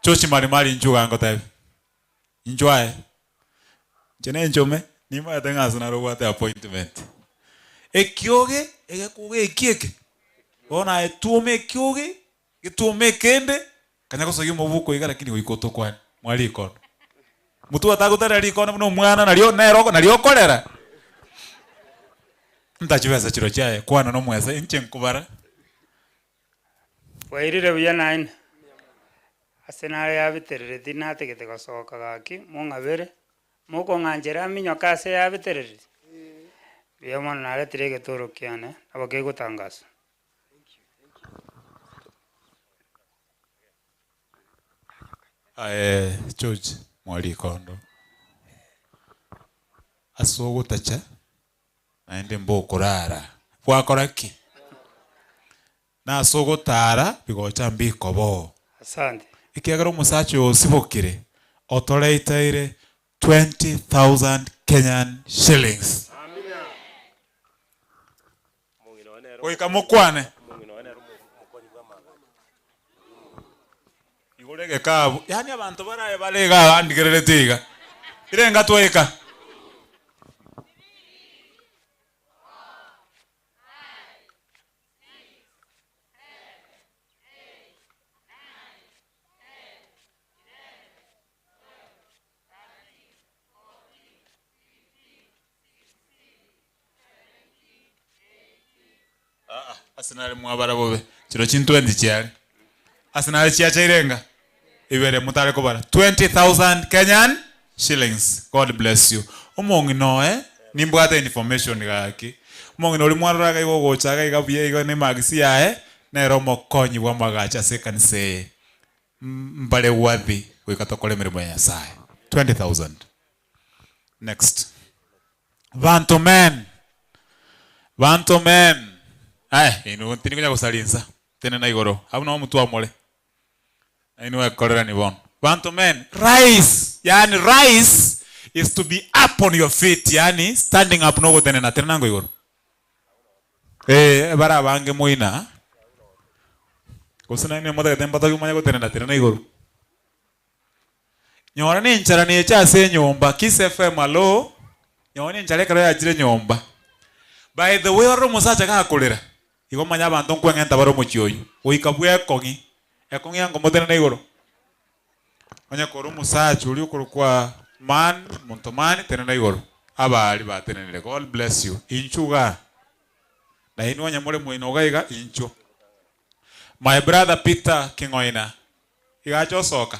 S19: Chochi mari njuga ngotabe. Njwae. Jene njome ni ma tenga sana robate appointment. Ekyoge egekuge ekieke. Ona etume ekyoge, etume kende kanya kosogi mubuko iga lakini goikoto kwani. Mwali ikono. Mutu atagutara liko no mwana nalio kolera. Ntachibeza chiro chae kwana no mwesa inche nkubara.
S2: Wairire buya nine. Asenare yabiterere tinategete gosoka gaki mungabere. Muko nganjera minyo kase yabiterere. Biya mwana nare tirege toro kiane abake gutangaza.
S19: George mwali kondo. Asogo tacha. Naende mbokurara. Bwakoraki. Na asogo tara bigocha mbiko bo.
S2: Asante.
S19: Ikiagara umusachi osibokire otoleitaire 20,000 Kenyan shillings. Amina. Oika mukwane. Igorege kabu. Yani abantu baraye balega andigerere tiga. Irenga twaika. Arsenal mwabara bobe chiro chin 20 chiari Arsenal chiacha irenga ibere mutare kobara 20,000 Kenyan shillings. God bless you. Omongi no nimbwata information gaki omongi no limwarora ga igogocha ga igabuye igo ne magisi yae na romo konyi bwa magacha sekanse mbale wathi wikatokole mirimo ya Nyasaye. 20,000. Next. Vanto men. Ino tini kunya kusalinsa tena na igoro hauna wa mtu amole ino ya korera ni bon. Vanto men, rise. Yani rise is to be up on your feet, yani standing up no tena na tena nango igoro. Bara bange moina kusana ni moda tempa to kumanya tena na tena na igoro. Nyora ni nchara ni echa se nyomba Kiss FM alo nyora ni nchara karo ya jire nyomba. By the way oro musacha ka kulira igo manya bantu kwengenta baro muchioyu oikabwe kongi ekongi yango motena na igoro onya koro musacha uli kwa man montomani tena na igoro abali ba tena ne. God bless you inchuga na ino nya mole muino gaiga incho. My brother Peter Kingoina igacho soka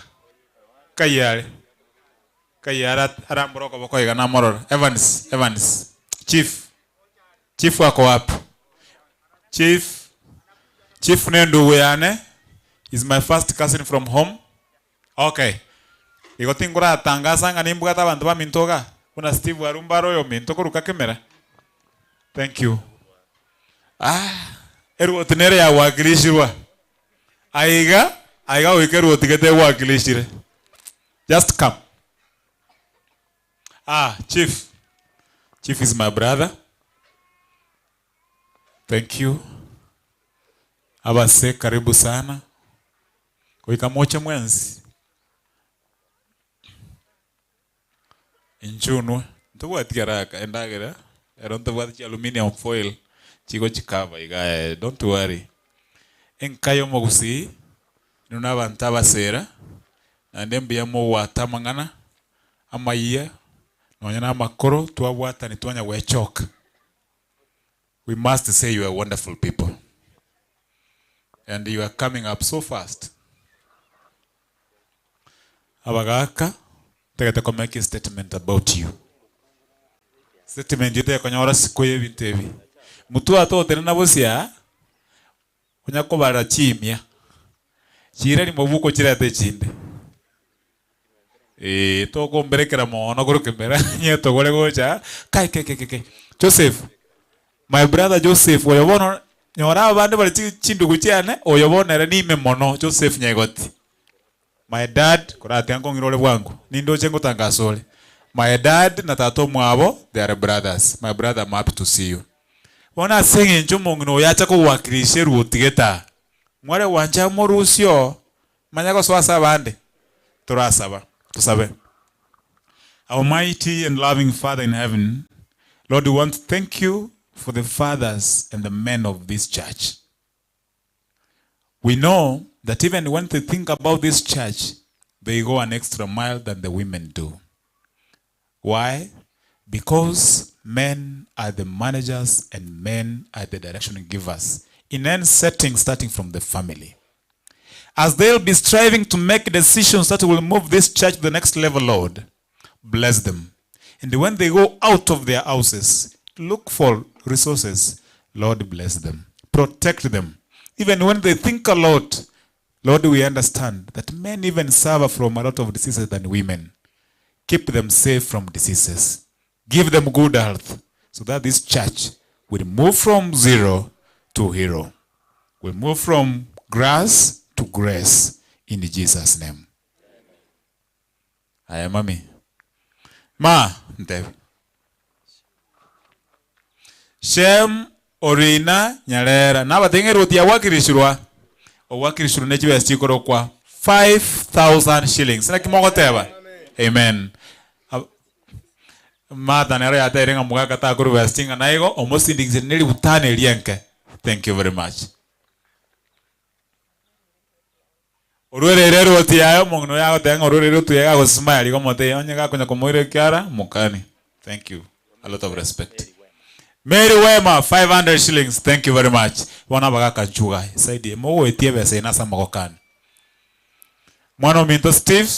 S19: kayare aramboroko boko iga na mororo Evans Chief wako wapi? Chief nendo weane is my first cousin from home. Okay. Igo tingura tangasa nga nimbuga tabantu ba mintoga. Kuna Steve Warumbaro yo mintoko ruka kamera. Thank you. Eru otenere ya wakilishirwa. Aiga wikeru otigete wakilishire. Just come. Chief is my brother. Thank you. Abase karibu sana. Kuika mocha mwenzi. Inchunwe. Ntuwa tigaraka endagera. Erontuwa ti aluminium foil. Chigo chikava iga. Don't worry. Enkayo mogusi. Nuna bantaba sera. Nandembiya mo watamangana. Amaiya. Nonyana makoro. Tuwa wata ni tuwanya wechoka. We must say you are wonderful people. And you are coming up so fast. Abagaka, tegete make a statement about you. Statement yote yakonyora sikoye bintebi. Mutu ato tena nabosia. Kunyako bara chimia. Chira ni mobuko chira te chinde. Toko mberekera mono koro kembera nyeto gole gocha. Kai. Joseph. My brother Joseph oyobono nyora abande bali chindu kuchiane oyobono era nime mono Joseph nyegoti. My dad kurati yango ngirole bwangu nindo chengo tangasole. My dad na tato mwabo they are brothers. My brother, I'm happy to see you. Wana sengi nchumo ngino yacha ko wakilishe rutigeta. Mwale wanja morusio manyako swasa bande. Turasaba. Tusabe. Our mighty and loving Father in heaven, Lord, we want to thank you for the fathers and the men of this church. We know that even when they think about this church, they go an extra mile than the women do. Why? Because men are the managers and men are the direction givers in any setting starting from the family. As they'll be striving to make decisions that will move this church to the next level, Lord, bless them. And when they go out of their houses, look for resources, Lord, bless them. Protect them. Even when they think a lot, Lord, we understand that men even suffer from a lot of diseases than women. Keep them safe from diseases. Give them good health so that this church will move from zero to hero. Will move from grass to grace in Jesus' name. Aya mami. Ma, Ntev. Shem Orina Nyalera. Naba tenge roti ya wakirishurwa. O wakirishuru nechi ya stikoro kwa 5,000 shillings. Sina kimoko teba. Amen. Mata nero ya tairenga mga kata kuru ya stinga na ego. Almost indings nili utane lienke. Thank you very much. Orure roti ya mongno ya tenga orure roti ya go smile go mote onye ga kunya komoire kiara mukani. Thank you. A lot of respect. Mary Wema 500 shillings. Thank you very much. Wana bagaka chuga. Saidi mo etie bese na samagokani. Mwana Minto Steve,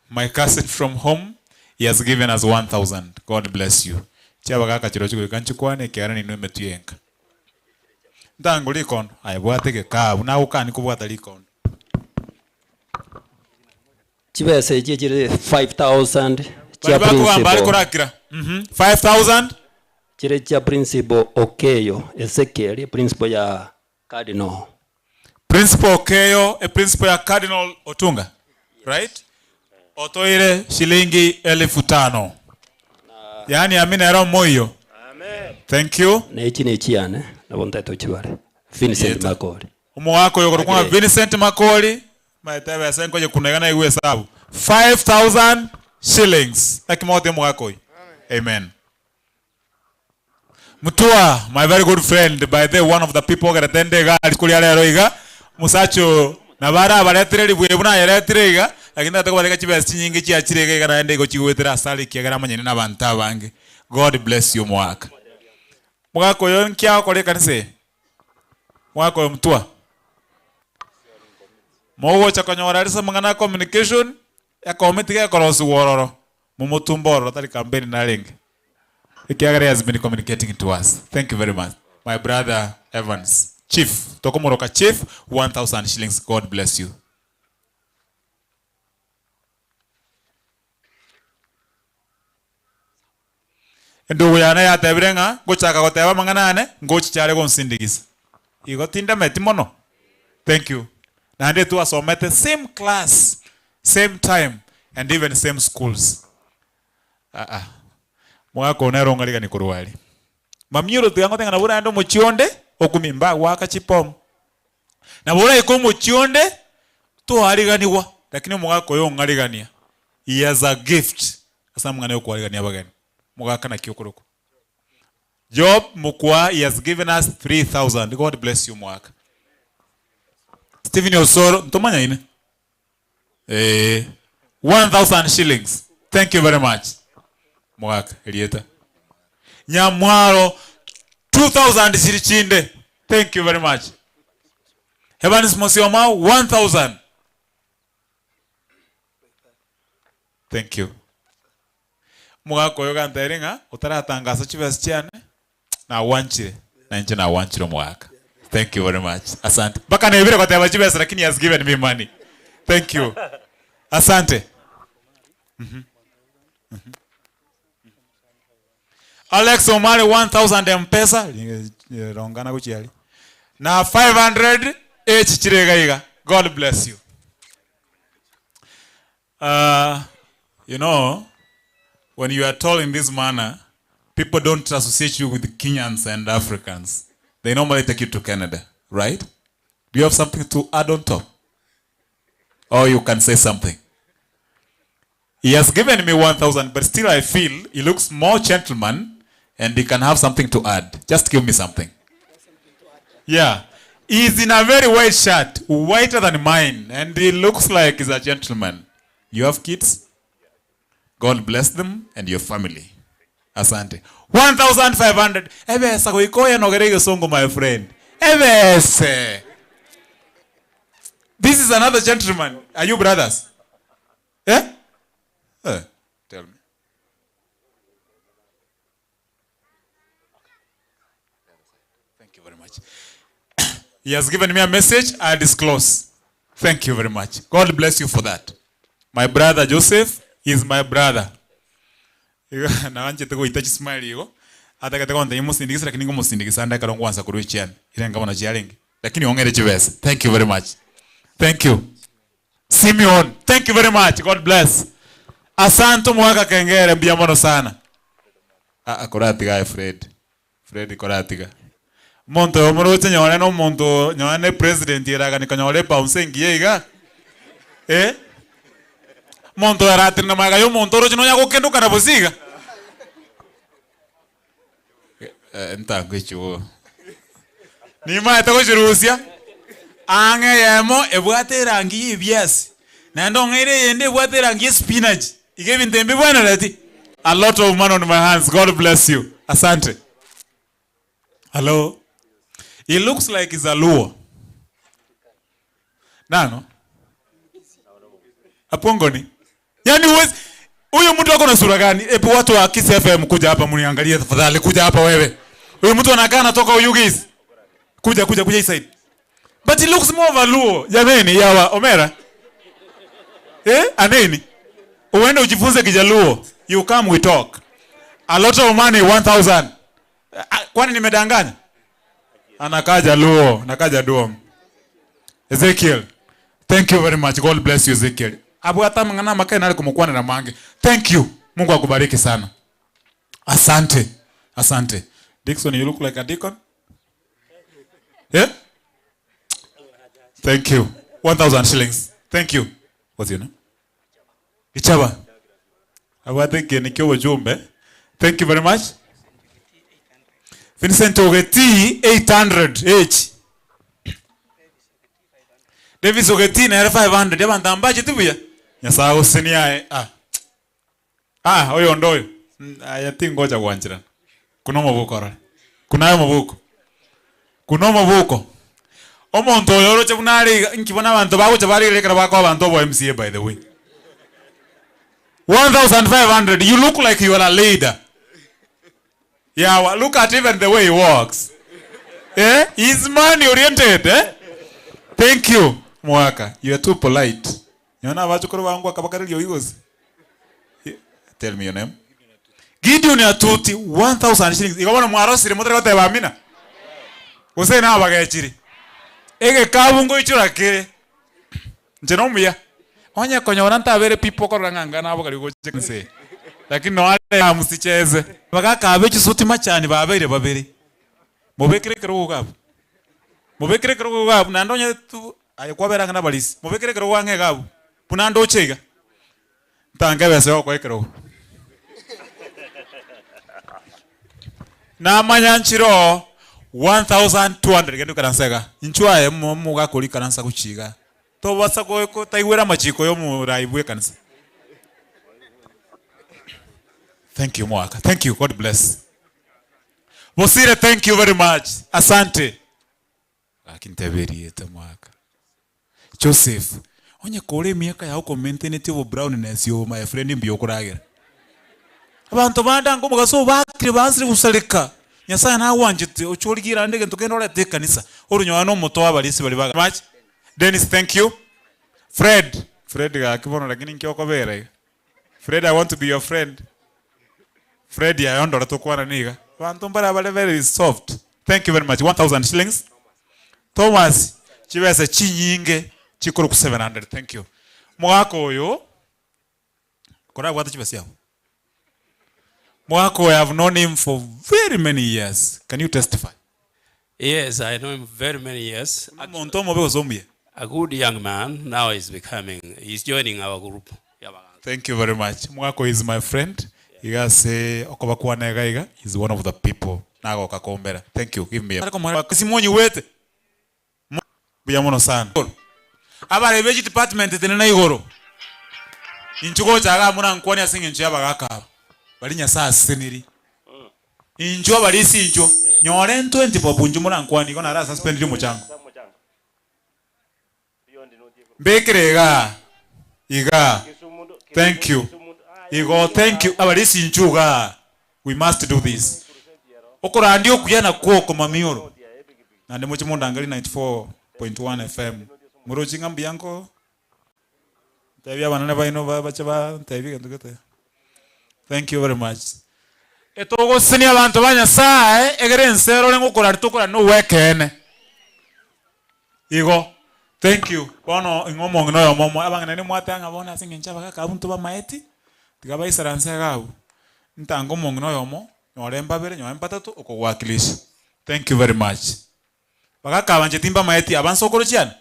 S19: my cousin from home, he has given us 1,000. God bless you. Chia bagaka chiro chugo kanchukwane kiara ni nwe metuyenka. Ndangu likon, ayebwate ke ka una ukani kubwata likon.
S16: Chibese chire 5,000
S19: chia principal. 5,000
S16: chire chia principal Okeyo Ezekiel principal ya Cardinal.
S19: Principal Okeyo a principal ya Cardinal Otunga. Right? Otoire shilingi 5,000. Yaani amina yaro moyo. Amen. Thank you.
S16: Na ichi ni chiane na bonteto chiware. Vincent Makoli.
S19: Umo wako yoko kwa Vincent Makoli. Maitawe asenko je kunegana iwe sabu. 5,000 shillings. Akimote mwako. Amen. Mutua, my very good friend, by the one of the people that attended gali skuli ya lero iga. Musacho nabara baletere libwebuna yaletere iga. Lakini nataka baleka chibesi nyingi chia chirega iga naende iko chiwetera asali kiagara manyeni na banta bange. God bless you mwaka. Mwako yon kia kole kanise. Mwako yo mutua. Mwogo chakonyorarisa mangana communication ya komitiga ya korosu wororo. Mumutumboro tali kampeni na lenge. Ikiagare has been communicating to us. Thank you very much. My brother Evans. Chief. Tokomoroka Chief. 1,000 shillings. God bless you. Ndugu yana ya tebirenga. Gochaka koteba manganane. Gochi chare gonsindigisa. Igotinda metimono. Thank you. Nande tu asomete same class. Same time. And even same schools. Mwaka onero ngaliga ni kuruwali. Mamiro tuyango tenga nabura ando mochionde okumimba waka chipom. Nabura iko mochionde to haliganiwa. Lakini mwaka yo ngaligania. He has a gift. Asa mwanga yo kuhaligania bagani. Mwaka na kiokoroko. Job Mukwa, he has given us 3,000. God bless you mwaka. Stephen Osoro, ntomanya ine. 1,000 shillings. Thank you very much. Mwaka, Elieta. Nyamwaro, 2,000 shirichinde. Thank you very much. Heavens Mosioma, 1,000. Thank you. Mwaka yoga nteringa, utaratangasa chivesi chiane. Na wanchire. Na nje na wanchire mwaka. Thank you very much. Asante. Baka na ibire kwa teba chivesi lakini he has given me money. Thank you. Asante. Alex Omari 1,000 M-Pesa. Rongana kuchiali. Na 500 H chiregaiga. God bless you. You know, when you are told in this manner, people don't associate you with Kenyans and Africans. They normally take you to Canada, right? Do you have something to add on top? Or you can say something. He has given me 1,000, but still I feel he looks more gentleman and he can have something to add. Just give me something. Yeah. He's in a very white shirt, whiter than mine, and he looks like he's a gentleman. You have kids? God bless them and your family. Asante. 1,500. Ebesa kuikoya nogerege songo, my friend. Ebese. This is another gentleman. Are you brothers? Eh? Tell me. Thank you very much. He has given me a message. I disclose. Thank you very much. God bless you for that. My brother Joseph is my brother. Na wanje tego itachi smile yo. Ata katego nda imusindikisa lakini ngomusindikisa anda karongo ansa kuruchiana. Ile ngabona chialingi. Lakini ongere chivesa. Thank you very much. Thank you. Simeon, thank you very much. God bless. Asanto mwaka kengere mbiamono sana. Koratiga Fred. Fred koratiga. Monto omoroche nyone no monto nyone president iraga nikanyole paunsengi yega. Monto aratina maga yo monto rocho no yago kendo kana bosiga. Ntango chiwo. Ni ma etako chirusia. Ange yemo ebwate rangi ibiasi. Na ndo ngere yende ebwate rangi spinach. Ige bintembe bwana lati. A lot of money on my hands. God bless you. Asante. Hello? He looks like he's a Luo. Nano? Apongoni? Yaani huyu mtu ako na sura gani? Ebu watu wa Kiss FM kuja hapa mniangalie tafadhali, kuja hapa wewe. Huyu mtu anakaa anatoka Uyugis. Kuja hii side. But he looks more of a Luo. Jameni, yawa Omera. Aneni? Uende ujifunze Kijaluo. You come we talk. A lot of money 1000. Kwani nimedanganya? Anakaja Luo, nakaja Duom. Ezekiel. Thank you very much. God bless you Ezekiel. Abu hata mngana makae nali kumukwana na mange. Thank you. Mungu akubariki sana. Asante. Asante. Dixon, you look like a deacon? Yeah? Thank you. 1000 shillings. Thank you. What's your name? Ichaba. Awateke nikiwa jumbe. Thank you very much. Vincent Ogeti 800 H. Davis Ogeti na 500. Yaba ndambaje tubuya. Nyasa usiniae. Oyo ndoyo. Ayati ngoja kuanjira. Kuno mabuko ara. Kunayo mabuko. Kuno mabuko. Omonto yoro chabunari nkibona abantu bago chabari lekera bako abantu bo MCA by the way. 1500. You look like you are a leader. Yeah, look at even the way he walks. He's money oriented, Thank you, Mwaka. You are too polite. Yona watu koro wangu akabakari yoyos. Tell me your name. Gideon Atuti 1000 shillings. Igabona mwarosi remotre kote bamina. Use na bagachiri. Ege kabungo ichura kire. Njenomya. Onya konyora ntabere people koranganga nabo kali gochekse. Lakini no ale amusicheze. Bagaka abechi suti machani babere. Mubekire kero gabo. Mubekire kero gabo nandonye tu ayikwaberanga nabalisi. Mubekire kero wange gabo. Punando chega. Tanga bese okwe kero. Na manyanchiro 1200 gendo karansega. Inchwa mu gakoli karansa kuchiga. To basa ko taiwera machiko yo mu raibwe kanisa. Thank you Mwaka. Thank you. God bless. Bosire, thank you very much. Asante. Akintaberi eta Mwaka. Joseph. Onye kore miaka ya uko maintenance of brownness yo my friend mbyo kuragira. Abantu banda ngo mugaso bakire bansire gusalika. Nyasaya na wanjite ocholigira ndege tukendora te kanisa. Orunyo no moto abalisi bali baga. Much. Dennis, thank you. Fred ga kibono lakini nkioko bere. Fred, I want to be your friend. Fred ya yondora tukwana niga. Bantu mbara bale very soft. Thank you very much. 1000 shillings. Thomas chibese chinyinge chikuru ku 700. Thank you. Mwako oyo kora bwata chibese yawo. Mwako, I have known him for very many years. Can you testify?
S17: Yes, I know him very many years. A good young man. Now he's joining our group.
S19: Thank you very much. Mwako is my friend. He's one of the people. Thank you. Give me a Simonyi wete. Buyamono sana. Aba rebeji department tenena igoro. Inchuko chaga muna nkwani asinge nchaba gaka. Balinya saa seniri. Incho balisi incho. Nyore 20 pobunju muna nkwani kona ara suspend mu chango. Bekerega. Iga. Thank you. Igo, thank you. Abalisi inchuga. We must do this. Okora ndio kuyana kwoko mamioro. Na ndemo chimonda angali 94.1 FM. Muroji ngambi yanko. Tavia banana baino bachaba tavia ndugete. Thank you very much. Etogo sini abantu banya saa egerensero lengukora litukora no wekene. Igo. Thank you. Bono ingomo ngoyo momo abangana ni mwatanga bona singencha baka abuntu ba maeti. Tigaba isaranse gabu. Ntango mongo no yomo. Nyoremba bere nyoremba tatu okwakilisha. Thank you very much. Baka kabanje timba maeti abansokoro chiana.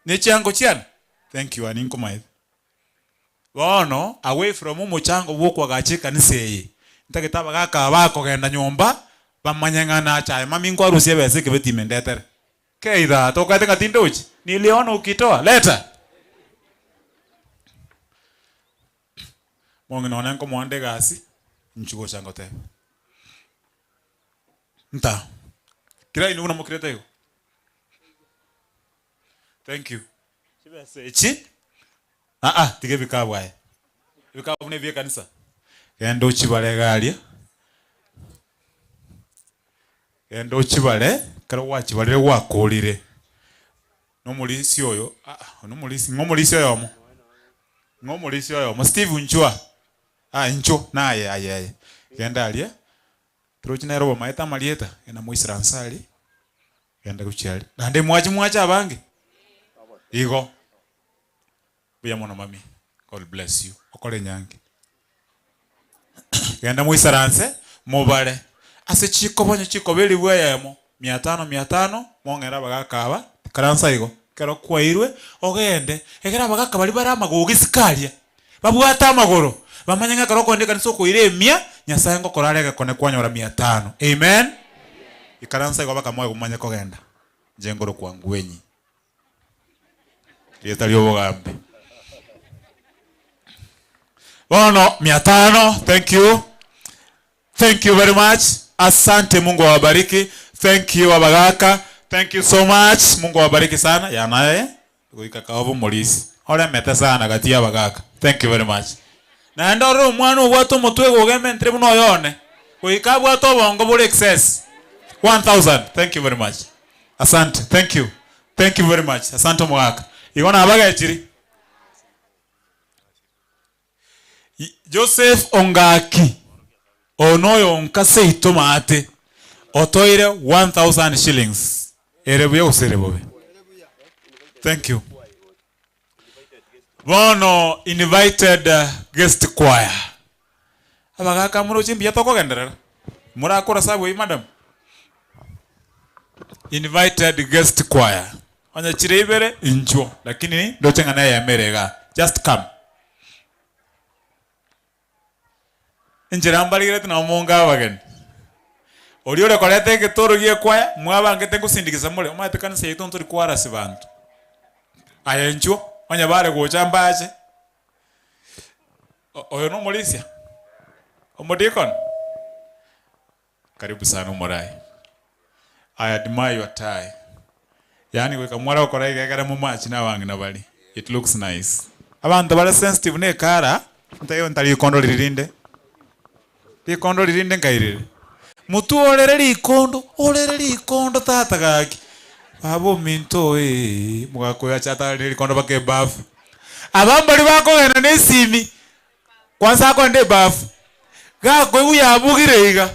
S19: Nechango chiana. Thank you aninko maeti. Bono away from umuchango bwoko agachika niseye. Ntakitaba gaka bako genda nyomba bamanyangana cha mami ngo arusie bese kebeti mendetere. Keida toka tenga tindochi. Niliona ukitoa leta. Mongo nona nko mwande gasi nchugo chango te. Nta Kira inu mukireta yo. Thank you. Chichi. Tige bikabwa. Bikabwa ne bye kanisa. Gendo chibale galia. Gendo chibale karo wachibale wakolire. No mulisi oyo. No mulisi oyo mo. Ngomulisi oyo mo Steve Nchwa. Ncho naye aye. Genda alia. Trochina robo maeta malieta ena muisransali. Genda kuchali. Nande mwacha abange. Igo. Buya mono mami. God bless you. Okole nyange. Genda muisranse mobale. Ase chiko bonyo chiko beli bwayemo. 500 mongera bagakaba. Karansa igo. Kero kwairwe ogende. Egera bagakaba libara amagogo gisikalia. Babwata amagoro. Bamanyanga karo kwendeka nisoko ile 100 nyasaye ngo korarega kone kwanyora 500. Amen. Ikaransa igo bakamoye kumanya kogenda. Jengoro kwangu wenyi. Lieta liobogambe. Bono 500. Thank you. Thank you very much. Asante, Mungu awabariki. Thank you Abagaka. Thank you so much. Mungu awabariki sana. Yanaye kuika kaovu molisi. Ole meta sana gati ya Abagaka. Thank you very much. Na ndoro mwana obwato mutwe gogeme entre muno yone. Kuika bwato bongo bole excess. 1000. Thank you very much. Asante. Thank you. Thank you very much. Asante mwaka. Igona abaga echiri. Joseph Ongaki. Onoyo nkase itomate. Otoire 1000 shillings. Erebuye userebobe. Thank you. Bono invited guest choir. Abagaka muro chimbi yatoko gendera. Murakora sabwe madam. Invited guest choir. Onya chirebere injo lakini ndo chengana ya merega. Just come. Injira mbalire tuna munga wagen. Oliore kolete ketoro gie kwaya mwaba ngete kusindikiza mule. Omate kanisa yetu nturi kwara sibantu. Ayenjo onya bare gocha mbaje. Oyo no mulisia. Omodikon. Karibu sana umurai. I admire your tie. Yani weka mwara okorai gagara mu match na wangi na bali. It looks nice. Abantu bala sensitive ne kara. Ntayo ntali kondo lirinde. Likondo lirinde ngairire. Mutu orere likondo tata gaki. Abo minto mugako ya chata likondo bake bafu. Abambali bako gena nesimi. Kwanza ako nde bafu. Gako uya abugire iga.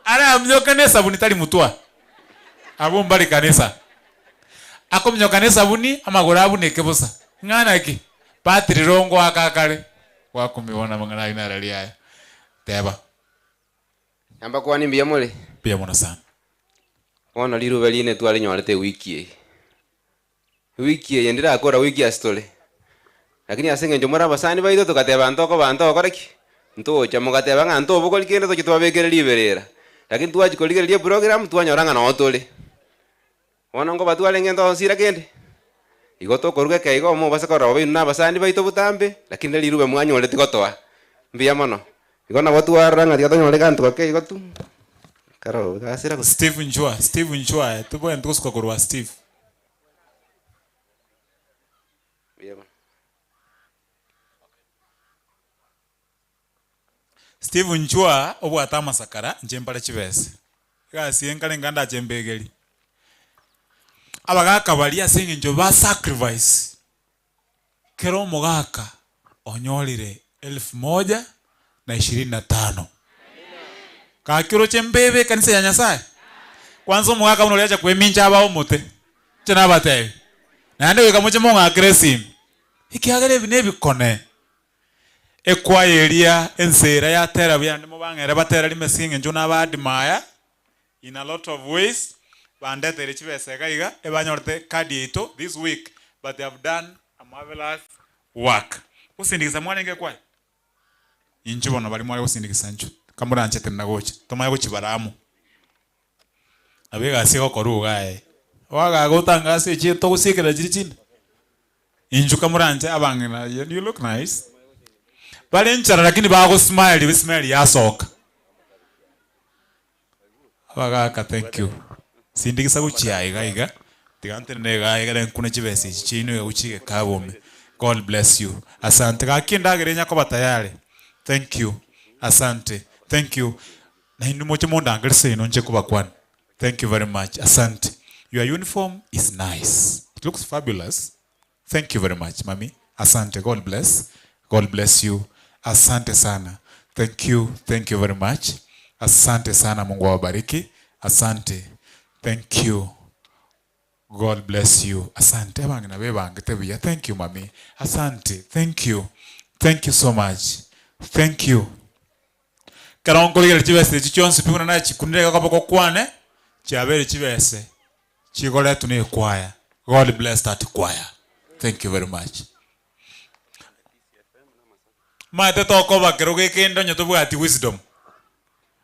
S19: Ara mnyoka ne sabuni tali mutwa. Abo mbali kanisa. Ako mnyoka ne sabuni amagora abune kebosa. Ngana iki. Patri rongo akakale. Wako miona mangana ina ralia. Teba.
S18: Amba kwa nimbi yamole.
S19: Pia mwana sana.
S18: Ona liru beline twali nyorete wiki. Wiki yendira akora wiki astole. Lakini asenge njomora basani baito tukateba ntoko koreki. Nto chamukateba nganto obukoli kende to kitwabekere liberera. Lakini tuwaji koligere lie program twanyoranga na otole. Ona ngo batwale ngento sira kende. Igoto koruge kaigo mo basakora obinu na basani baito butambe lakini liru be mwanyorete gotoa. Mbiya mono. Igona watu waranga tigatonyo lekantu kwa kei gotu. Karo gasira ko
S19: Steve Nchwa tubo entuko kwa kurwa Steve. Steve Nchwa obu atama sakara njempale chibese. Gasi enkale nganda chembegeli. Abagaka bali asinge njo ba sacrifice. Kero mogaka onyolire 1125. Kakiro chembebe kanisa ya Nyasaye. Kwanza mwaka unoleacha kweminja aba omote. Chena bate. Na ndio ikamoche monga aggressive. Ikiagere binebi kone. Ekwa area ensera ya tera byande mubangere batera limesinge njo nabadimaya in a lot of ways. Bandete rechibese gaiga ebanyorte kadito this week but they have done a marvelous work. Usindikiza mwanenge kwa injubono bali mwale usindikisa nju kamura nchete nagocha tomaye kuchibaramu abega siko korugae waga gutangase chito gusikira chirichinde inju kamura nche abangina you look nice bali nchara lakini bago smile ya soka abaga thank you Sindigisa guchia iga. Tigante nega iga kuna chibesi chino ya uchige kabome. God bless you. Asante. Kakinda gerenya ko batayale. Thank you. Asante. Thank you. Na hindu moche monda angelise inonje kuba kwan. Thank you very much. Asante. Your uniform is nice. It looks fabulous. Thank you very much, Mami. Asante. God bless. God bless you. Asante sana. Thank you. Thank you very much. Asante sana. Mungu awabariki. Asante. Thank you. God bless you. Asante. Thank you, Mami. Asante. Thank you. Thank you so much. Thank you. Karongo lile chibese chichonse pimuna na chikundeka kwa kwane. Chabere chibese. Chigole tuni choir. God bless that choir. Thank you very much. Mate toko bakeroge kendo nyotobu ati wisdom.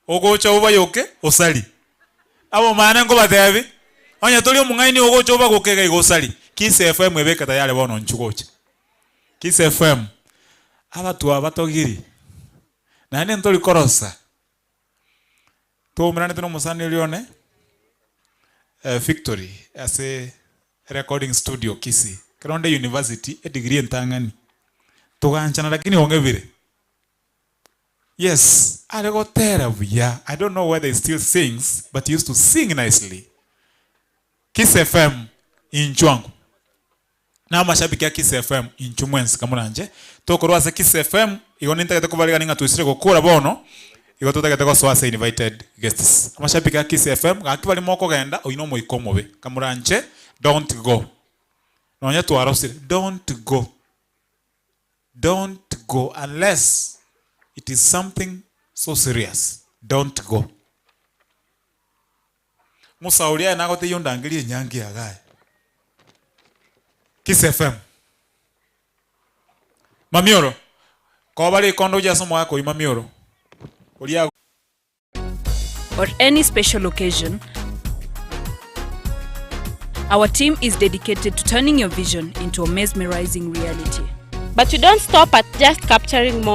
S19: Ogo choba yoke osali. Abo maana ngo batebi. Onya toli omungaini ogo choba gokega igosali. Kiss FM ebeka tayale bono nchugocha. Kiss FM. Abatu abatogiri. Nani ntoli korosa. To mrane teno musani lione. Victory as a recording studio Kisi. Karonde University a degree in Tangani. Toganchana lakini ongebire. Yes, I got terrible. Yeah, I don't know whether he still sings, but he used to sing nicely. Kiss FM in Chwangu. Na mashabiki ya Kiss FM in Chumwensi kamuranje. Tokorwa sa Kiss FM igonita kete kubalika ninga tuisire kokura bono. Igotuta kete ko swasa invited guests. Mashabiki ya Kiss FM akibali moko genda oino mo ikomobe kamuranje. Don't go. Nonya tu arosire. Don't go. Don't go unless it is something so serious. Don't go. Musaulia na gote yondangiri nyangi agaye. Kiss FM. Mamioro. Ko bali kondo jaso mo yako Mamioro. Olia
S6: or any special occasion, our team is dedicated to turning your vision into a mesmerizing reality.
S22: But you don't stop at just capturing moments.